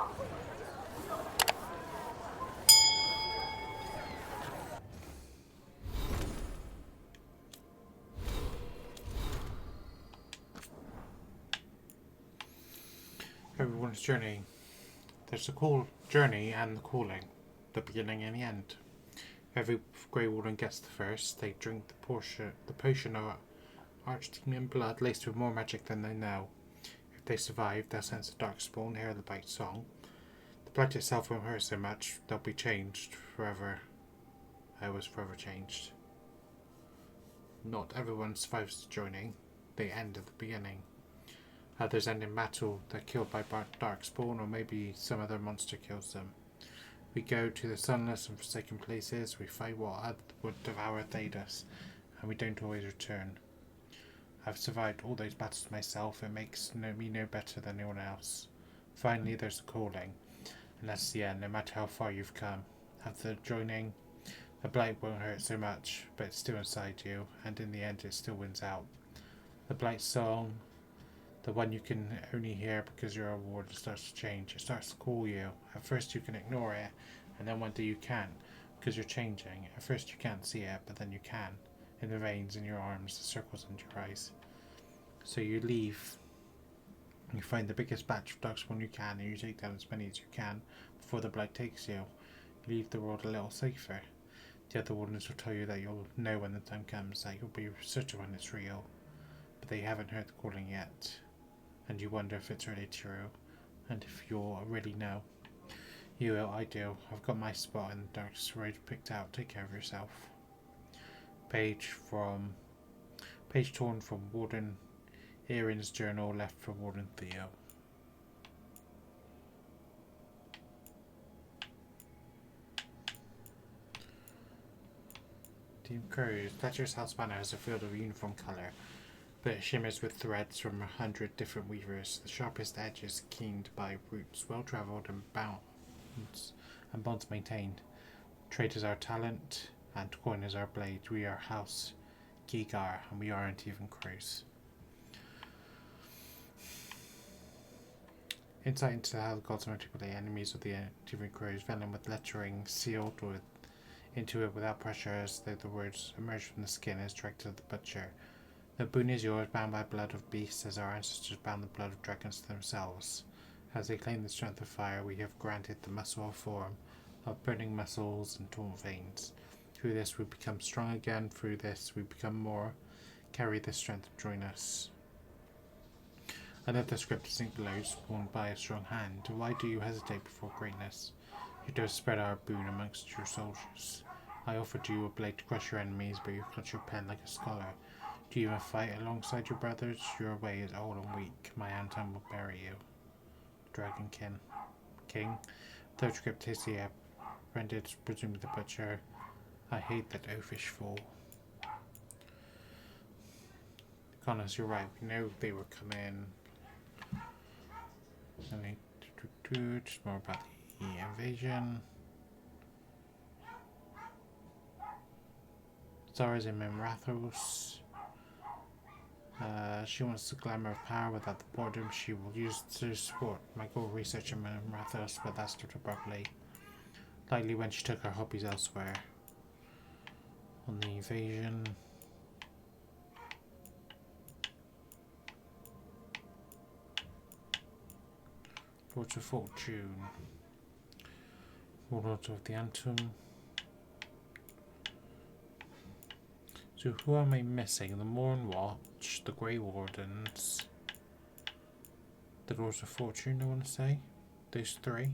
Everyone's journey. There's a call journey and the calling, the beginning and the end. Every Grey Warden gets the first. They drink the potion of archdemon blood laced with more magic than they know. If they survive, they'll sense the darkspawn, hear the Blight song. The Blight itself won't hurt so much. They'll be changed forever. I was forever changed. Not everyone survives the joining. They end at the beginning. Others end in battle. They're killed by darkspawn, or maybe some other monster kills them. We go to the sunless and forsaken places. We fight what would devour Thedas, and we don't always return. I've survived all those battles myself. It makes me no better than anyone else. Finally, there's a calling, and that's the end. No matter how far you've come, after joining, The blight won't hurt so much, but it's still inside you, and in the end it still wins out. The blight song, the one you can only hear because you're a warden, starts to change. It starts to call you. At first you can ignore it, and then one day you can't, because you're changing. At first you can't see it, but then you can. In the veins in your arms, the circles under your eyes. So you leave. You find the biggest batch of darkspawn you can, and you take down as many as you can before the blight takes you. You leave the world a little safer. The other wardens will tell you that you'll know when the time comes, that you'll be certain when it's real. But they haven't heard the calling yet. And you wonder if it's really true, and if you'll really know. You will, I do. I've got my spot in the darkest road picked out. Take care of yourself. Page torn from Warden Erin's journal, left for Warden Theo. Team Crows. Thatcher's house banner has a field of uniform colour, but it shimmers with threads from 100 different weavers. The sharpest edges keened by roots, well travelled and bonds maintained. Trade is our talent, and coin is our blade. We are House Gigar, and we aren't even crows. Insight into how the gods manipulate enemies of the Antivan Crows, venom with lettering sealed into it without pressure, as though the words emerge from the skin, is directed at the butcher. The boon is yours, bound by blood of beasts, as our ancestors bound the blood of dragons to themselves. As they claim the strength of fire, we have granted the muscle of form, of burning muscles and torn veins. Through this we become strong again, through this we become more. Carry this strength and join us. Another script is ink below, spawned by a strong hand. Why do you hesitate before greatness? You don't spread our boon amongst your soldiers. I offered you a blade to crush your enemies, but you clutch your pen like a scholar. Do you even fight alongside your brothers? Your way is old and weak. My Anton will bury you. Dragonkin. King. Third script is the rendered, presumably the butcher. I hate that oafish fool. Connors, you're right. We know they were coming. Just more about the invasion. Zara's in Minrathos. She wants the glamour of power without the boredom she will use to support my goal research in Minrathos, but that stopped abruptly. Likely when she took her hobbies elsewhere. On the invasion. Lords of Fortune. Lords of the Antum. So who am I missing? The Morn Watch, the Grey Wardens, the Lords of Fortune, I want to say. Those three.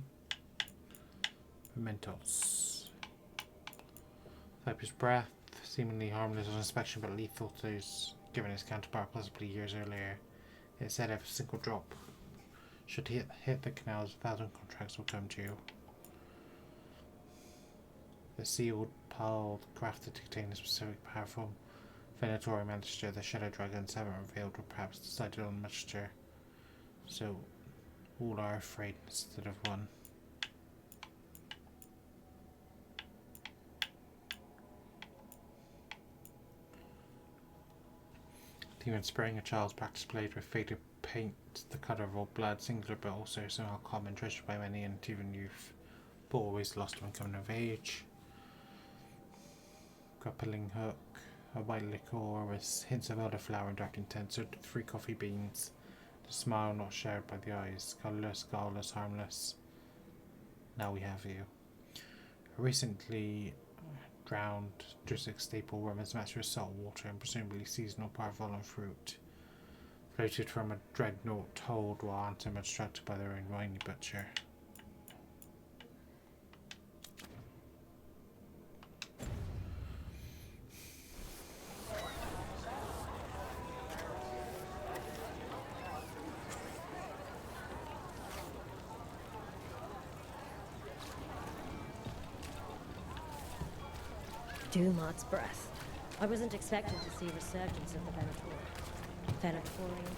Mementos. Viper's Breath, seemingly harmless on inspection but lethal to those given his counterpart possibly years earlier. It said if a single drop should hit the canals, 1,000 contracts will come due. The sealed pile crafted to contain a specific powerful Venatori mixture the Shadow Dragons haven't revealed, or perhaps decided on the mixture. So all are afraid instead of one. Demon spraying a child's practice blade with faded paint, the colour of all blood, singular but also somehow common, treasured by many and even youth, but always lost when coming of age. Grappling hook, a white liqueur with hints of elderflower and dark intent, so 3 coffee beans, the smile not shared by the eyes, colourless, guileless, harmless. Now we have you. A recently drowned Drusic staple worm matched with salt water and presumably seasonal parvolan fruit. Floated from a dreadnought hold while Antim instructed by their own whiny butcher. Dumat's breath. I wasn't expecting to see a resurgence of the Venatorian.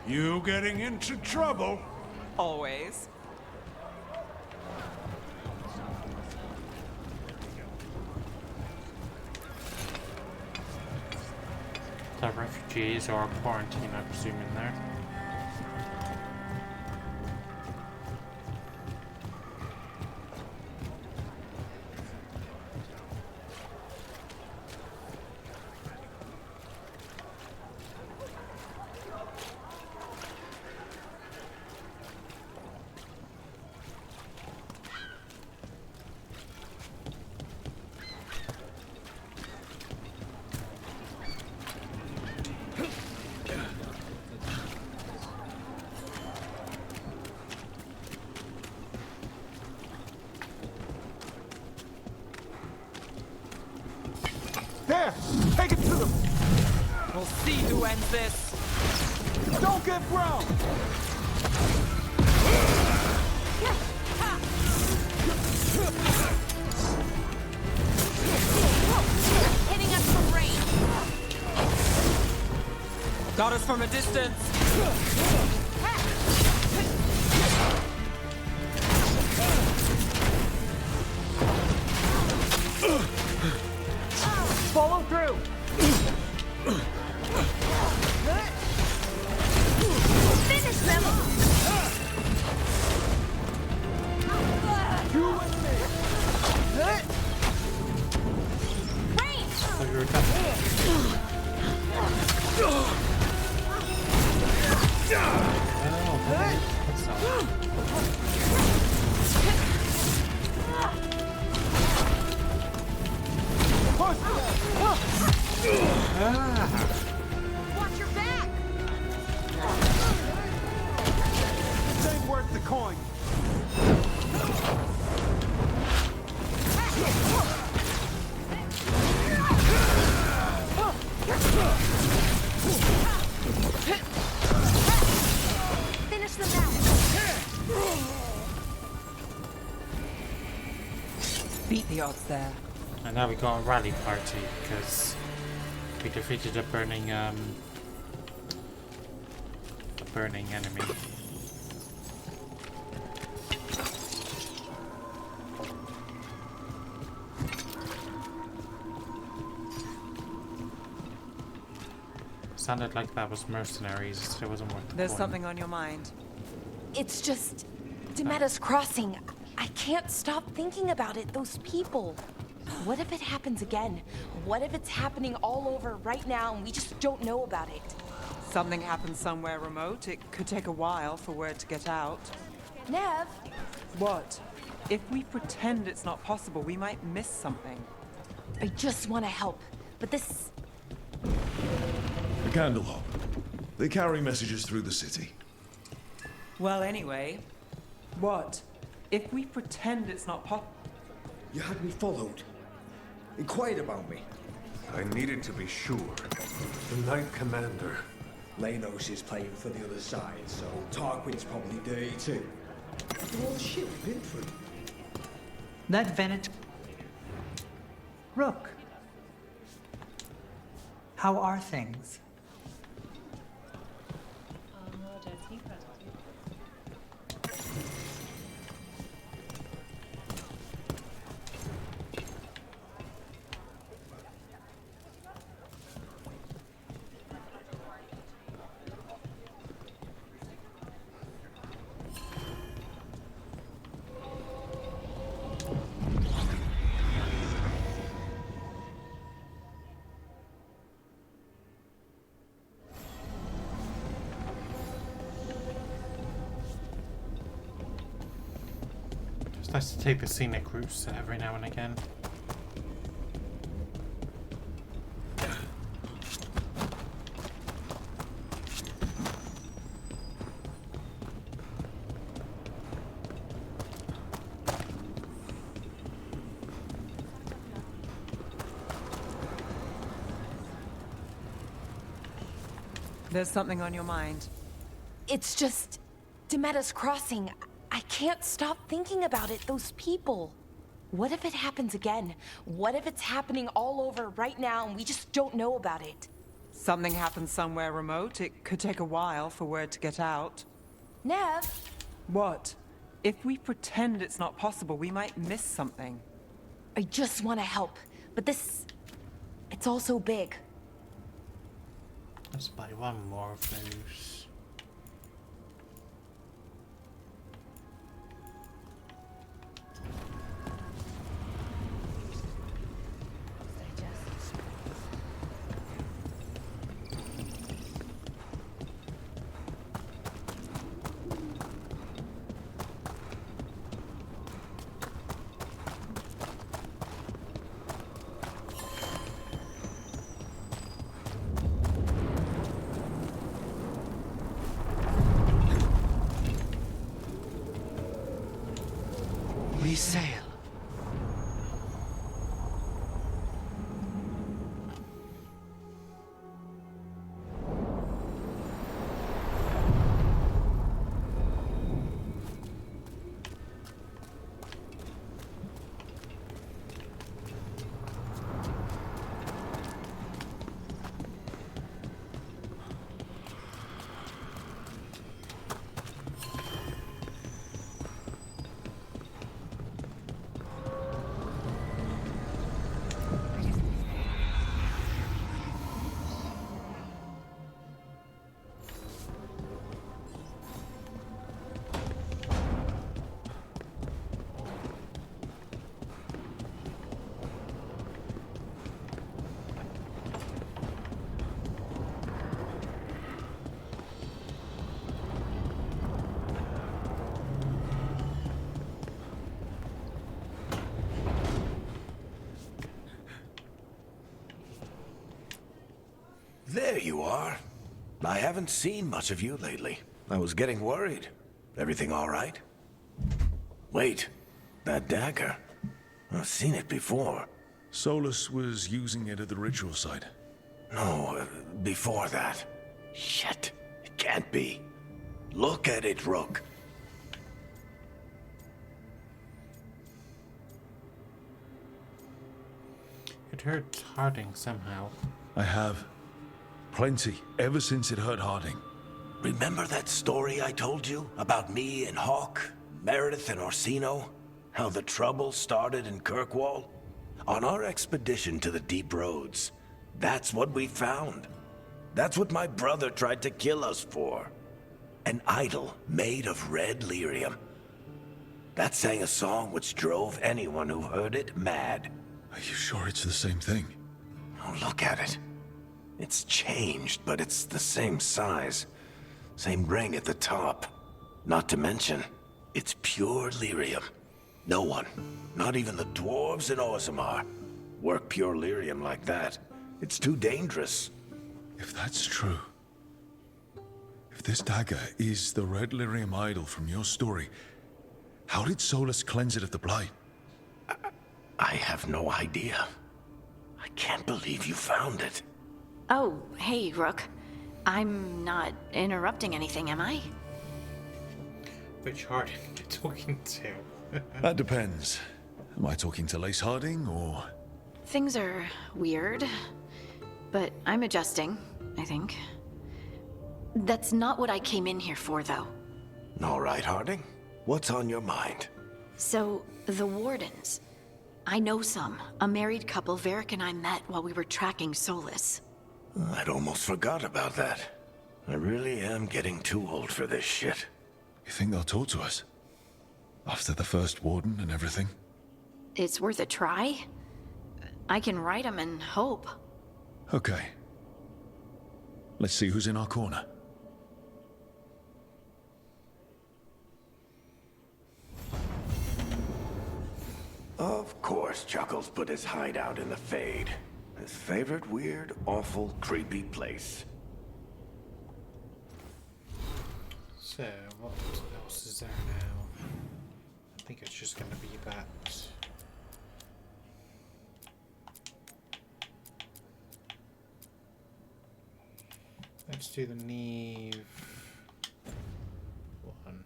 You getting into trouble? Always. The refugees or quarantine, I presume, in there. There! Take it to them! We'll see who ends this. Don't get thrown! Hitting us from range. Got us from a distance. Follow through! Finish them! You with me! Range! Oh, you're attacking. Watch your back! This ain't worth the coin. Finish them now! Beat the odds there. And now we got a rally party because we defeated a burning enemy. Sounded like that was mercenaries. It wasn't worth the There's coin. something on your mind. It's just Demetta's Crossing. I can't stop thinking about it. Those people. What if it happens again? What if it's happening all over right now and we just don't know about it? Something happens somewhere remote. It could take a while for word to get out. Nev? What? If we pretend it's not possible, we might miss something. I just want to help, but this... The Candlehop. They carry messages through the city. Well, anyway, what? If we pretend it's not possible... You had me followed. Inquired about me. I needed to be sure. The Knight Commander. Lanos is playing for the other side, so Tarquin's probably dirty too. After all the shit we've been through. That Venet... Rook. How are things? It's nice to take the scenic routes every now and again. There's something on your mind. It's just Demetta's Crossing. I can't stop thinking about it. Those people. What if it happens again? What if it's happening all over right now and we just don't know about it? Something happened somewhere remote. It could take a while for word to get out. Nev? What? If we pretend it's not possible, we might miss something. I just want to help, but this... it's all so big. Let's buy one more of those. We sail. There you are. I haven't seen much of you lately. I was getting worried. Everything all right? Wait, that dagger. I've seen it before. Solus was using it at the ritual site. No, before that. Shit, it can't be. Look at it, Rook. It hurts Harding somehow. I have. Plenty, ever since it hurt Harding. Remember that story I told you about me and Hawk, Meredith and Orsino? How the trouble started in Kirkwall? On our expedition to the Deep Roads, that's what we found. That's what my brother tried to kill us for. An idol made of red lyrium. That sang a song which drove anyone who heard it mad. Are you sure it's the same thing? Oh, look at it. It's changed, but it's the same size. Same ring at the top. Not to mention, it's pure lyrium. No one, not even the dwarves in Orzammar, work pure lyrium like that. It's too dangerous. If that's true, if this dagger is the red lyrium idol from your story, how did Solus cleanse it of the blight? I have no idea. I can't believe you found it. Oh, hey, Rook. I'm not interrupting anything, am I? Which Harding am I talking to? That depends. Am I talking to Lace Harding, or...? Things are weird, but I'm adjusting, I think. That's not what I came in here for, though. All right, Harding. What's on your mind? So, the Wardens. I know some. A married couple Varric and I met while we were tracking Solus. I'd almost forgot about that. I really am getting too old for this shit. You think they'll talk to us? After the first warden and everything? It's worth a try. I can write them and hope. Okay. Let's see who's in our corner. Of course, Chuckles put his hideout in the Fade. His favorite weird, awful, creepy place. So, what else is there now? I think it's just going to be that. Let's do the Neve one.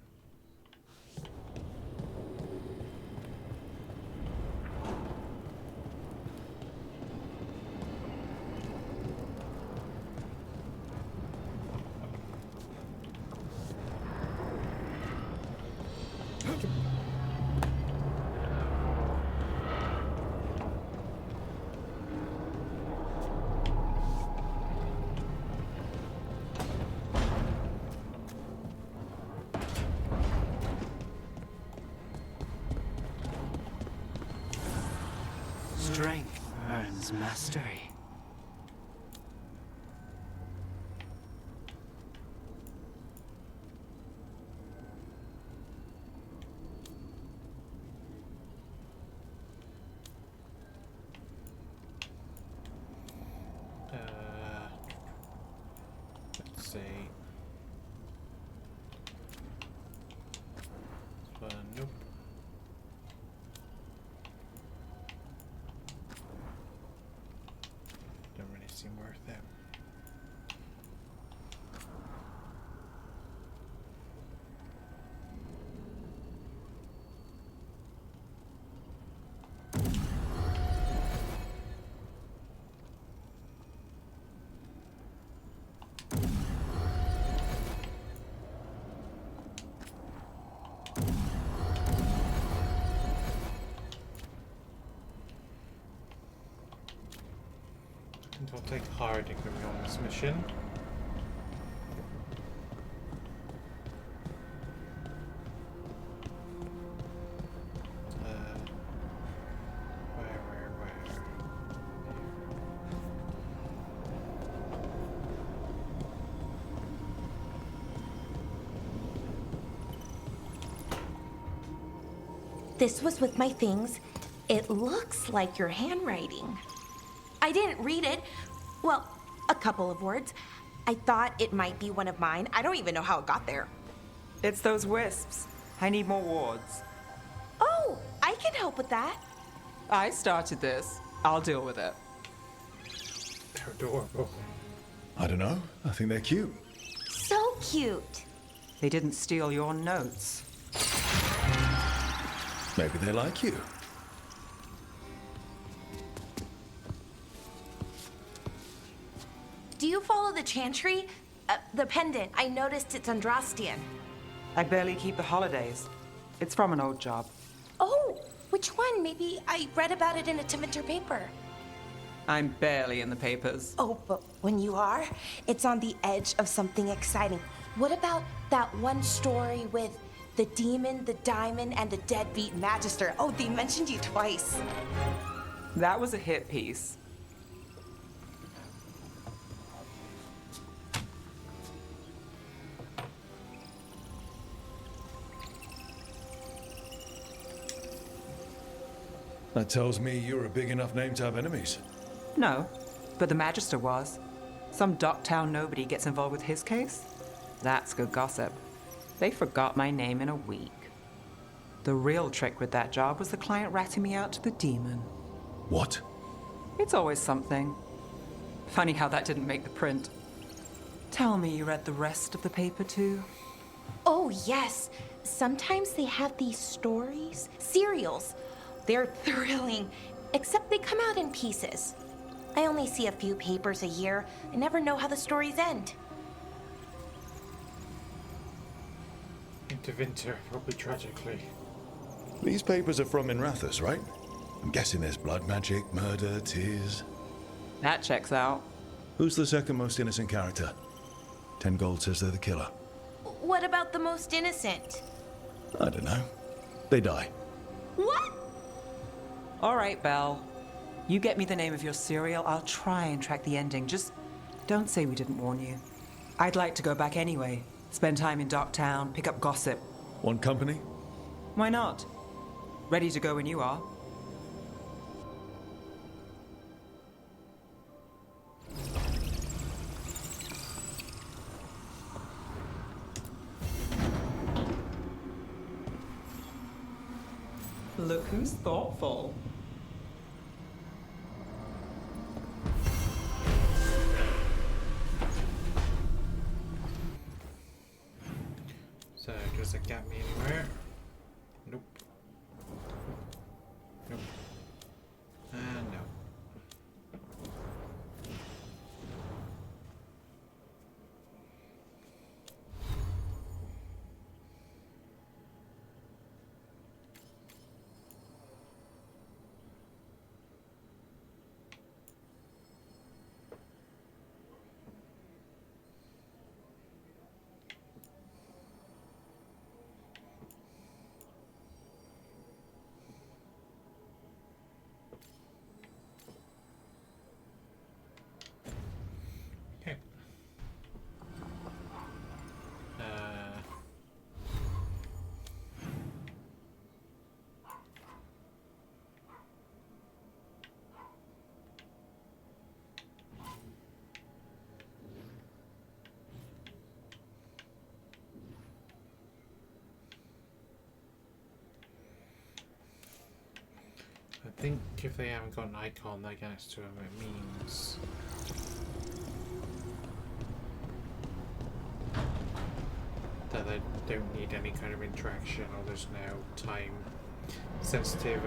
Strength earns mastery. Let's see. Nope. Don't really seem worth it. It will take hard if we're on this mission. Where? This was with my things. It looks like your handwriting. I didn't read it. Well, a couple of words. I thought it might be one of mine. I don't even know how it got there. It's those wisps. I need more wards. Oh, I can help with that. I started this. I'll deal with it. They're adorable. I don't know. I think they're cute. So cute. They didn't steal your notes. Maybe they like you. Do you follow the chantry? The pendant. I noticed it's Andrastian. I barely keep the holidays. It's from an old job. Oh, which one? Maybe I read about it in a Timenter paper. I'm barely in the papers. Oh, but when you are, it's on the edge of something exciting. What about that one story with the demon, the diamond, and the deadbeat magister? Oh, they mentioned you twice. That was a hit piece. That tells me you're a big enough name to have enemies. No, but the Magister was. Some Docktown nobody gets involved with his case. That's good gossip. They forgot my name in a week. The real trick with that job was the client ratting me out to the demon. What? It's always something. Funny how that didn't make the print. Tell me you read the rest of the paper too? Oh, yes. Sometimes they have these stories, serials. They're thrilling, except they come out in pieces. I only see a few papers a year. I never know how the stories end. Into winter, probably tragically. These papers are from Minrathous, right? I'm guessing there's blood magic, murder, tears. That checks out. Who's the second most innocent character? 10 gold says they're the killer. What about the most innocent? I don't know. They die. What? All right, Belle. You get me the name of your serial, I'll try and track the ending. Just don't say we didn't warn you. I'd like to go back anyway. Spend time in Docktown, pick up gossip. Want company? Why not? Ready to go when you are. Look who's thoughtful. So, does it get me anywhere? Nope. Nope. No. think if they haven't got an icon like next to them, it means that they don't need any kind of interaction, or there's no time sensitive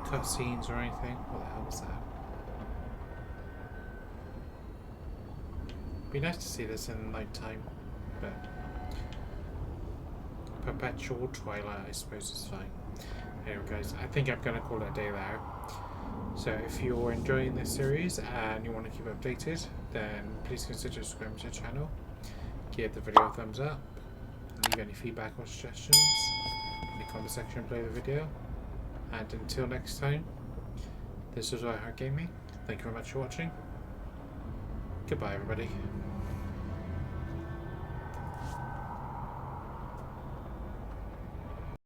cutscenes or anything. What the hell was that? Be nice to see this in night time, but perpetual twilight I suppose is fine. Anyway guys, I think I'm gonna call it a day there. So if you're enjoying this series and you want to keep updated, then please consider subscribing to the channel, give the video a thumbs up, leave any feedback or suggestions in the comment section below the video. And until next time, this is Veilguard Gaming. Thank you very much for watching. Goodbye everybody.